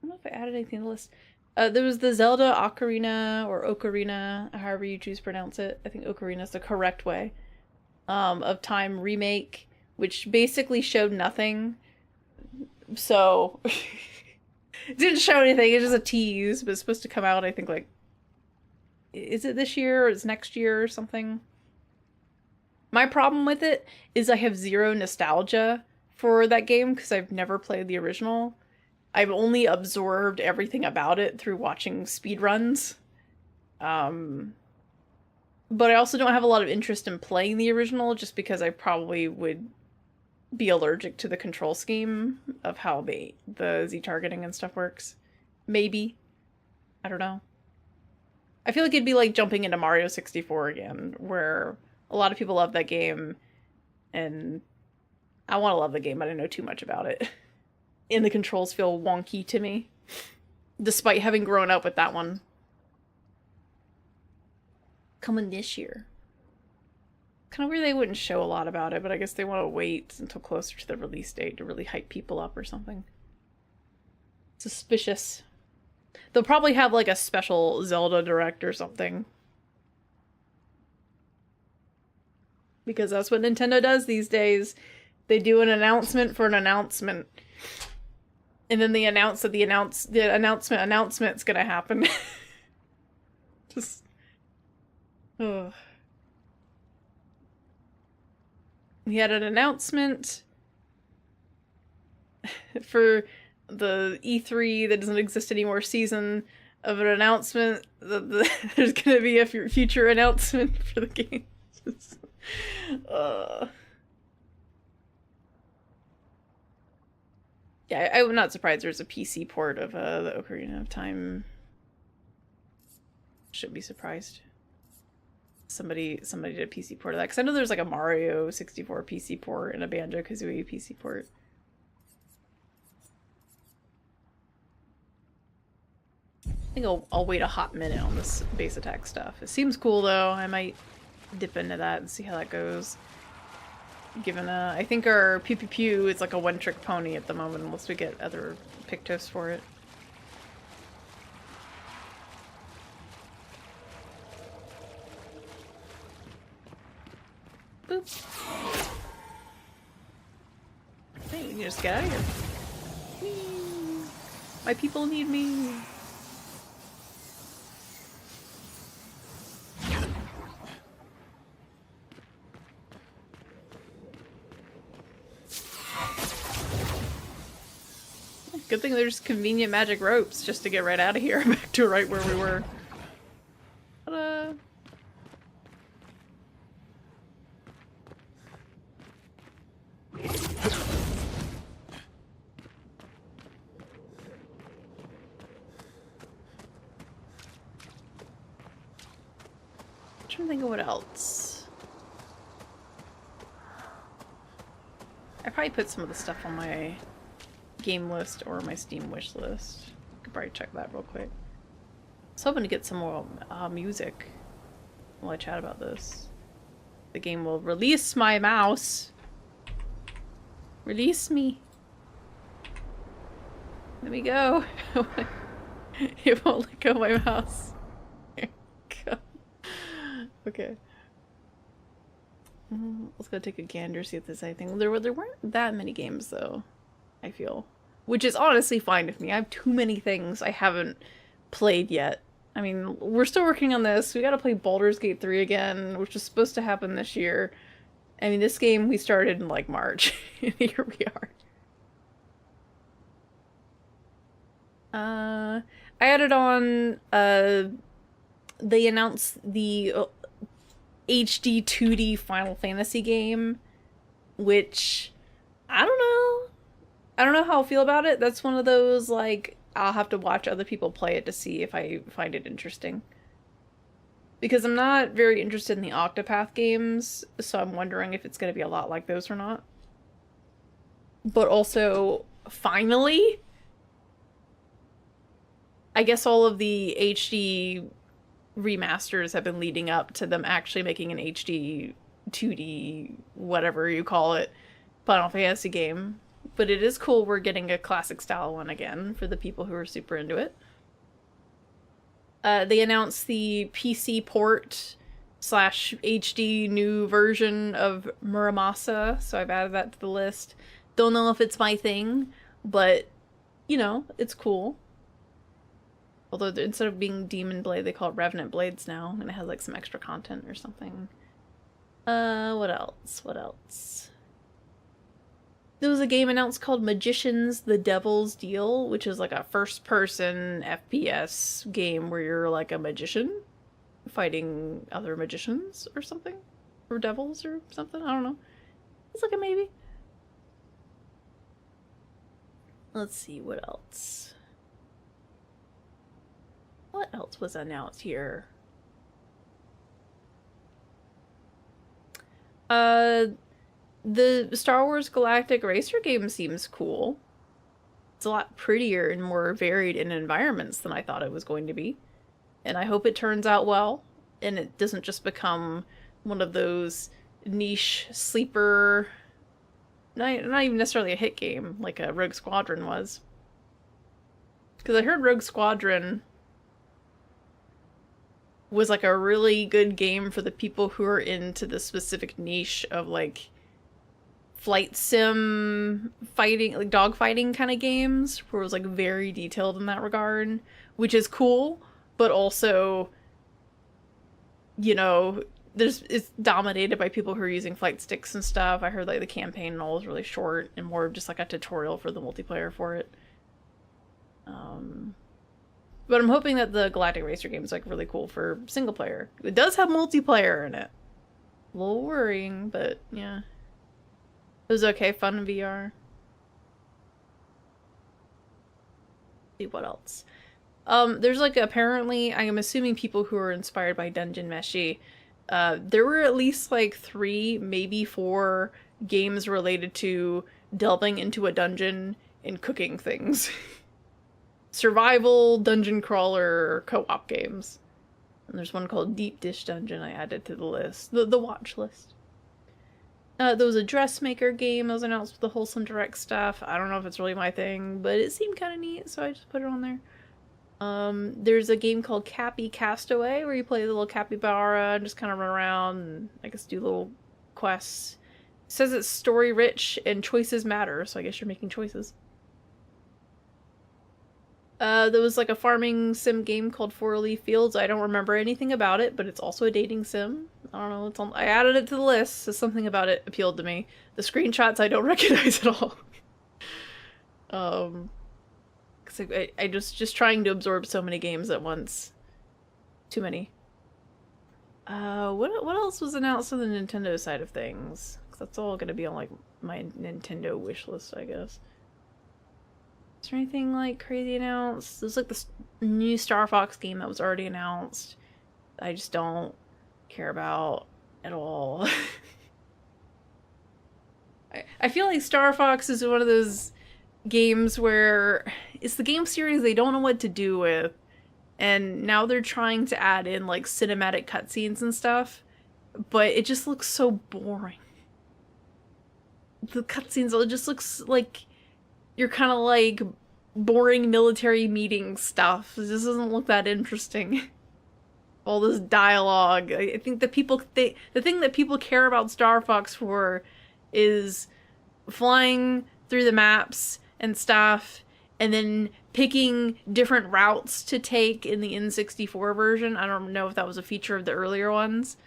I don't know if I added anything to the list. There was the Zelda Ocarina, or Ocarina, however you choose to pronounce it. I think Ocarina is the correct way. Of Time remake, which basically showed nothing. So, it didn't show anything. It's just a tease, but it's supposed to come out, I think, like, is it this year or is it next year or something? My problem with it is I have zero nostalgia for that game because I've never played the original. I've only absorbed everything about it through watching speedruns. But I also don't have a lot of interest in playing the original just because I probably would be allergic to the control scheme of how the Z targeting and stuff works. Maybe. I don't know. I feel like it'd be like jumping into Mario 64 again, where a lot of people love that game, and I want to love the game, but I know too much about it. And the controls feel wonky to me, despite having grown up with that one. Coming this year. Kind of weird they wouldn't show a lot about it, but I guess they want to wait until closer to the release date to really hype people up or something. Suspicious. They'll probably have like a special Zelda Direct or something. Because that's what Nintendo does these days. They do an announcement for an announcement. And then they announce that the announcement's gonna happen. Just... Ugh. We had an announcement for the E3 that doesn't exist anymore season of an announcement that there's going to be a future announcement for the game. Yeah, I'm not surprised there's a PC port of the Ocarina of Time. Shouldn't be surprised. Somebody did a PC port of that, because I know there's like a Mario 64 PC port and a Banjo-Kazooie PC port. I think I'll wait a hot minute on this base attack stuff. It seems cool though. I might dip into that and see how that goes. Given I think our Pew Pew Pew is like a one-trick pony at the moment unless we get other Pictos for it. Boop. Hey, you can just get out of here. Whee! My people need me. Good thing there's convenient magic ropes just to get right out of here, back to right where we were. Ta-da! I'm trying to think of what else. I probably put some of the stuff on my game list or my Steam wish list. Could probably check that real quick. I was hoping to get some more music while I chat about this. The game will release my mouse. Release me. Let me go. It won't let go of my mouse. Okay. Let's go take a gander, see if there's anything. There weren't that many games though, I feel. Which is honestly fine with me. I have too many things I haven't played yet. I mean, we're still working on this. We gotta play Baldur's Gate 3 again, which is supposed to happen this year. I mean, this game we started in like March. And here we are. I added on, they announced the HD 2D Final Fantasy game, which, I don't know. I don't know how I'll feel about it. That's one of those, like, I'll have to watch other people play it to see if I find it interesting. Because I'm not very interested in the Octopath games, so I'm wondering if it's going to be a lot like those or not. But also, finally, I guess all of the HD remasters have been leading up to them actually making an HD 2D, whatever you call it, Final Fantasy game. But it is cool we're getting a classic style one again for the people who are super into it. They announced the PC port / HD new version of Muramasa, so I've added that to the list. Don't know if it's my thing, but, you know, it's cool. Although instead of being Demon Blade, they call it Revenant Blades now, and it has like some extra content or something. What else? What else? There was a game announced called Magicians: The Devil's Deal, which is like a first-person FPS game where you're like a magician fighting other magicians or something. Or devils or something. I don't know. It's like a maybe. Let's see, what else? What else was announced here? The Star Wars Galactic Racer game seems cool. It's a lot prettier and more varied in environments than I thought it was going to be. And I hope it turns out well, and it doesn't just become one of those niche sleeper, not even necessarily a hit game like a Rogue Squadron was. Because I heard Rogue Squadron was like a really good game for the people who are into the specific niche of like flight sim fighting, like dogfighting kind of games, where it was like very detailed in that regard, which is cool, but also, you know, it's dominated by people who are using flight sticks and stuff. I heard like the campaign and all is really short and more of just like a tutorial for the multiplayer for it. But I'm hoping that the Galactic Racer game is like really cool for single player. It does have multiplayer in it. A little worrying, but yeah. It was okay, fun in VR. See what else. There's like apparently, I am assuming people who are inspired by Dungeon Meshi, there were at least like 3, maybe 4 games related to delving into a dungeon and cooking things. Survival, dungeon crawler, co-op games. And there's one called Deep Dish Dungeon I added to the list. The watch list. There was a dressmaker game that was announced with the Wholesome Direct stuff. I don't know if it's really my thing, but it seemed kind of neat, so I just put it on there. There's a game called Cappy Castaway, where you play the little capybara and just kind of run around and I guess do little quests. It says it's story rich and choices matter, so I guess you're making choices. There was like a farming sim game called 4 Leaf Fields. I don't remember anything about it, but it's also a dating sim. I don't know, it's on, I added it to the list, so something about it appealed to me. The screenshots I don't recognize at all. Cause I just trying to absorb so many games at once. Too many. What else was announced on the Nintendo side of things? Cause that's all gonna be on like my Nintendo wish list, I guess. Is there anything like crazy announced? There's like this new Star Fox game that was already announced. I just don't care about at all. I feel like Star Fox is one of those games where it's the game series they don't know what to do with, and now they're trying to add in like cinematic cutscenes and stuff, but it just looks so boring. The cutscenes, it just looks like you're kind of like boring military meeting stuff. It just doesn't look that interesting. All this dialogue. I think the thing that people care about Star Fox for is flying through the maps and stuff, and then picking different routes to take in the N64 version. I don't know if that was a feature of the earlier ones.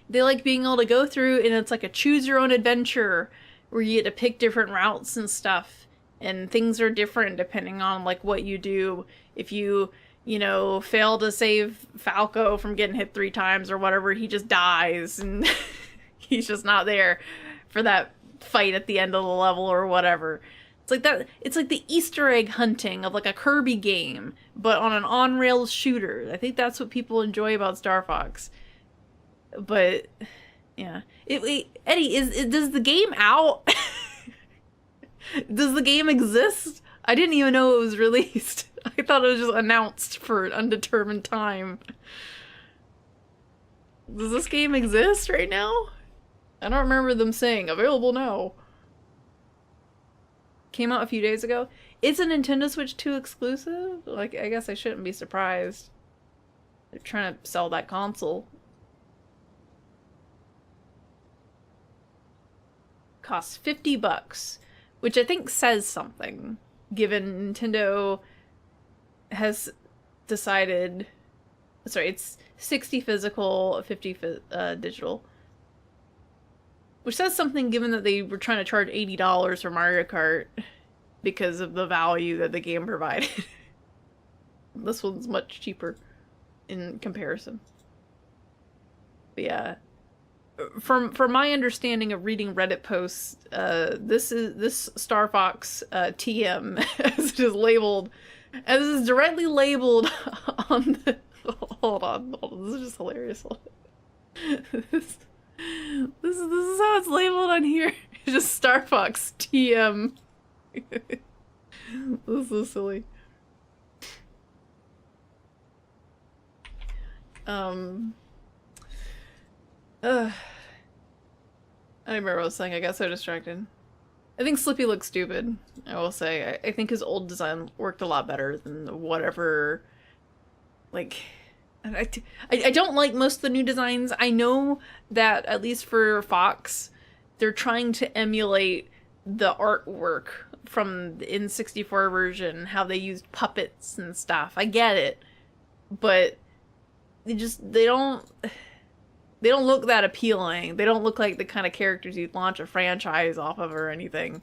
They like being able to go through, and it's like a choose your own adventure where you get to pick different routes and stuff, and things are different depending on like what you do. If you know, fail to save Falco from getting hit 3 times or whatever, he just dies and he's just not there for that fight at the end of the level or whatever. It's like that. It's like the Easter egg hunting of like a Kirby game, but on an on-rails shooter. I think that's what people enjoy about Star Fox. But yeah, Eddie, does the game out? Does the game exist? I didn't even know it was released. I thought it was just announced for an undetermined time. Does this game exist right now? I don't remember them saying available now. Came out a few days ago. It's a Nintendo Switch 2 exclusive? Like, I guess I shouldn't be surprised. They're trying to sell that console. Costs $50, which I think says something, given Nintendo has decided Sorry, it's 60 physical, 50 digital. Which says something given that they were trying to charge $80 for Mario Kart because of the value that the game provided. This one's much cheaper in comparison. But yeah. From my understanding of reading Reddit posts, this Star Fox TM, as it is labeled, as it is directly labeled on the... Hold on, this is just hilarious. This is how it's labeled on here. It's just Star Fox TM. This is so silly. I remember what I was saying. I got so distracted. I think Slippy looks stupid, I will say. I think his old design worked a lot better than whatever... Like... I don't like most of the new designs. I know that, at least for Fox, they're trying to emulate the artwork from the N64 version, how they used puppets and stuff. I get it. But they don't look that appealing. They don't look like the kind of characters you'd launch a franchise off of or anything.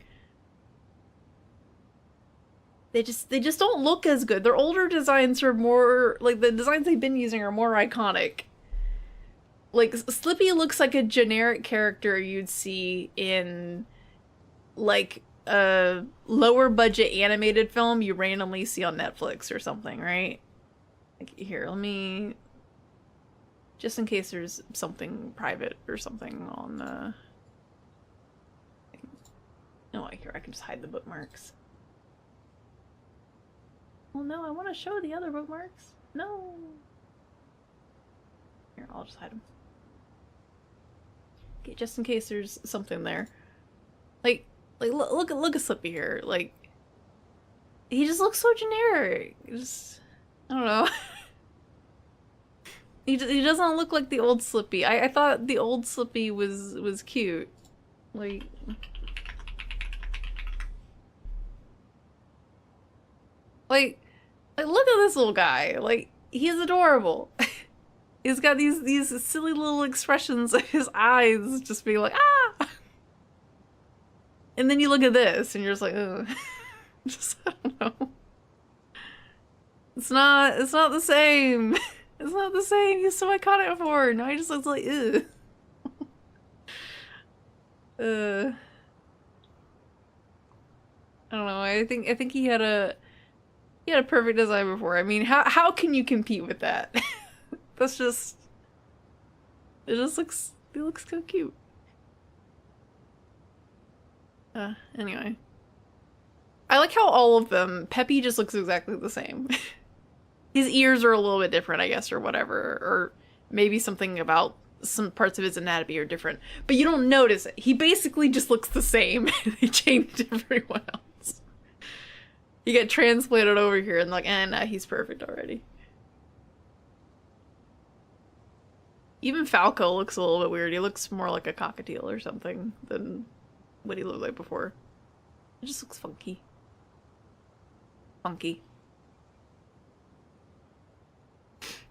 They just don't look as good. Their older designs are more, like, the designs they've been using are more iconic. Like, Slippy looks like a generic character you'd see in, like, a lower budget animated film you randomly see on Netflix or something, right? Like, here, let me... Just in case there's something private or something on, Oh, here, I can just hide the bookmarks. Well, no, I want to show the other bookmarks. No. Here, I'll just hide them. Okay, just in case there's something there. Like look at Slippy here. Like, he just looks so generic. Just, I don't know. He doesn't look like the old Slippy. I thought the old Slippy was cute. Like... Like, look at this little guy. Like, he's adorable. He's got these silly little expressions of his eyes just being like, ah! And then you look at this and you're just like, ugh. Just, I don't know. It's not the same. It's not the same. He's so iconic before. Now he just looks like, ugh. I don't know. I think he had a perfect design before. I mean, how can you compete with that? That's just... It looks so cute. Anyway. I like how all of them, Peppy just looks exactly the same. His ears are a little bit different, I guess, or whatever. Or maybe something about some parts of his anatomy are different. But you don't notice it. He basically just looks the same. They changed everyone else. You get transplanted over here and like, nah, he's perfect already. Even Falco looks a little bit weird. He looks more like a cockatiel or something than what he looked like before. It just looks funky. Funky.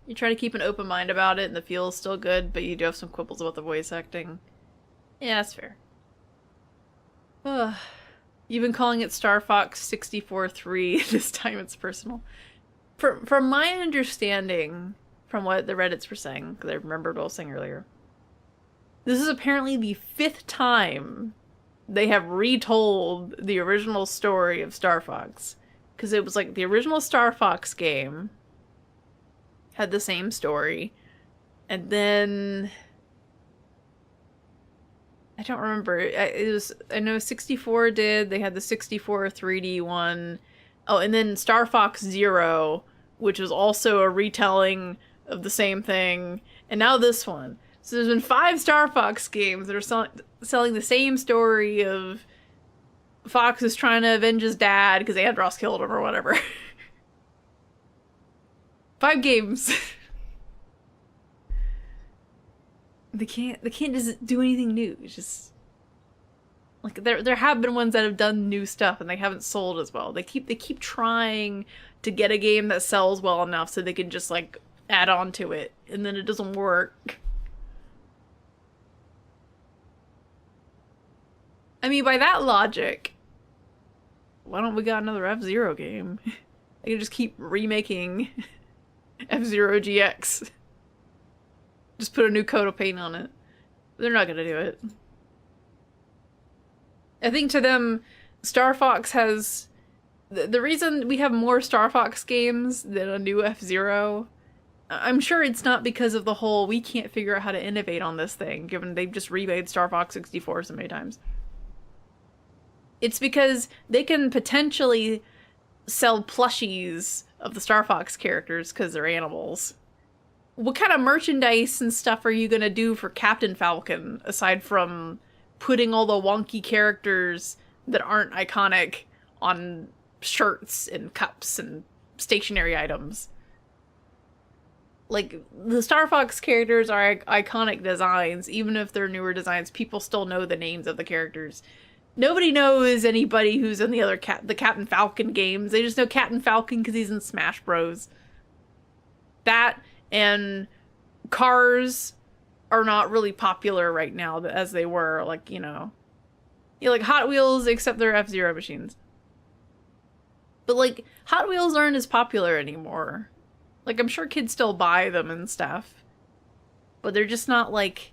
You try to keep an open mind about it and the feel is still good, but you do have some quibbles about the voice acting. Yeah, that's fair. Ugh. You've been calling it Star Fox 64-3. This time it's personal. From my understanding, from what the Reddits were saying, because I remembered what I was saying earlier, this is apparently the 5th time they have retold the original story of Star Fox. Because it was like the original Star Fox game had the same story. And then... I don't remember. I know 64 did. They had the 64 3D one. Oh, and then Star Fox Zero, which was also a retelling of the same thing. And now this one. So there's been 5 Star Fox games that are selling the same story of Fox is trying to avenge his dad because Andros killed him or whatever. 5 games. They can't just do anything new. It's just like there have been ones that have done new stuff and they haven't sold as well. They keep trying to get a game that sells well enough so they can just like add on to it, and then it doesn't work. I mean, by that logic, why don't we got another F-Zero game? They can just keep remaking F-Zero GX. Just put a new coat of paint on it. They're not gonna do it. I think to them, Star Fox has... The reason we have more Star Fox games than a new F-Zero, I'm sure it's not because of the whole, we can't figure out how to innovate on this thing, given they've just remade Star Fox 64 so many times. It's because they can potentially sell plushies of the Star Fox characters because they're animals. What kind of merchandise and stuff are you gonna do for Captain Falcon, aside from putting all the wonky characters that aren't iconic on shirts and cups and stationery items? Like, the Star Fox characters are iconic designs. Even if they're newer designs, people still know the names of the characters. Nobody knows anybody who's in the other the Captain Falcon games. They just know Captain Falcon because he's in Smash Bros. That and cars are not really popular right now as they were, like, you know. Yeah, like Hot Wheels, except they're F-Zero machines. But, like, Hot Wheels aren't as popular anymore. Like, I'm sure kids still buy them and stuff. But they're just not, like,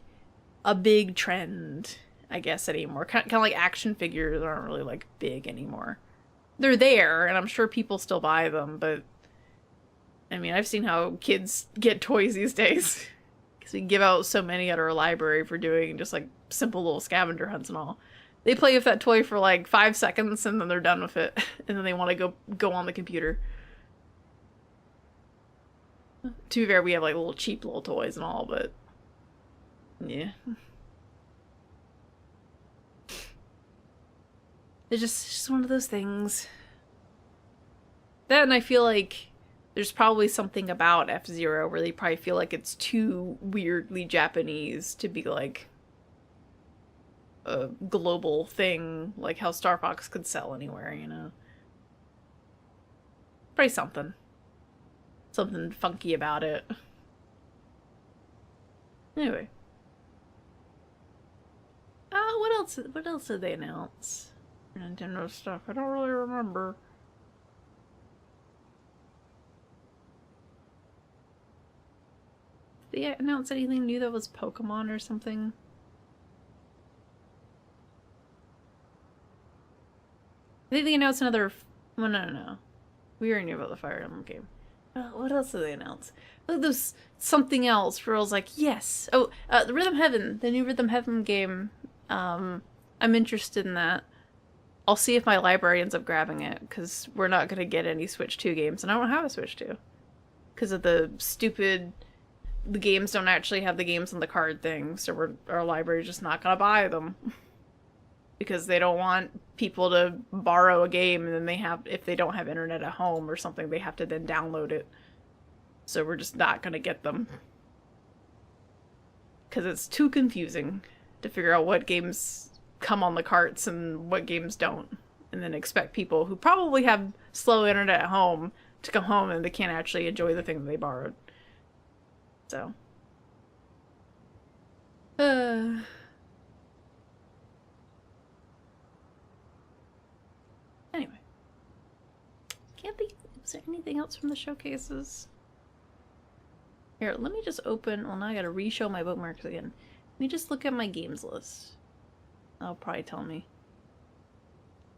a big trend, I guess, anymore. Kind of like action figures aren't really, like, big anymore. They're there, and I'm sure people still buy them, but... I mean, I've seen how kids get toys these days. Because we give out so many at our library for doing just, like, simple little scavenger hunts and all. They play with that toy for, like, 5 seconds, and then they're done with it. And then they want to go on the computer. To be fair, we have, like, little cheap little toys and all, but... yeah. It's just one of those things. That, and I feel like there's probably something about F-Zero where they probably feel like it's too weirdly Japanese to be, like, a global thing, like how Star Fox could sell anywhere, you know? Probably something. Something funky about it. Anyway. What else did they announce? Nintendo stuff. I don't really remember. Did they announce anything new that was Pokemon or something? I think they announced another... well, no. We already knew about the Fire Emblem game. What else did they announce? Like, there's something else where I was like, yes! Oh, the Rhythm Heaven! The new Rhythm Heaven game. I'm interested in that. I'll see if my library ends up grabbing it, because we're not going to get any Switch 2 games, and I don't have a Switch 2. Because of the stupid... the games don't actually have the games on the card thing, so our library's just not going to buy them. Because they don't want people to borrow a game, and then they have, if they don't have internet at home or something, they have to then download it. So we're just not going to get them. Because it's too confusing to figure out what games come on the carts and what games don't. And then expect people who probably have slow internet at home to come home and they can't actually enjoy the thing that they borrowed. So. Anyway. Can't think, was there anything else from the showcases? Here, let me just open, well now I gotta re-show my bookmarks again. Let me just look at my games list. That'll probably tell me.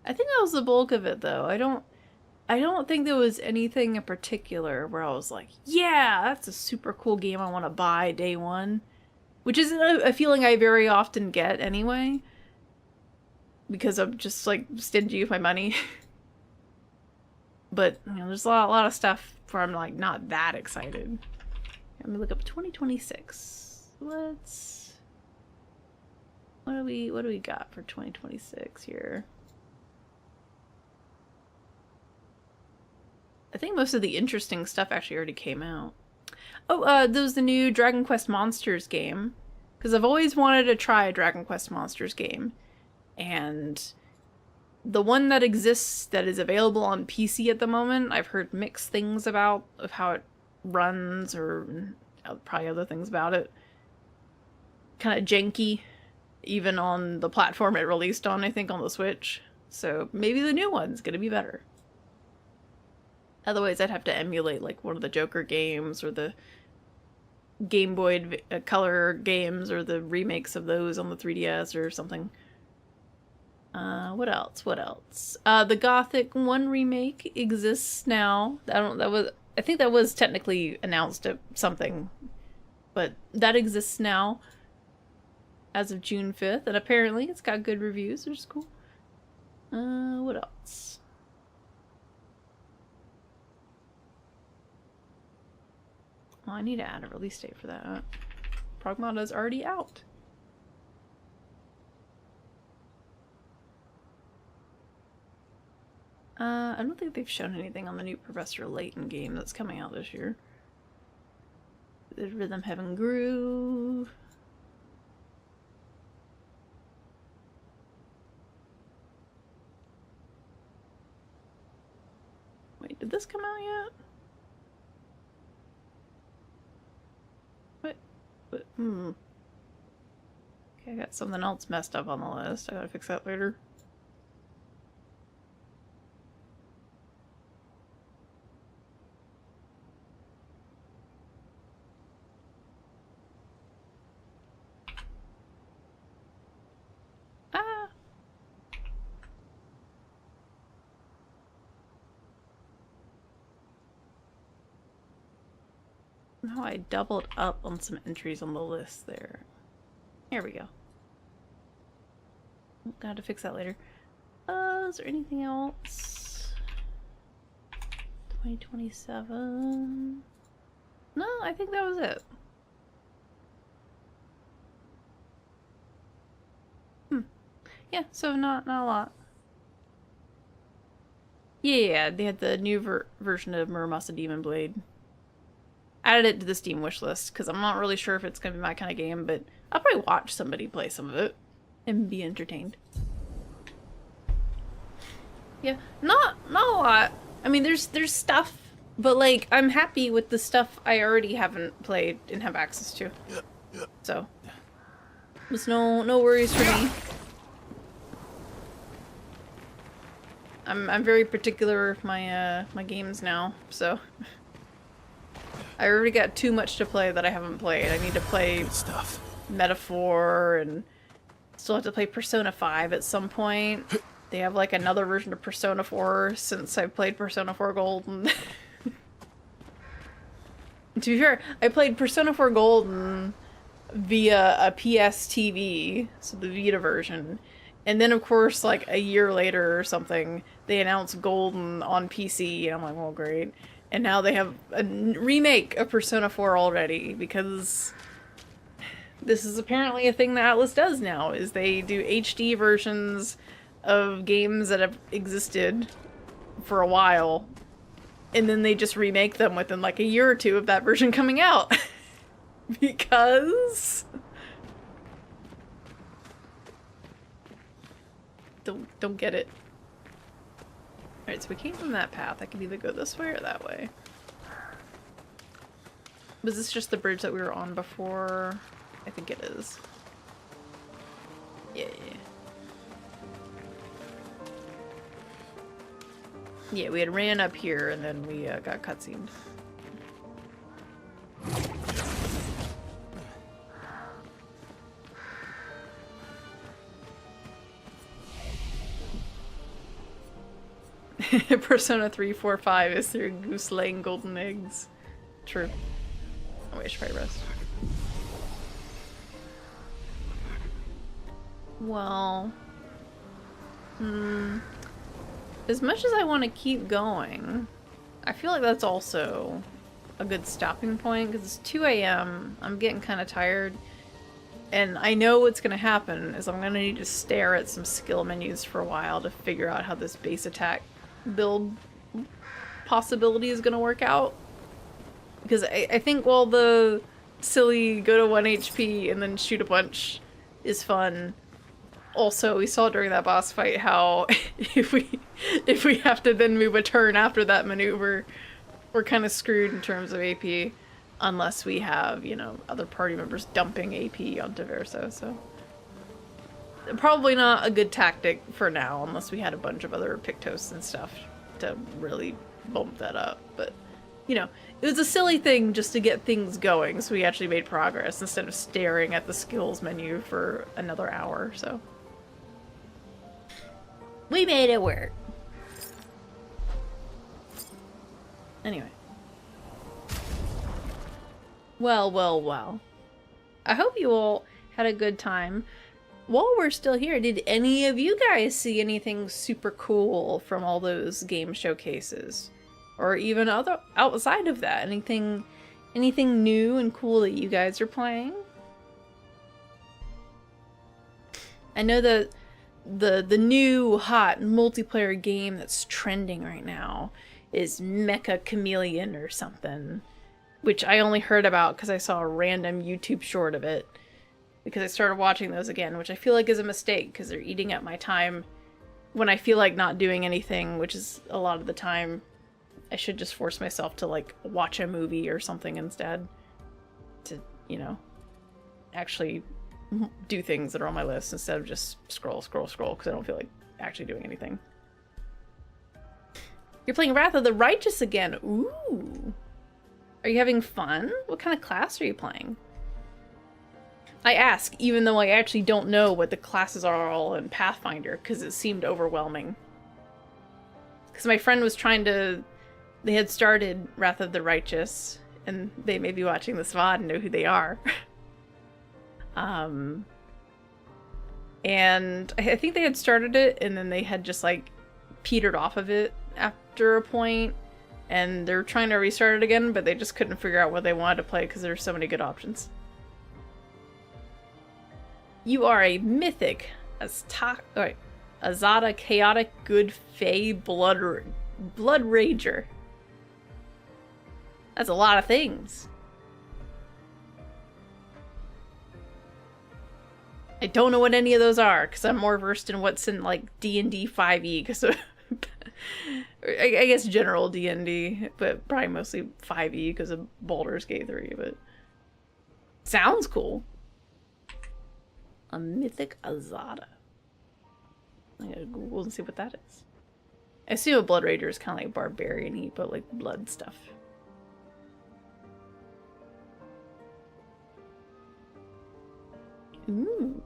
I think that was the bulk of it though. I don't think there was anything in particular where I was like, yeah, that's a super cool game I want to buy day one. Which is a feeling I very often get anyway. Because I'm just, like, stingy with my money. But, you know, there's a lot of stuff where I'm, like, not that excited. Let me look up 2026. What do we got for 2026 here? I think most of the interesting stuff actually already came out. Oh, there was the new Dragon Quest Monsters game. Because I've always wanted to try a Dragon Quest Monsters game. And the one that exists that is available on PC at the moment, I've heard mixed things about of how it runs or probably other things about it. Kind of janky, even on the platform it released on, I think on the Switch. So maybe the new one's gonna be better. Otherwise I'd have to emulate like one of the Joker games or the Game Boy Color games or the remakes of those on the 3DS or something. What else? What else? The Gothic 1 remake exists now. I think that was technically announced at something, but that exists now as of June 5th, and apparently it's got good reviews, which is cool. What else? Well, I need to add a release date for that. Pragmata's already out. I don't think they've shown anything on the new Professor Layton game that's coming out this year. The Rhythm Heaven Groove. Wait, did this come out yet? What? Okay, I got something else messed up on the list. I gotta fix that later. No, I doubled up on some entries on the list there. Here we go. Gotta fix that later. Is there anything else? 2027? No, I think that was it. Yeah, so not a lot. Yeah, they had the new version of Muramasa Demon Blade. Added it to the Steam wishlist because I'm not really sure if it's gonna be my kind of game, but I'll probably watch somebody play some of it and be entertained. Yeah, not a lot. I mean, there's stuff, but like I'm happy with the stuff I already haven't played and have access to. So there's no worries for me. I'm very particular with my my games now, so. I already got too much to play that I haven't played. I need to play Good stuff. Metaphor and still have to play Persona 5 at some point. They have like another version of Persona 4 since I've played Persona 4 Golden. To be fair, I played Persona 4 Golden via a PS TV, so the Vita version. And then of course like a year later or something, they announced Golden on PC and I'm like, well great. And now they have a remake of Persona 4 already, because this is apparently a thing that Atlas does now, is they do HD versions of games that have existed for a while, and then they just remake them within like a year or two of that version coming out. Because... Don't get it. Alright, so we came from that path. I could either go this way or that way. Was this just the bridge that we were on before? I think it is. Yeah. Yeah, we had ran up here and then we got cutscened. Persona 3, 4, 5 is their goose laying golden eggs. True. Oh wait, I should probably rest. Well... As much as I want to keep going, I feel like that's also a good stopping point, because it's 2 AM, I'm getting kind of tired, and I know what's going to happen is I'm going to need to stare at some skill menus for a while to figure out how this base attack build possibility is going to work out. Because I think while the silly go to 1 HP and then shoot a bunch is fun, also we saw during that boss fight how if we have to then move a turn after that maneuver, we're kind of screwed in terms of AP unless we have, you know, other party members dumping AP onto Verso, so. Probably not a good tactic for now, unless we had a bunch of other Pictos and stuff to really bump that up, but, you know, it was a silly thing just to get things going, so we actually made progress instead of staring at the skills menu for another hour, so. We made it work. Anyway. Well, well, well. I hope you all had a good time. While we're still here, did any of you guys see anything super cool from all those game showcases? Or even outside of that? Anything new and cool that you guys are playing? I know that the new hot multiplayer game that's trending right now is Mecha Chameleon or something, which I only heard about because I saw a random YouTube short of it, because I started watching those again, which I feel like is a mistake because they're eating up my time when I feel like not doing anything, which is a lot of the time. I should just force myself to like watch a movie or something instead to, you know, actually do things that are on my list instead of just scroll because I don't feel like actually doing anything. You're playing Wrath of the Righteous again. Ooh. Are you having fun? What kind of class are you playing? I ask, even though I actually don't know what the classes are all in Pathfinder, because it seemed overwhelming. Because my friend was trying to... They had started Wrath of the Righteous, and they may be watching this VOD and know who they are. And I think they had started it, and then they had just, like, petered off of it after a point, and they're trying to restart it again, but they just couldn't figure out what they wanted to play because there's so many good options. You are a mythic, Azada chaotic good fae blood rager. That's a lot of things. I don't know what any of those are because I'm more versed in what's in like D&D 5e because of I guess general D&D, but probably mostly 5e because of Baldur's Gate 3, but sounds cool. A mythic Azada. I'm gonna Google and see what that is. I assume a Blood Rager is kind of like barbarian-y, but like blood stuff. Ooh.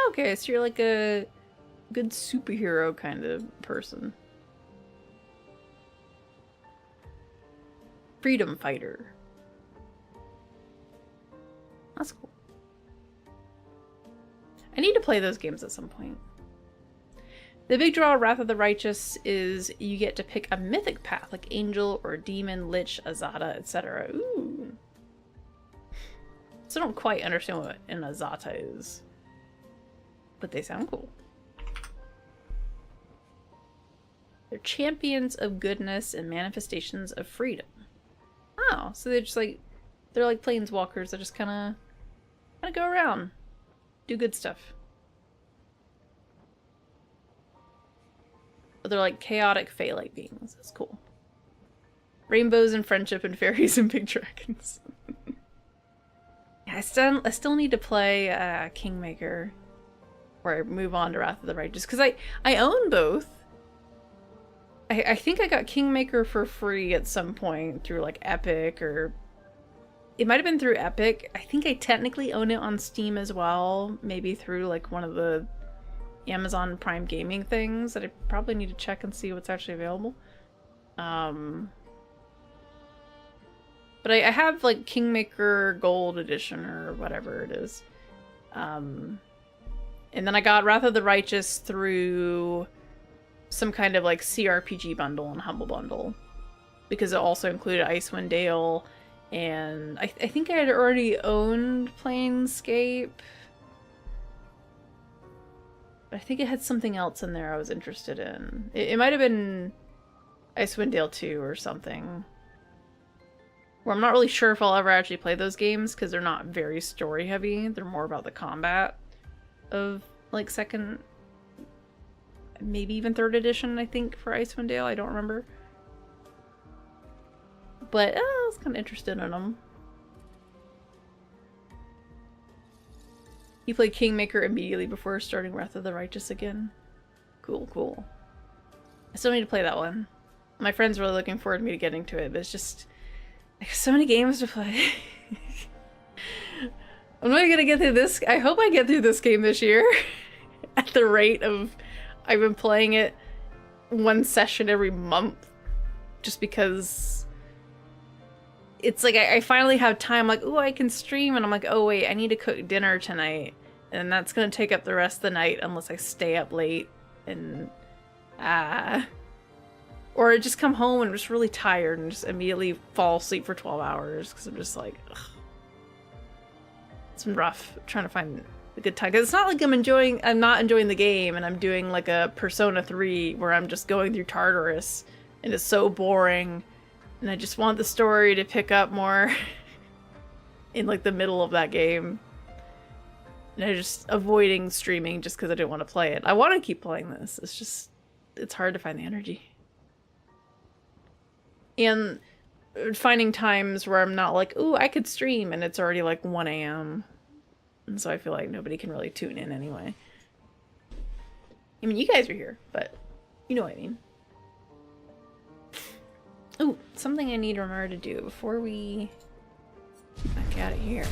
Okay, so you're like a good superhero kind of person. Freedom fighter. That's cool. I need to play those games at some point. The big draw of Wrath of the Righteous is you get to pick a mythic path, like Angel or Demon, Lich, Azata, etc. Ooh. So I don't quite understand what an Azata is, but they sound cool. They're champions of goodness and manifestations of freedom. Oh, so they're just like, they're like planeswalkers that just kind of go around, do good stuff. But they're like chaotic fae-like beings. That's cool. Rainbows and friendship and fairies and big dragons. Yeah, I still need to play Kingmaker, or move on to Wrath of the Righteous, because I own both. I think I got Kingmaker for free at some point through like Epic, or it might have been through Epic. I think I technically own it on Steam as well, maybe through like one of the Amazon Prime Gaming things that I probably need to check and see what's actually available. But I have like Kingmaker Gold Edition or whatever it is. And then I got Wrath of the Righteous through some kind of like CRPG bundle and Humble Bundle, because it also included Icewind Dale, and I think I had already owned Planescape. I think it had something else in there I was interested in. It might have been Icewind Dale 2 or something. where I'm not really sure if I'll ever actually play those games because they're not very story heavy. They're more about the combat of like second, maybe even third edition, I think, for Icewind Dale. I don't remember. But I was kind of interested in them. You played Kingmaker immediately before starting Wrath of the Righteous again. Cool, cool. I still need to play that one. My friend's really looking forward to me getting to it, but it's just like so many games to play. I'm not gonna get through this. I hope I get through this game this year. At the rate of I've been playing it one session every month, just because it's like I finally have time. Like, oh, I can stream, and I'm like, oh wait, I need to cook dinner tonight, and that's gonna take up the rest of the night unless I stay up late and or I just come home and I'm just really tired and just immediately fall asleep for 12 hours because I'm just like, ugh. It's been rough trying to find a good time, because it's not like I'm not enjoying the game and I'm doing like a Persona 3 where I'm just going through Tartarus and it's so boring and I just want the story to pick up more in like the middle of that game, and I'm just avoiding streaming just because I didn't want to play it. I want to keep playing this, it's hard to find the energy and finding times where I'm not like, ooh, I could stream, and it's already like 1 a.m. And so I feel like nobody can really tune in anyway. I mean, you guys are here, but you know what I mean. Ooh, something I need to remember to do before we back out of here.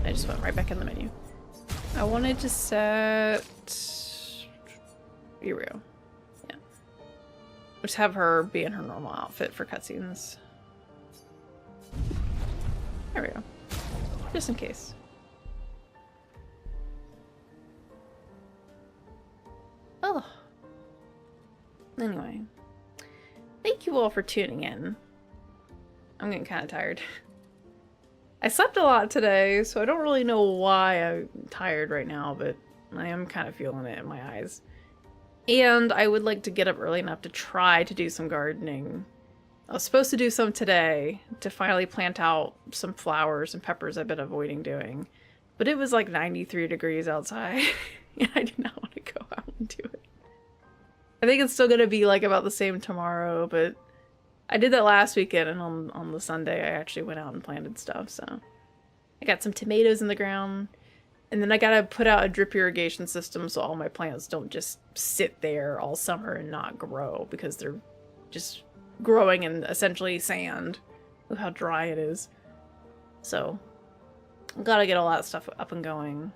I just went right back in the menu. I wanted to set... Here we go. Just have her be in her normal outfit for cutscenes. There we go. Just in case. Oh. Anyway. Thank you all for tuning in. I'm getting kind of tired. I slept a lot today, so I don't really know why I'm tired right now, but I am kind of feeling it in my eyes. And I would like to get up early enough to try to do some gardening. I was supposed to do some today to finally plant out some flowers and peppers I've been avoiding doing. But it was like 93 degrees outside, and I did not want to go out and do it. I think it's still going to be like about the same tomorrow, but I did that last weekend, and on the Sunday I actually went out and planted stuff, so. I got some tomatoes in the ground. And then I gotta put out a drip irrigation system so all my plants don't just sit there all summer and not grow, because they're just growing in essentially sand with how dry it is. So, I've gotta get all that stuff up and going.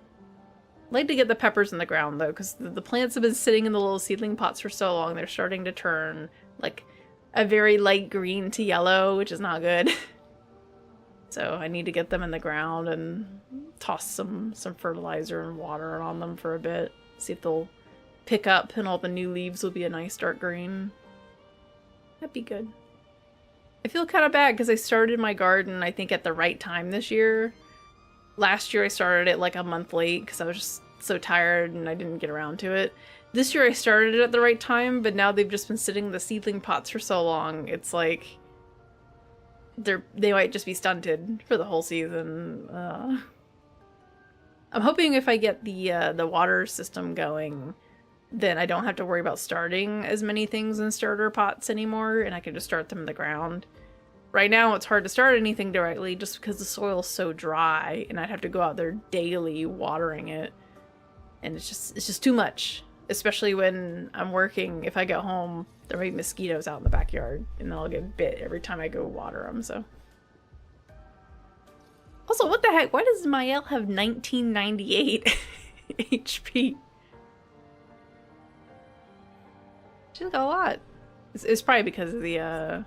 I'd like to get the peppers in the ground though, because the plants have been sitting in the little seedling pots for so long, they're starting to turn like a very light green to yellow, which is not good. So I need to get them in the ground and toss some fertilizer and water on them for a bit. See if they'll pick up and all the new leaves will be a nice dark green. That'd be good. I feel kind of bad because I started my garden, I think, at the right time this year. Last year I started it like a month late because I was just so tired and I didn't get around to it. This year I started it at the right time, but now they've just been sitting in the seedling pots for so long. It's like they might just be stunted for the whole season. I'm hoping if I get the water system going, then I don't have to worry about starting as many things in starter pots anymore, and I can just start them in the ground. Right now it's hard to start anything directly just because the soil's so dry, and I'd have to go out there daily watering it, and it's just too much. Especially when I'm working, if I get home, there might be mosquitoes out in the backyard, and then I'll get bit every time I go water them, so. Also, what the heck? Why does Mael have 1998 HP? She's got a lot. It's probably because of the,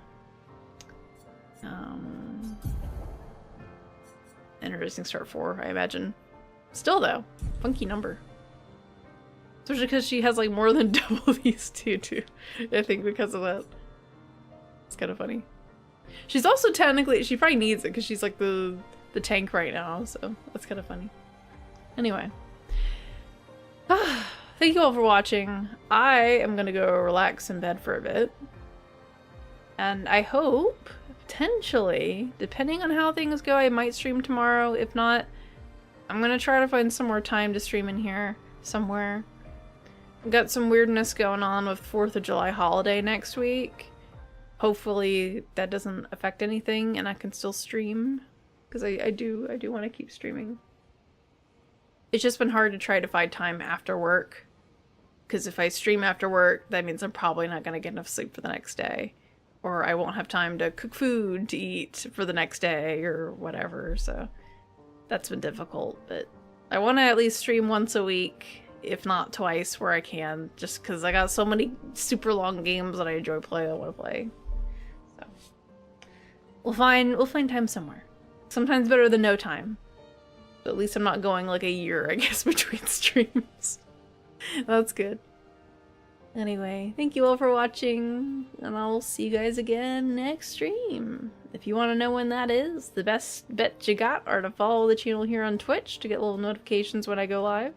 Introducing Start 4, I imagine. Still, though. Funky number. Especially because she has like more than double these two too. I think because of that. It's kind of funny. She's also technically, she probably needs it because she's like the tank right now, so that's kind of funny. Anyway. Thank you all for watching. I am gonna go relax in bed for a bit. And I hope potentially, depending on how things go, I might stream tomorrow. If not, I'm gonna try to find some more time to stream in here somewhere. I've got some weirdness going on with 4th of July holiday next week. Hopefully that doesn't affect anything and I can still stream, because I do want to keep streaming. It's just been hard to try to find time after work, because if I stream after work, that means I'm probably not going to get enough sleep for the next day, or I won't have time to cook food to eat for the next day or whatever. So that's been difficult, but I want to at least stream once a week, if not twice where I can, just because I got so many super long games that I enjoy playing, I want to play. So we'll find time somewhere. Sometimes better than no time. But at least I'm not going like a year, I guess, between streams. That's good. Anyway, thank you all for watching, and I'll see you guys again next stream. If you want to know when that is, the best bet you got are to follow the channel here on Twitch to get little notifications when I go live.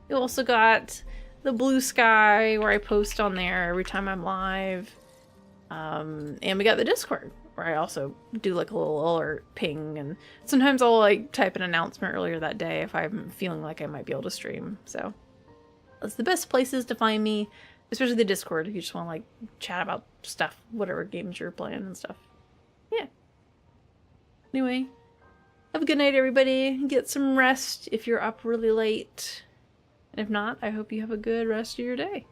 You also got the Blue Sky, where I post on there every time I'm live. And we got the Discord, where I also do like a little alert ping, and sometimes I'll like type an announcement earlier that day if I'm feeling like I might be able to stream. So that's the best places to find me, especially the Discord if you just want to like chat about stuff, whatever games you're playing and stuff. Yeah. Anyway, have a good night, everybody. Get some rest if you're up really late. And if not, I hope you have a good rest of your day.